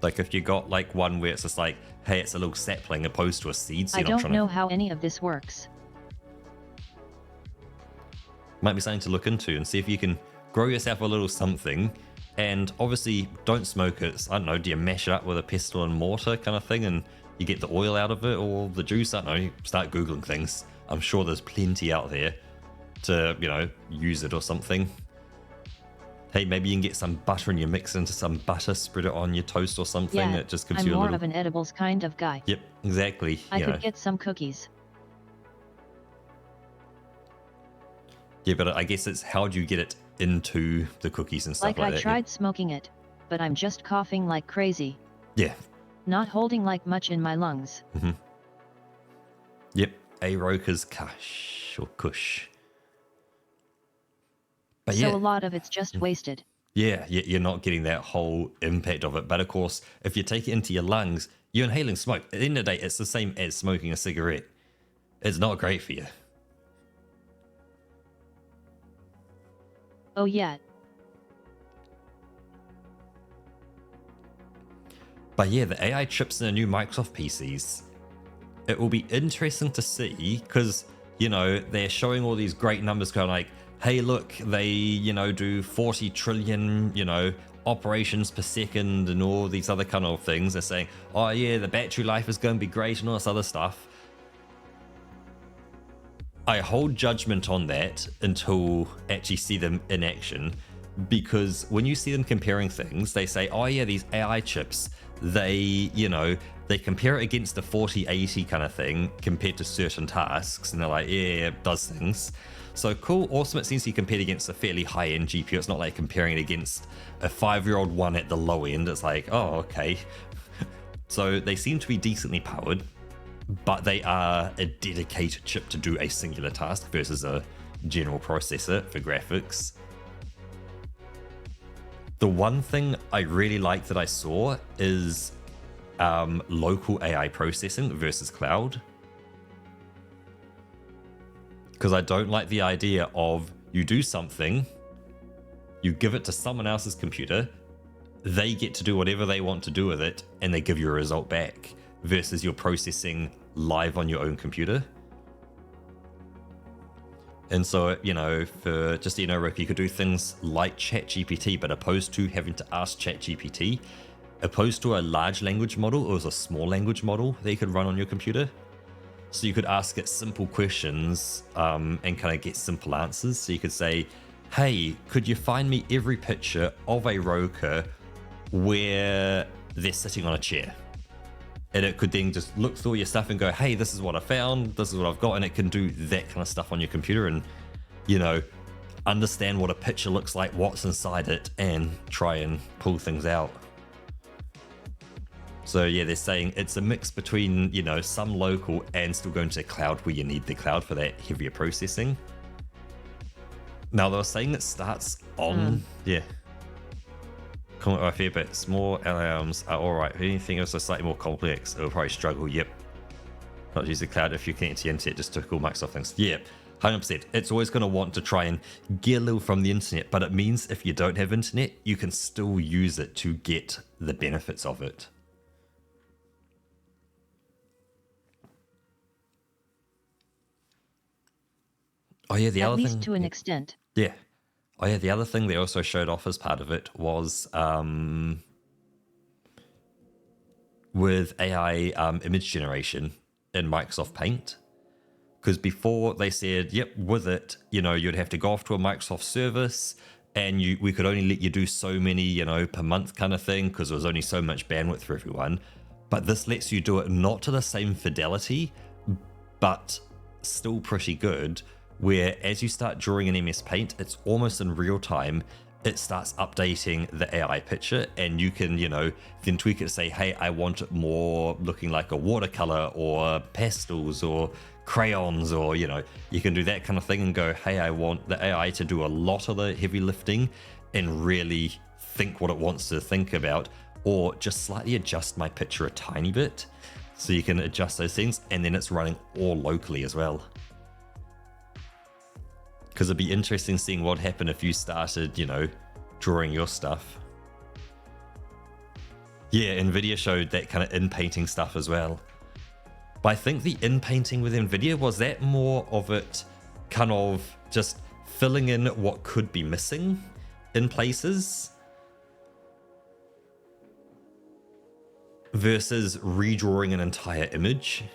Like if you got like one where it's just like, hey, it's a little sapling opposed to a seed. So I you're not don't trying know to... how any of this works. Might be something to look into and see if you can grow yourself a little something. And obviously don't smoke it. I don't know, do you mash it up with a pestle and mortar kind of thing and you get the oil out of it or the juice? I don't know, you start Googling things. I'm sure there's plenty out there to, you know, use it or something. Hey, maybe you can get some butter and you mix into some butter, spread it on your toast or something. Yeah, It just gives I'm you a more little... of an edibles kind of guy. Yep, exactly. I you could know. get some cookies. Yeah, but I guess it's how do you get it into the cookies and stuff Like like I that. tried smoking it, but I'm just coughing like crazy. Yeah. Not holding like much in my lungs. Mm-hmm. Yep, a Roka's Kush or Kush. But So yeah. a lot of it's just wasted. Yeah, you're not getting that whole impact of it. But of course, if you take it into your lungs, you're inhaling smoke. At the end of the day, it's the same as smoking a cigarette. It's not great for you. Oh yeah. But yeah, the AI chips in the new Microsoft PCs, it will be interesting to see because, you know, they're showing all these great numbers going like, hey, look, they, you know, do 40 trillion, you know, operations per second and all these other kind of things. They're saying, oh yeah, the battery life is going to be great and all this other stuff. I hold judgment on that until actually see them in action, because when you see them comparing things, they say, oh yeah, these AI chips, they, you know, they compare it against the 4080 kind of thing compared to certain tasks, and they're like, yeah, it does things. So cool, awesome. It seems to be compared against a fairly high-end GPU. It's not like comparing it against a 5-year-old one at the low end. It's like, oh, okay. So they seem to be decently powered, but they are a dedicated chip to do a singular task versus a general processor for graphics. The one thing I really like that I saw is local AI processing versus cloud. Because I don't like the idea of you do something, you give it to someone else's computer, they get to do whatever they want to do with it, and they give you a result back, versus you're processing live on your own computer. And so, you know, for just, you know, Rick, you could do things like ChatGPT, but opposed to having to ask ChatGPT, opposed to a large language model, it was a small language model that you could run on your computer. So you could ask it simple questions and kind of get simple answers. So you could say, hey, could you find me every picture of a Roker where they're sitting on a chair? And it could then just look through your stuff and go, hey, this is what I found, this is what I've got. And it can do that kind of stuff on your computer and, you know, understand what a picture looks like, what's inside it, and try and pull things out. So yeah, they're saying it's a mix between, you know, some local and still going to the cloud where you need the cloud for that heavier processing. Now they were saying it starts on, yeah. Comment right here, but small LLMs are alright. Anything else that's slightly more complex, it'll probably struggle. Yep. Not use the cloud if you connect to the internet, just typical Microsoft things. Yep. 100%. It's always going to want to try and get a little from the internet, but it means if you don't have internet, you can still use it to get the benefits of it. Oh yeah, the other thing. At least to an extent. Yeah. Oh yeah, the other thing they also showed off as part of it was with AI image generation in Microsoft Paint. Because before they said, yep, with it, you know, you'd have to go off to a Microsoft service and we could only let you do so many, you know, per month kind of thing, because there was only so much bandwidth for everyone. But this lets you do it not to the same fidelity, but still pretty good, where as you start drawing in MS Paint, it's almost in real time, it starts updating the AI picture, and you can, you know, then tweak it to say, hey, I want it more looking like a watercolor or pastels or crayons, or, you know, you can do that kind of thing and go, hey, I want the AI to do a lot of the heavy lifting and really think what it wants to think about, or just slightly adjust my picture a tiny bit. So you can adjust those things, and then it's running all locally as well. Because it'd be interesting seeing what happened if you started, you know, drawing your stuff. Yeah, NVIDIA showed that kind of in-painting stuff as well. But I think the in-painting with NVIDIA, was that more of it kind of just filling in what could be missing in places versus redrawing an entire image?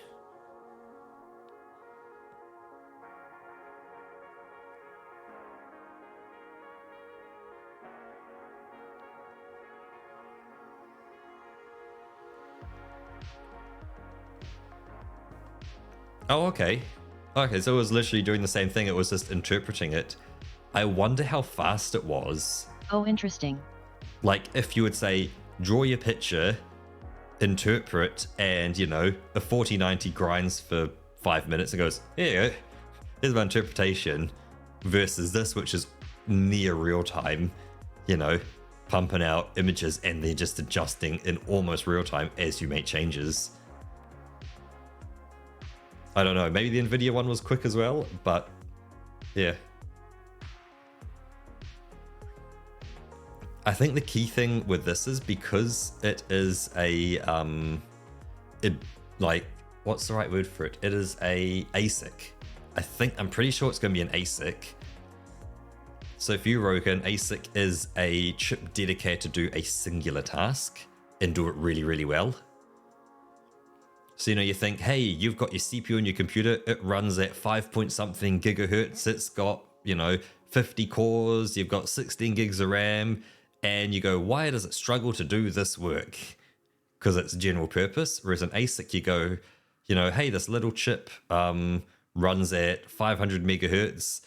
Oh, okay. Okay, so it was literally doing the same thing. It was just interpreting it. I wonder how fast it was. Oh, interesting. Like, if you would say, draw your picture, interpret, and, you know, a 4090 grinds for 5 minutes and goes, here you go, here's my interpretation, versus this, which is near real time, you know, pumping out images and they're just adjusting in almost real time as you make changes. I don't know, maybe the NVIDIA one was quick as well, but yeah. I think the key thing with this is because it is a, like, what's the right word for it? It is a ASIC. I'm pretty sure it's going to be an ASIC. So if you Roker, an ASIC is a chip dedicated to do a singular task and do it really, really well. So, you know, you think, hey, you've got your CPU in your computer, it runs at 5 point something gigahertz, it's got, you know, 50 cores, you've got 16 gigs of RAM, and you go, why does it struggle to do this work? Because it's general purpose. Whereas an ASIC, you go, you know, hey, this little chip runs at 500 megahertz,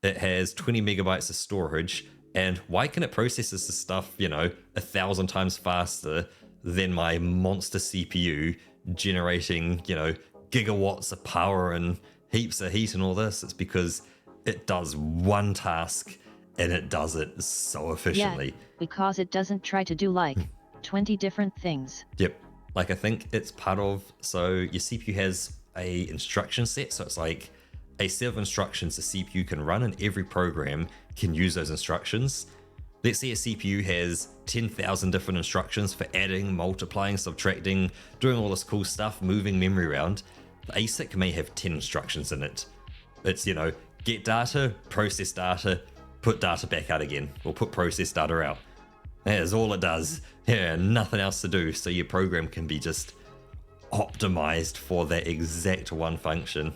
it has 20 megabytes of storage, and why can it process this stuff, you know, 1,000 times faster than my monster CPU generating, you know, gigawatts of power and heaps of heat and all this? It's because it does one task and it does it so efficiently. Yeah, because it doesn't try to do like 20 different things. Yep. Like I think it's part of, so your CPU has a instruction set, so it's like a set of instructions the CPU can run, and every program can use those instructions. Let's say a CPU has 10,000 different instructions for adding, multiplying, subtracting, doing all this cool stuff, moving memory around. The ASIC may have 10 instructions in it. It's, you know, get data, process data, put data back out again, or put process data out. That is all it does. Yeah, nothing else to do. So your program can be just optimized for that exact one function.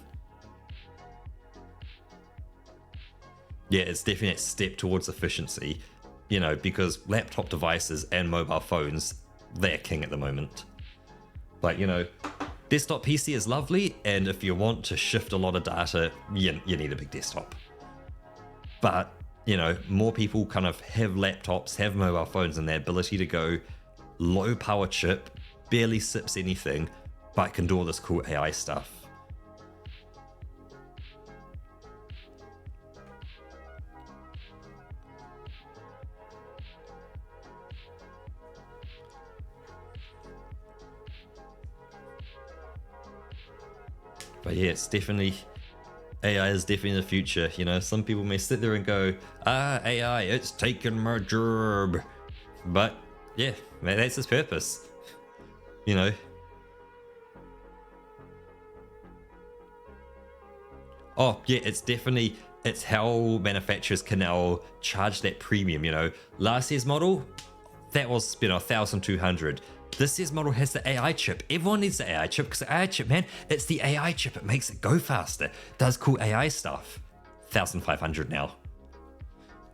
Yeah, it's definitely a step towards efficiency, you know, because laptop devices and mobile phones, they're king at the moment. Like, you know, desktop PC is lovely, and if you want to shift a lot of data, you need a big desktop. But, you know, more people kind of have laptops, have mobile phones, and their ability to go low power chip, barely sips anything, but can do all this cool AI stuff. But yeah, it's definitely, AI is definitely the future. You know, some people may sit there and go, AI, it's taken my job. But yeah, that's its purpose. You know. Oh yeah, it's definitely, it's how manufacturers can now charge that premium. You know, last year's model, that was, you know, 1,200. This year's model has the AI chip. Everyone needs the AI chip because the AI chip, man, it's the AI chip. It makes it go faster. Does cool AI stuff. 1,500 now.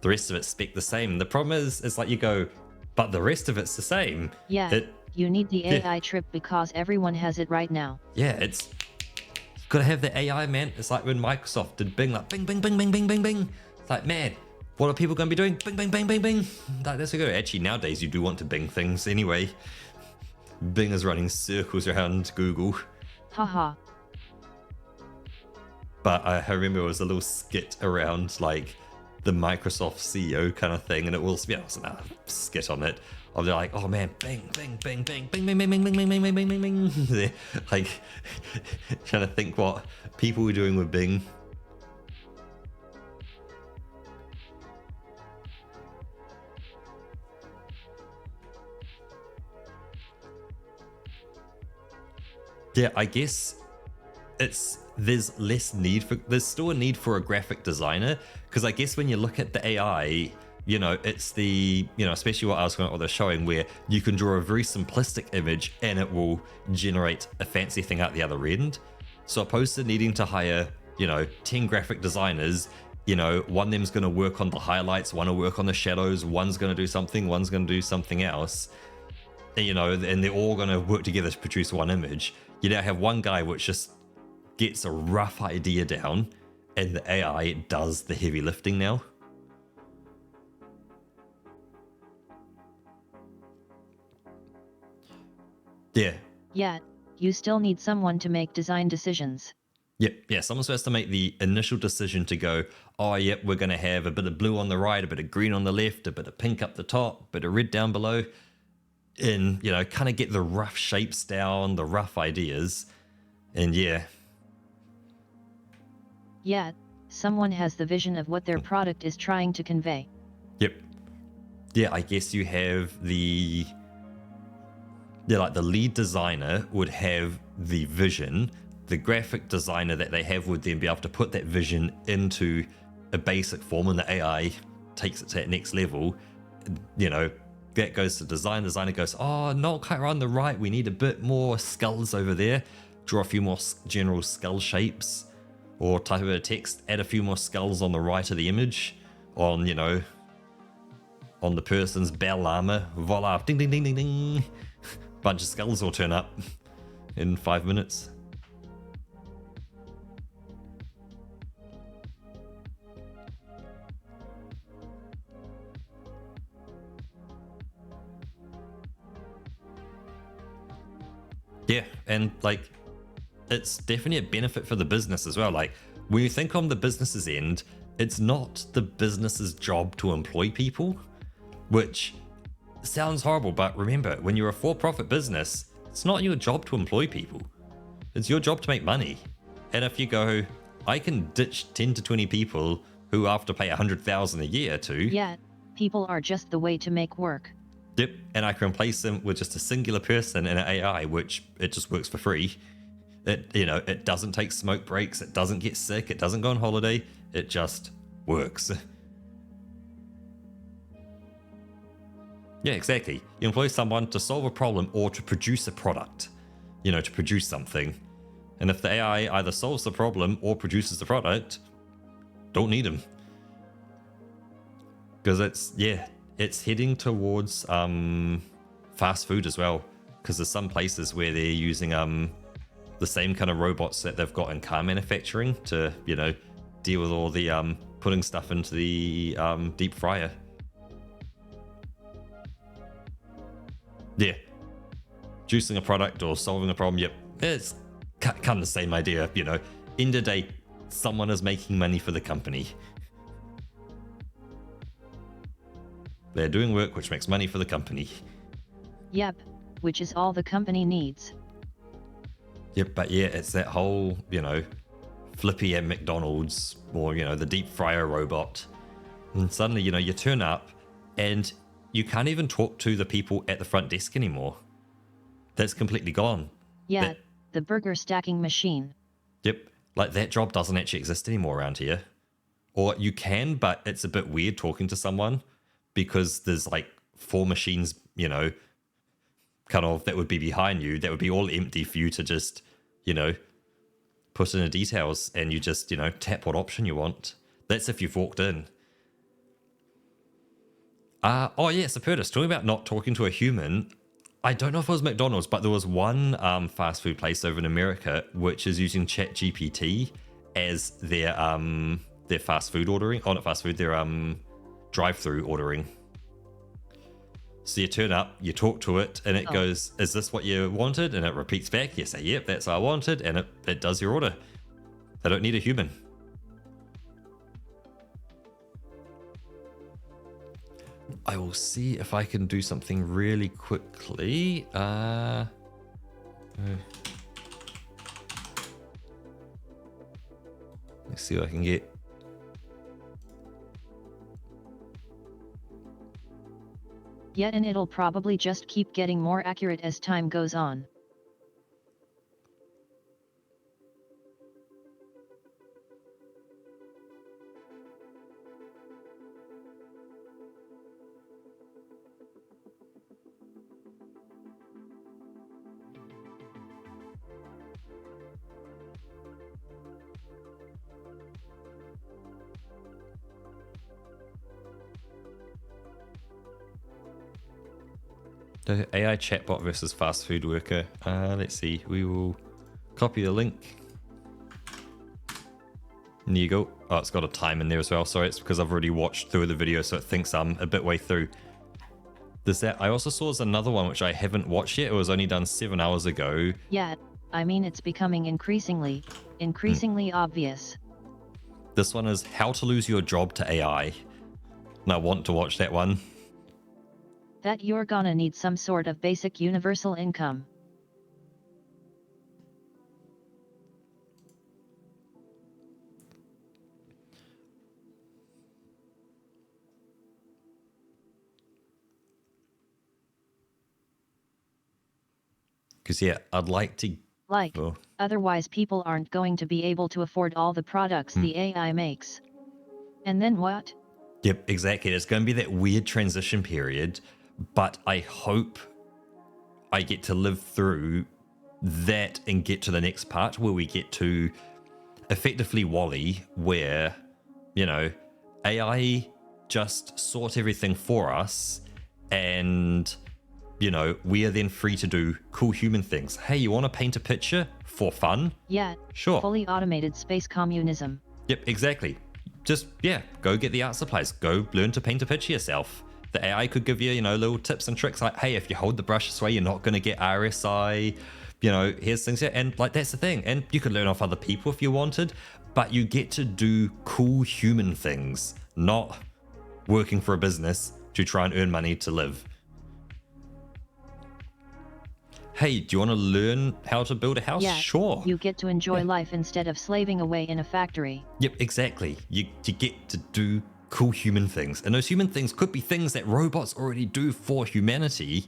The rest of it's spec the same. The problem is, it's like you go, but the rest of it's the same. Yeah, you need the AI chip because everyone has it right now. Yeah, it's gotta have the AI, man. It's like when Microsoft did Bing, like bing, bing, bing, bing, bing, bing, bing. It's like, man, what are people gonna be doing? Bing, bing, bing, bing, bing. Like, that's a good. Actually, nowadays you do want to Bing things anyway. Bing is running circles around Google. Haha. But I remember it was a little skit around like the Microsoft CEO kind of thing, and it was, you know, a skit on it. Of they're like, oh man, bing, bing, bing, bing, bing, bing, bing, bing, bing, bing, bing, bing, bing, bing, bing. Like trying to think what people were doing with Bing. Yeah, I guess it's, there's still a need for a graphic designer, because I guess when you look at the AI, you know, it's the, you know, especially what they're showing, where you can draw a very simplistic image and it will generate a fancy thing out the other end. So opposed to needing to hire, you know, 10 graphic designers, you know, one of them's going to work on the highlights, one will work on the shadows, one's going to do something, one's going to do something else, you know, and they're all going to work together to produce one image. You now have one guy which just gets a rough idea down, and the AI does the heavy lifting now. Yeah. Yeah, you still need someone to make design decisions. Yep, yeah, someone's supposed to make the initial decision to go, oh, yep, we're going to have a bit of blue on the right, a bit of green on the left, a bit of pink up the top, a bit of red down below. And, you know, kind of get the rough shapes down, the rough ideas. And yeah. Yeah, someone has the vision of what their product is trying to convey. Yep. Yeah, I guess you have the... Yeah, like the lead designer would have the vision. The graphic designer that they have would then be able to put that vision into a basic form, and the AI takes it to that next level. You know, that goes to design. Designer goes, oh, not quite on the right. We need a bit more skulls over there. Draw a few more general skull shapes, or type a bit of text, add a few more skulls on the right of the image, on, you know, on the person's bell armor. Voila, ding, ding, ding, ding, ding. Bunch of skulls will turn up in 5 minutes. Yeah, and like, it's definitely a benefit for the business as well. Like, when you think on the business's end, it's not the business's job to employ people, which sounds horrible, but remember, when you're a for-profit business, it's not your job to employ people. It's your job to make money. And if you go, I can ditch 10 to 20 people who I have to pay 100,000 a year to. Yeah, people are just the way to make work. Yep, and I can replace them with just a singular person and an AI, which it just works for free. It doesn't take smoke breaks, it doesn't get sick, it doesn't go on holiday, it just works. Yeah, exactly. You employ someone to solve a problem or to produce a product, to produce something. And if the AI either solves the problem or produces the product, don't need them. Because it's heading towards fast food as well. Because there's some places where they're using the same kind of robots that they've got in car manufacturing to, deal with all the putting stuff into the deep fryer. Yeah. Juicing a product or solving a problem, yep. It's kind of the same idea, End of day, someone is making money for the company. They're doing work which makes money for the company. Yep, which is all the company needs. Yep, but yeah, it's that whole, Flippy at McDonald's or, the deep fryer robot. And suddenly, you turn up and you can't even talk to the people at the front desk anymore. That's completely gone. Yeah, the burger stacking machine. Yep, like that job doesn't actually exist anymore around here. Or you can, but it's a bit weird talking to someone because there's like 4 machines, kind of that would be behind you. That would be all empty for you to just, put in the details and you just, tap what option you want. That's if you've walked in. Oh yeah, so Purtis, talking about not talking to a human, I don't know if it was McDonald's, but there was one fast food place over in America which is using ChatGPT as their fast food ordering. Oh, not fast food, their drive-through ordering. So you turn up, you talk to it, and it goes, is this what you wanted? And it repeats back. You say, yep, that's what I wanted, and it does your order. They don't need a human. I will see if I can do something really quickly. Let's see what I can get. Yeah, and it'll probably just keep getting more accurate as time goes on. The AI chatbot versus fast food worker. Let's see. We will copy the link. And there you go. Oh, it's got a time in there as well. Sorry, it's because I've already watched through the video, so it thinks I'm a bit way through. There's that. I also saw there's another one which I haven't watched yet. It was only done 7 hours ago. Yeah, I mean, it's becoming increasingly obvious. This one is How to Lose Your Job to AI. And I want to watch that one. That you're gonna need some sort of basic universal income. Because, yeah, I'd like to... Otherwise people aren't going to be able to afford all the products the AI makes. And then what? Yep, exactly. It's going to be that weird transition period, but I hope I get to live through that and get to the next part where we get to effectively Wall-E, where, AI just sort everything for us and... we are then free to do cool human things. Hey, you want to paint a picture for fun? Yeah, sure. Fully automated space communism. Yep, exactly. Just, go get the art supplies. Go learn to paint a picture yourself. The AI could give you, little tips and tricks like, hey, if you hold the brush this way, you're not going to get RSI. you know, here's things here. And like, that's the thing. And you could learn off other people if you wanted, but you get to do cool human things, not working for a business to try and earn money to live. Hey, do you want to learn how to build a house? Yeah, sure. You get to enjoy life instead of slaving away in a factory. Yep, exactly. You get to do cool human things. And those human things could be things that robots already do for humanity,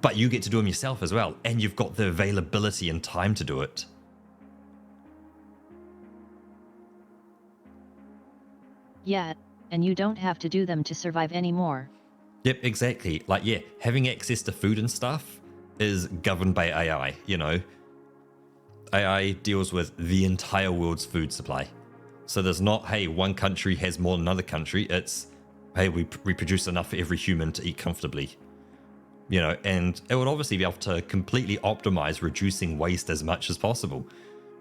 but you get to do them yourself as well. And you've got the availability and time to do it. Yeah, and you don't have to do them to survive anymore. Yep, exactly. Like, yeah, having access to food and stuff is governed by AI, you know. AI deals with the entire world's food supply. So there's not, hey, one country has more than another country. It's, hey, we produce enough for every human to eat comfortably. You know, and it would obviously be able to completely optimize reducing waste as much as possible.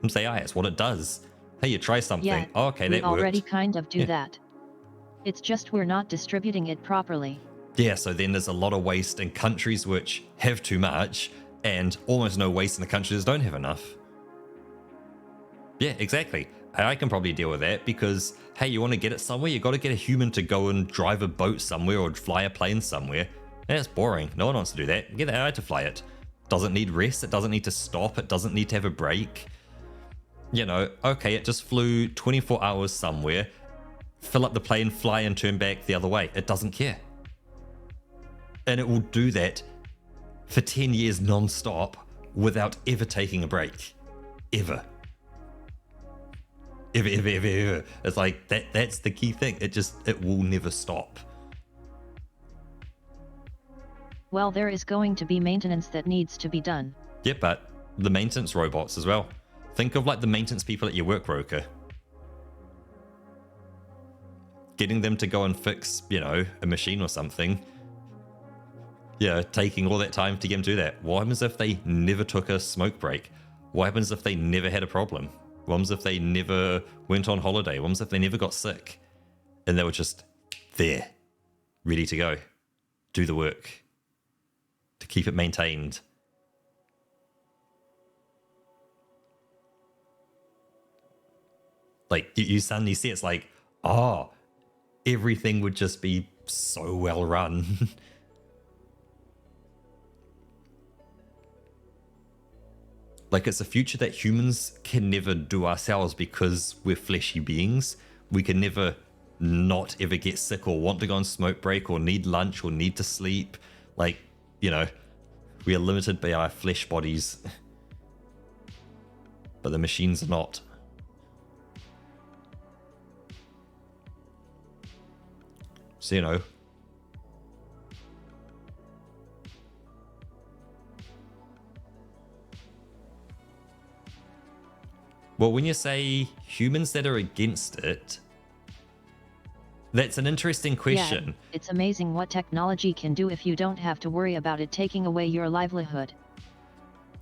And say, AI, it's what it does. Hey, you try something. Yeah, Oh, okay, that we already worked. kind of do that. It's just we're not distributing it properly. Yeah, so then there's a lot of waste in countries which have too much, and almost no waste in the countries that don't have enough. Yeah, exactly. I can probably deal with that because, hey, you want to get it somewhere, you got to get a human to go and drive a boat somewhere or fly a plane somewhere. That's boring. No one wants to do that. Get the AI to fly it. Doesn't need rest. It doesn't need to stop. It doesn't need to have a break. You know, okay, it just flew 24 hours somewhere, fill up the plane, fly and turn back the other way. It doesn't care. And it will do that for 10 years non-stop without ever taking a break. Ever. Ever. It's like, that's the key thing. It will never stop. Well, there is going to be maintenance that needs to be done. Yeah, but the maintenance robots as well. Think of like the maintenance people at your work, Roker. Getting them to go and fix, you know, a machine or something. Yeah, taking all that time to get them to do that. What happens if they never took a smoke break? What happens if they never had a problem? What happens if they never went on holiday? What happens if they never got sick? And they were just there, ready to go, do the work, to keep it maintained. Like, you suddenly see it's like, oh, everything would just be so well run. Like, it's a future that humans can never do ourselves because we're fleshy beings. We can never not ever get sick or want to go on smoke break or need lunch or need to sleep. Like, you know, we are limited by our flesh bodies. But the machines are not. So, you know, well, when you say humans that are against it, that's an interesting question. Yeah, it's amazing what technology can do if you don't have to worry about it taking away your livelihood.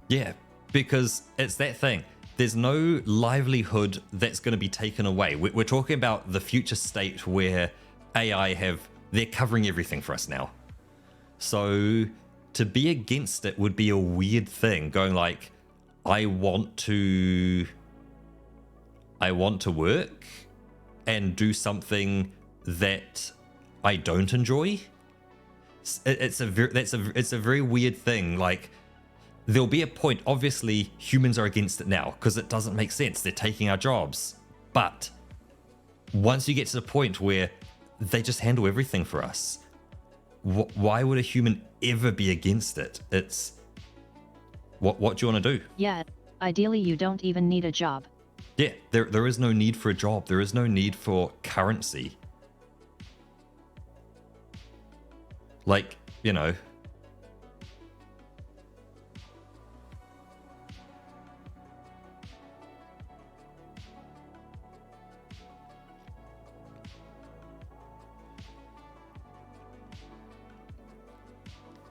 Yeah, because it's that thing. There's no livelihood that's going to be taken away. We're talking about the future state where AI they're covering everything for us now. So to be against it would be a weird thing, going like, I want to work and do something that I don't enjoy. It's a very weird thing. Like, there'll be a point, obviously humans are against it now because it doesn't make sense. They're taking our jobs. But once you get to the point where they just handle everything for us, why would a human ever be against it? It's what do you want to do? Yeah, ideally you don't even need a job. Yeah, there is no need for a job. There is no need for currency. Like, you know,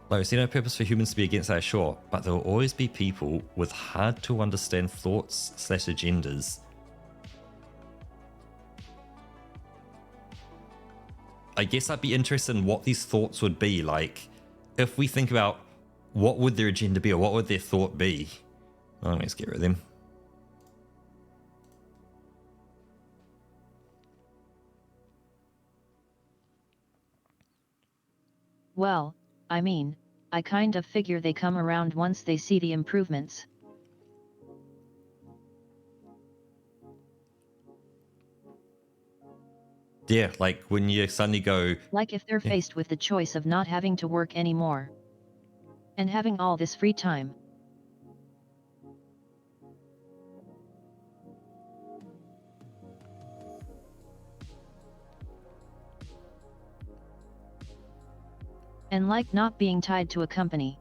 like, I see no purpose for humans to be against that, sure, but there will always be people with hard to understand thoughts / agendas. I guess I'd be interested in what these thoughts would be. Like, if we think about what would their agenda be, or what would their thought be? Oh, let's get rid of them. Well, I mean, I kind of figure they come around once they see the improvements. Yeah, like when you suddenly go... Like if they're faced with the choice of not having to work anymore and having all this free time. And like not being tied to a company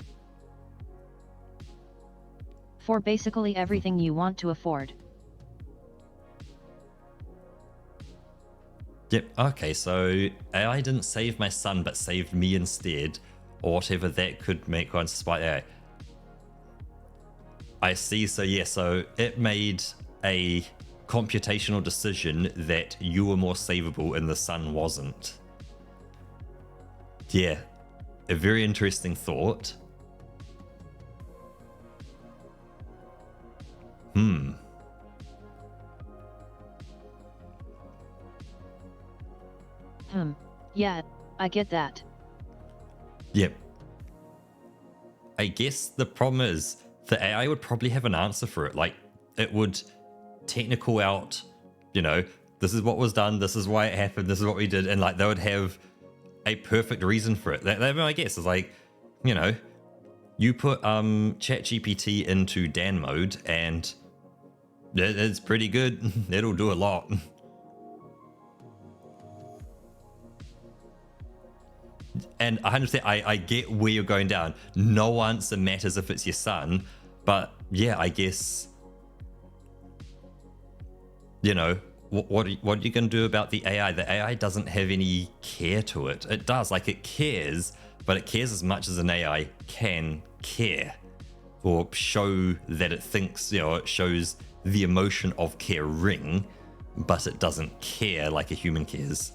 for basically everything you want to afford. Yep, okay, so AI didn't save my son, but saved me instead, or whatever that could make one despite AI. I see, so yeah, so it made a computational decision that you were more savable and the son wasn't. Yeah, a very interesting thought. Yeah, I get that. Yep. I guess the problem is the AI would probably have an answer for it. Like, it would technical out, you know, this is what was done, this is why it happened, this is what we did, and like they would have a perfect reason for it. That I guess is like, you know, you put ChatGPT into Dan mode and it's pretty good. It'll do a lot. And 100%, I get where you're going down. No answer matters if it's your son, but yeah, I guess, you know, what are you going to do about the AI? The AI doesn't have any care to it. It does, like it cares, but it cares as much as an AI can care, or show that it thinks, you know, it shows the emotion of caring, but it doesn't care like a human cares.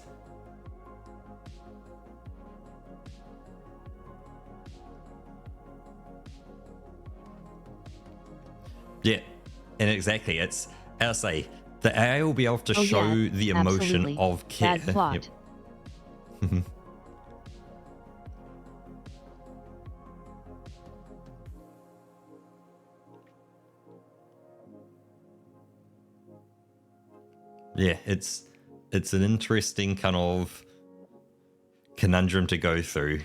Yeah, and exactly, it's, as I say, the AI will be able to show the emotion absolutely. of care. Bad plot. Yep. Yeah, it's an interesting kind of conundrum to go through.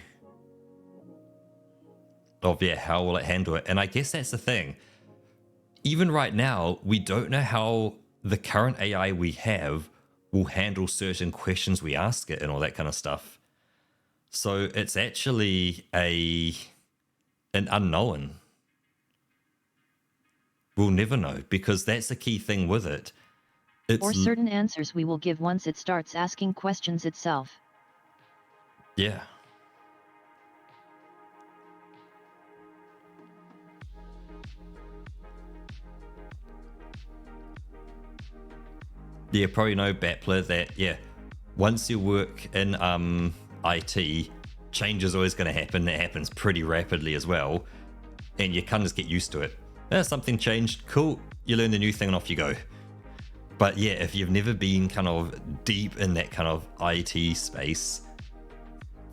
Of, yeah, how will it handle it? And I guess that's the thing. Even right now, we don't know how the current AI we have will handle certain questions we ask it and all that kind of stuff. So it's actually an unknown. We'll never know, because that's the key thing with it. Or certain answers we will give once it starts asking questions itself. Yeah. Yeah, probably know, Battler, that, yeah, once you work in IT, change is always going to happen. It happens pretty rapidly as well, and you kind of just get used to it. Something changed, cool, you learn the new thing and off you go. But yeah, if you've never been kind of deep in that kind of IT space,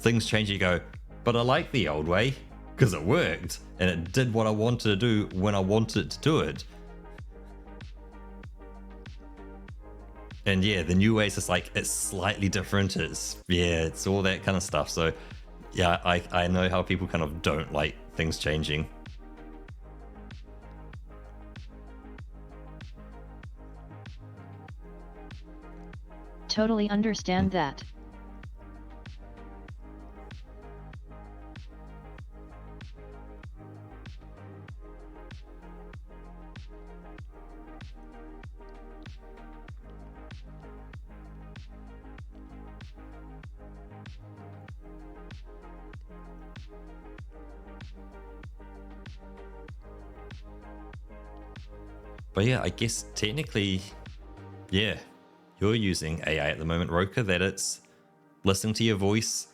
things change, you go, but I like the old way, because it worked, and it did what I wanted to do when I wanted to do it. And yeah, the new way is just like, it's slightly different. It's all that kind of stuff. So yeah, I know how people kind of don't like things changing. Totally understand that. But yeah, I guess technically, yeah, you're using AI at the moment, Roka, that it's listening to your voice,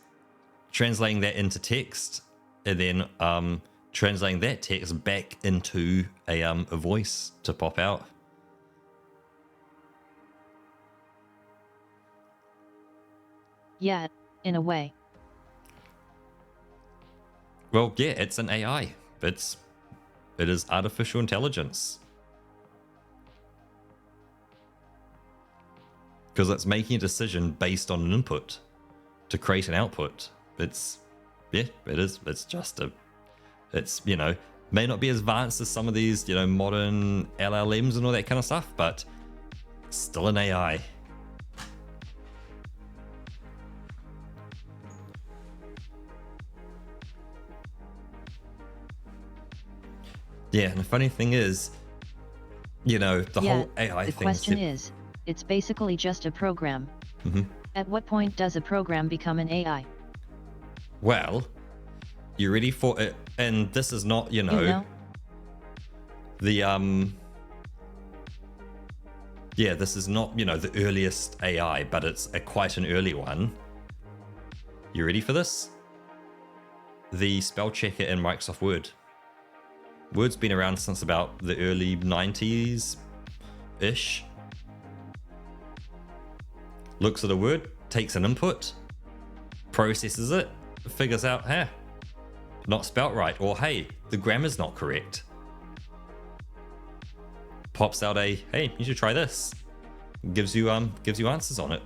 translating that into text, and then translating that text back into a voice to pop out. Yeah, in a way. Well, yeah, it's an AI. It is artificial intelligence. Because it's making a decision based on an input to create an output. It's just you know, may not be as advanced as some of these, you know, modern LLMs and all that kind of stuff, but still an AI. Yeah, and the funny thing is, you know, the whole AI thing. The question is, it's basically just a program. Mm-hmm. At what point does a program become an AI? Well, you ready for it? And this is not, you know, the yeah, this is not, you know, the earliest AI, but it's quite an early one. You ready for this? The spell checker in Microsoft Word. Word's been around since about the early 90s-ish. Looks at a word, takes an input, processes it, figures out, hey, not spelt right, or hey, the grammar's not correct. Pops out a, hey, you should try this. Gives you answers on it.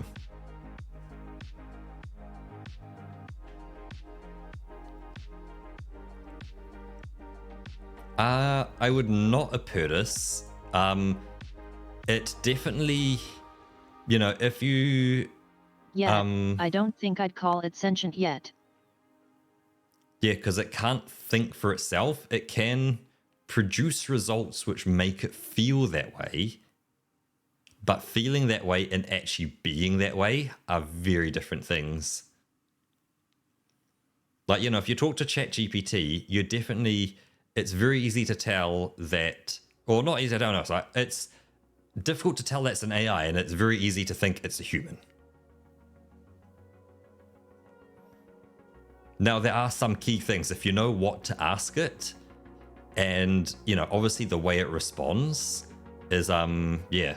I would not Apertus. It definitely, you know, if you... Yeah, I don't think I'd call it sentient yet. Yeah, because it can't think for itself. It can produce results which make it feel that way. But feeling that way and actually being that way are very different things. Like, you know, if you talk to ChatGPT, you're definitely... It's very easy to tell that... Or not easy, I don't know. It's, like, it's difficult to tell that's an AI, and it's very easy to think it's a human. Now, there are some key things. If you know what to ask it, and, you know, obviously the way it responds is, yeah.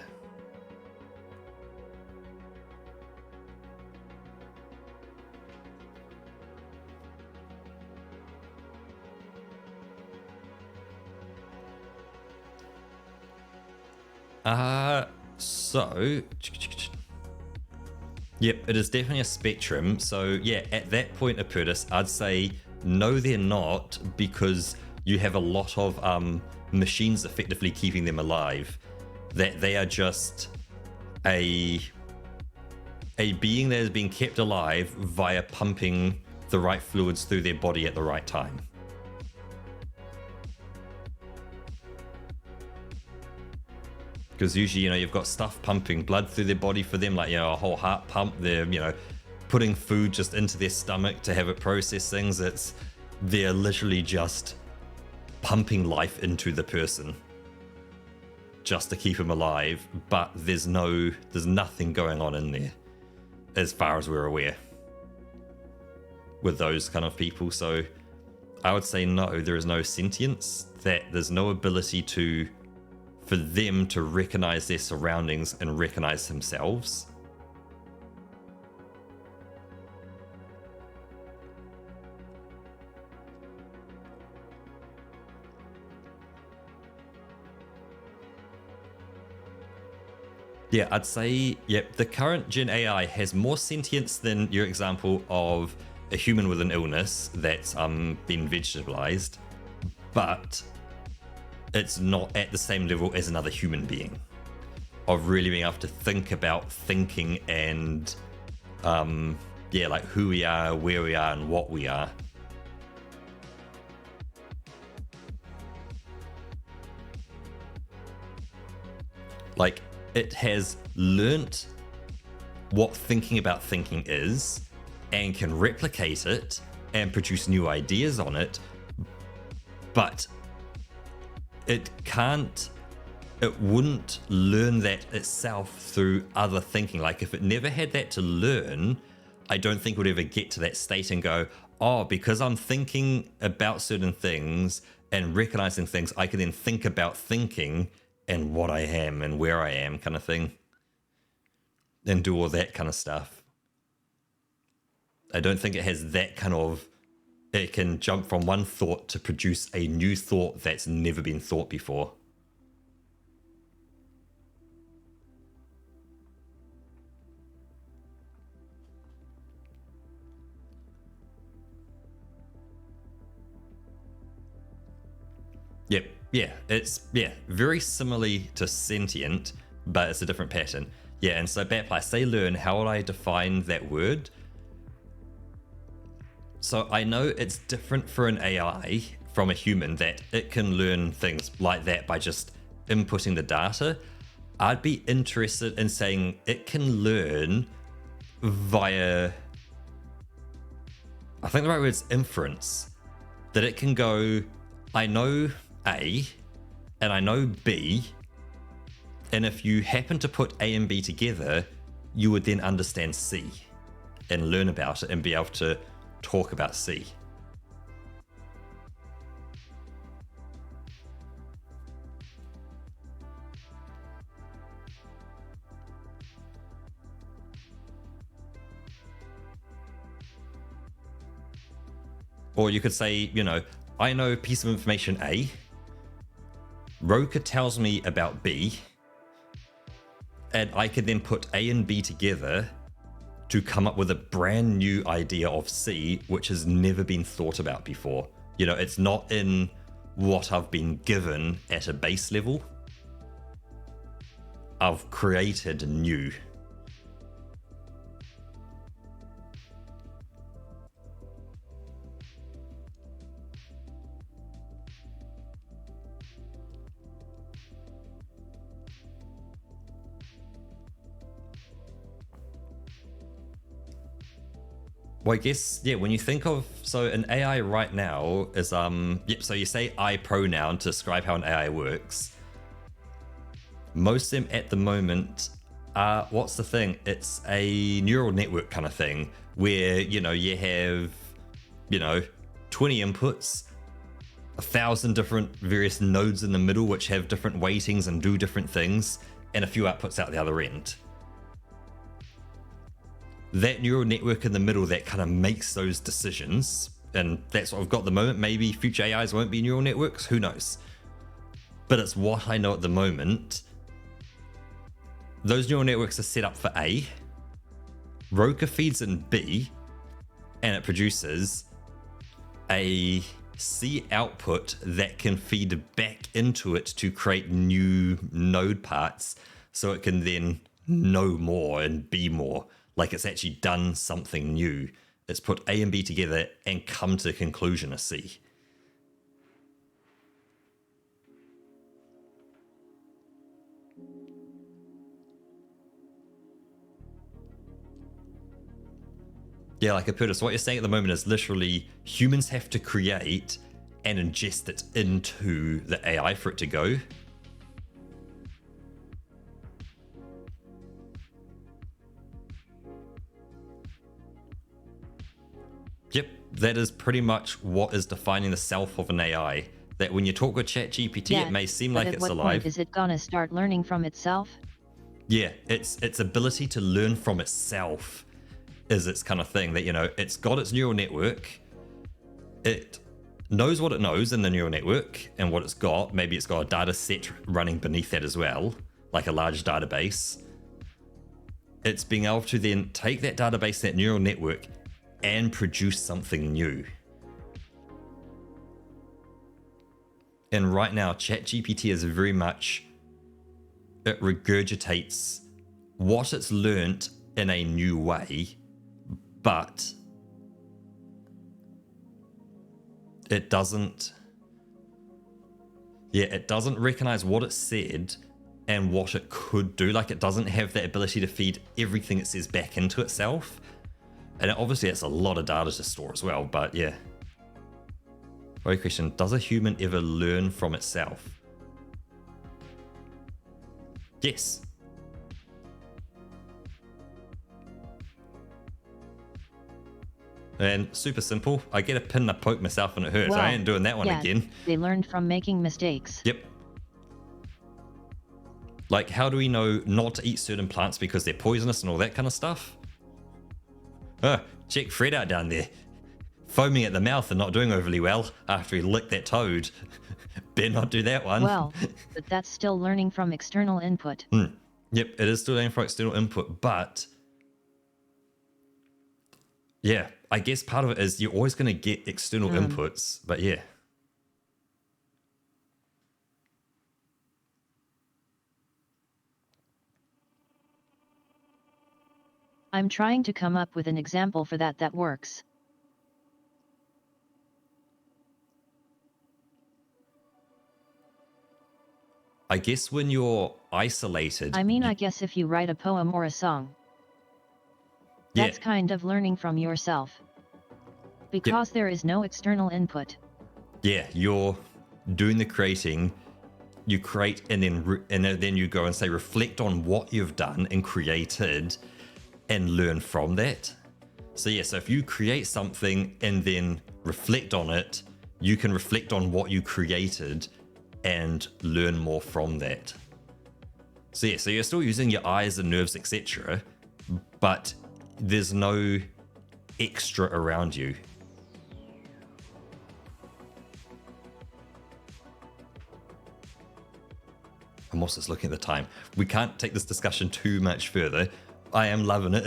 So... Yep, it is definitely a spectrum. So yeah, at that point, Apertus, I'd say no, they're not, because you have a lot of machines effectively keeping them alive. That they are just a being that is being kept alive via pumping the right fluids through their body at the right time. Because usually, you know, you've got stuff pumping blood through their body for them, like, you know, a whole heart pump. They're, you know, putting food just into their stomach to have it process things. They're literally just pumping life into the person just to keep them alive. But there's nothing going on in there, as far as we're aware, with those kind of people. So I would say no, there is no sentience. That there's no ability for them to recognize their surroundings and recognize themselves. Yeah, I'd say, yep, the current Gen AI has more sentience than your example of a human with an illness that's been vegetalized, but it's not at the same level as another human being of really being able to think about thinking and yeah, like who we are, where we are, and what we are. Like, it has learnt what thinking about thinking is and can replicate it and produce new ideas on it, but it wouldn't learn that itself through other thinking. Like, if it never had that to learn, I don't think it would ever get to that state and go, oh, because I'm thinking about certain things and recognizing things, I can then think about thinking and what I am and where I am kind of thing. And do all that kind of stuff. I don't think it has that kind of... It can jump from one thought to produce a new thought that's never been thought before. Yep, yeah, it's, very similarly to sentient, but it's a different pattern. Yeah, and so Batfly, they learn, how would I define that word? So I know it's different for an AI from a human, that it can learn things like that by just inputting the data. I'd be interested in saying it can learn via, I think the right word is inference. That it can go, I know A and I know B, and if you happen to put A and B together, you would then understand C and learn about it and be able to talk about C. Or you could say, you know, I know a piece of information A, Roka tells me about B, and I could then put A and B together to come up with a brand new idea of C, which has never been thought about before. You know, it's not in what I've been given at a base level. I've created new. Well, I guess, yeah, when you think of, so an AI right now is, yep, so you say I pronoun to describe how an AI works. Most of them at the moment are, what's the thing? It's a neural network kind of thing where, you know, you have, you know, 20 inputs, 1,000 different various nodes in the middle which have different weightings and do different things, and a few outputs out the other end. That neural network in the middle that kind of makes those decisions, and that's what we've got at the moment. Maybe future AIs won't be neural networks, who knows? But it's what I know at the moment. Those neural networks are set up for A, Roka feeds in B, and it produces a C output that can feed back into it to create new node parts, so it can then know more and be more. Like it's actually done something new. It's put A and B together and come to the conclusion of C. Yeah, like Apertus, what you're saying at the moment is literally humans have to create and ingest it into the AI for it to go. Yep, that is pretty much what is defining the self of an AI. That when you talk with ChatGPT, it may seem like it's alive. But at what point is it gonna start learning from itself? Yeah, its ability to learn from itself is its kind of thing. That, you know, it's got its neural network. It knows what it knows in the neural network and what it's got. Maybe it's got a data set running beneath that as well, like a large database. It's being able to then take that database, that neural network, and produce something new. And right now, ChatGPT is very much, it regurgitates what it's learnt in a new way, but it doesn't recognize what it said and what it could do. Like, it doesn't have the ability to feed everything it says back into itself. And obviously it's a lot of data to store as well, but yeah. Great question. Does a human ever learn from itself? Yes. And super simple. I get a pin and I poke myself and it hurts. Well, I ain't doing that one yeah, again. They learned from making mistakes. Yep. Like, how do we know not to eat certain plants because they're poisonous and all that kind of stuff? Check Fred out down there. Foaming at the mouth and not doing overly well after he licked that toad. Better not do that one. Well, but that's still learning from external input. Yep, it is still learning from external input, but yeah, I guess part of it is you're always going to get external inputs, but yeah. I'm trying to come up with an example for that works. I guess when you're isolated... I mean, I guess if you write a poem or a song, that's kind of learning from yourself. Because there is no external input. Yeah, you're doing the creating, you create and then you go and say, reflect on what you've done and created and learn from that. So yeah, so if you create something and then reflect on it, you can reflect on what you created and learn more from that. So yeah, so you're still using your eyes and nerves, etc., but there's no extra around you. I'm also just looking at the time. We can't take this discussion too much further. I am loving it.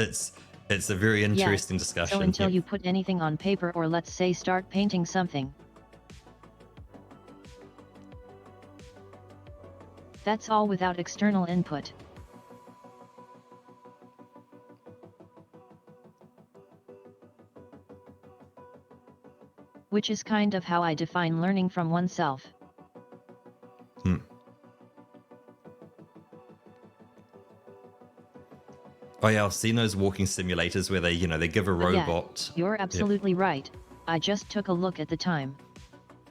It's a very interesting discussion. So until you put anything on paper, or let's say start painting something, that's all without external input. Which is kind of how I define learning from oneself. Oh yeah, I've seen those walking simulators where they give a robot. Yeah, you're absolutely right. I just took a look at the time.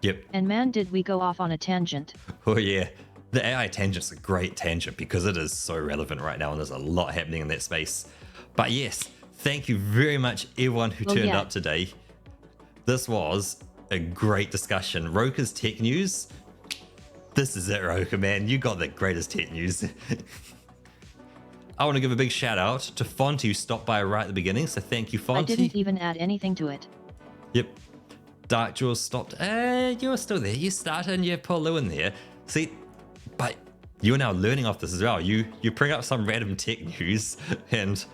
Yep. And man, did we go off on a tangent. Oh yeah. The AI tangent's a great tangent because it is so relevant right now and there's a lot happening in that space. But yes, thank you very much everyone who turned up today. This was a great discussion. Roka's tech news. This is it, Roka, man. You got the greatest tech news. I want to give a big shout out to Fonty who stopped by right at the beginning, so thank you, Fonty. I didn't even add anything to it. Yep. Dark Jaws stopped. You were still there. You started and you put Lou in there. See, but you are now learning off this as well. You bring up some random tech news and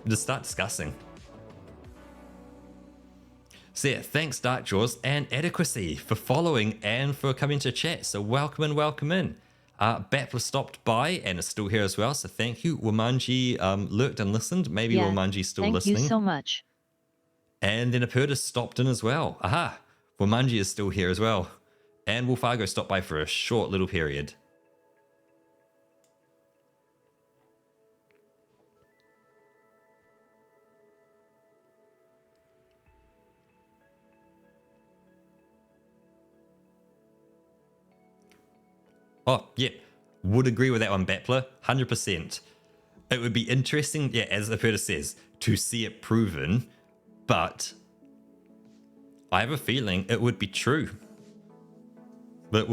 just start discussing. So yeah, thanks Dark Jaws and Adequacy for following and for coming to chat. So welcome in, welcome in. Batla stopped by and is still here as well, so thank you. Wamanji lurked and listened. Maybe Wamanji's still listening. Thank you so much. And then Apertus stopped in as well. Aha! Wamanji is still here as well. And Wolfargo stopped by for a short little period. Oh, yeah. Would agree with that one, Bappler. 100%. It would be interesting, yeah, as Apertus says, to see it proven, but I have a feeling it would be true. But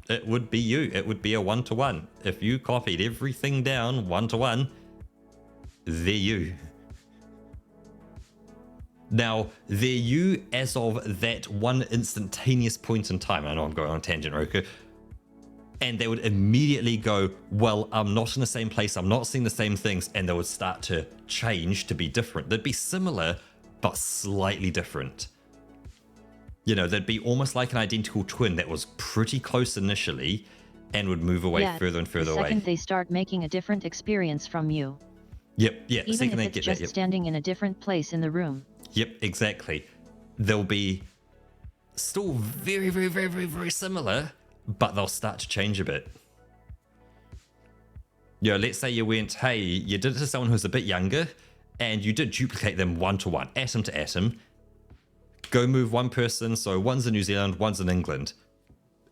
it would be you. It would be a one-to-one. If you copied everything down one-to-one, they're you. Now, they're you as of that one instantaneous point in time. I know I'm going on a tangent, Roka. And they would immediately go, well, I'm not in the same place, I'm not seeing the same things, and they would start to change to be different. They'd be similar, but slightly different. You know, they'd be almost like an identical twin that was pretty close initially and would move away further and further away. The second they start making a different experience from you. Yep, yeah. Even if it's just standing in a different place in the room. Yep, exactly. They'll be still very, very, very, very, very similar, but they'll start to change a bit. You know, let's say you went, hey, you did it to someone who's a bit younger, and you did duplicate them one-to-one, atom to atom. Go move one person, so one's in New Zealand, one's in England.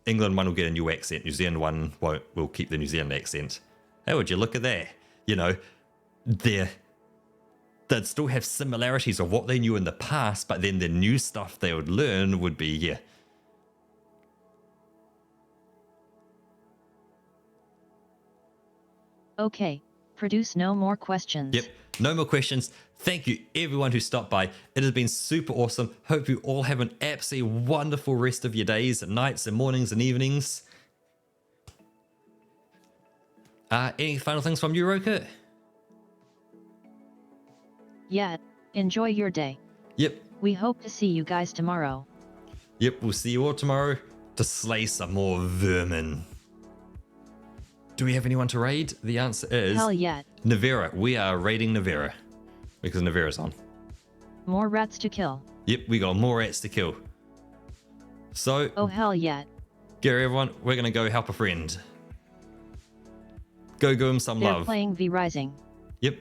England one will get a new accent, New Zealand one will keep the New Zealand accent. Hey, would you look at that? You know, they're they'd still have similarities of what they knew in the past, but then the new stuff they would learn would be, yeah. Okay, produce no more questions. Yep, no more questions. Thank you everyone who stopped by. It has been super awesome. Hope you all have an absolutely wonderful rest of your days and nights and mornings and evenings. Any final things from you, Roka? Yeah, enjoy your day. Yep. We hope to see you guys tomorrow. Yep, we'll see you all tomorrow to slay some more vermin. Do we have anyone to raid? The answer is... Hell yeah. Navera. We are raiding Navera. Because Navera's on. More rats to kill. Yep, we got more rats to kill. So... Oh hell yeah. Gary, everyone, we're going to go help a friend. Go give him some They're love. playing V Rising. Yep.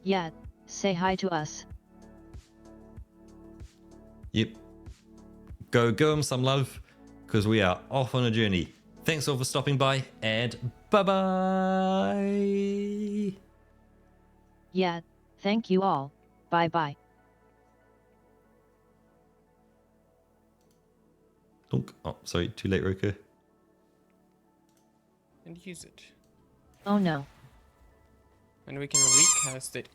Yeah, say hi to us. Yep. Go give him some love, because we are off on a journey. Thanks all for stopping by, and bye-bye. Yeah, thank you all. Bye-bye. Oh, sorry, too late, Roka. And use it. Oh no. And we can recast it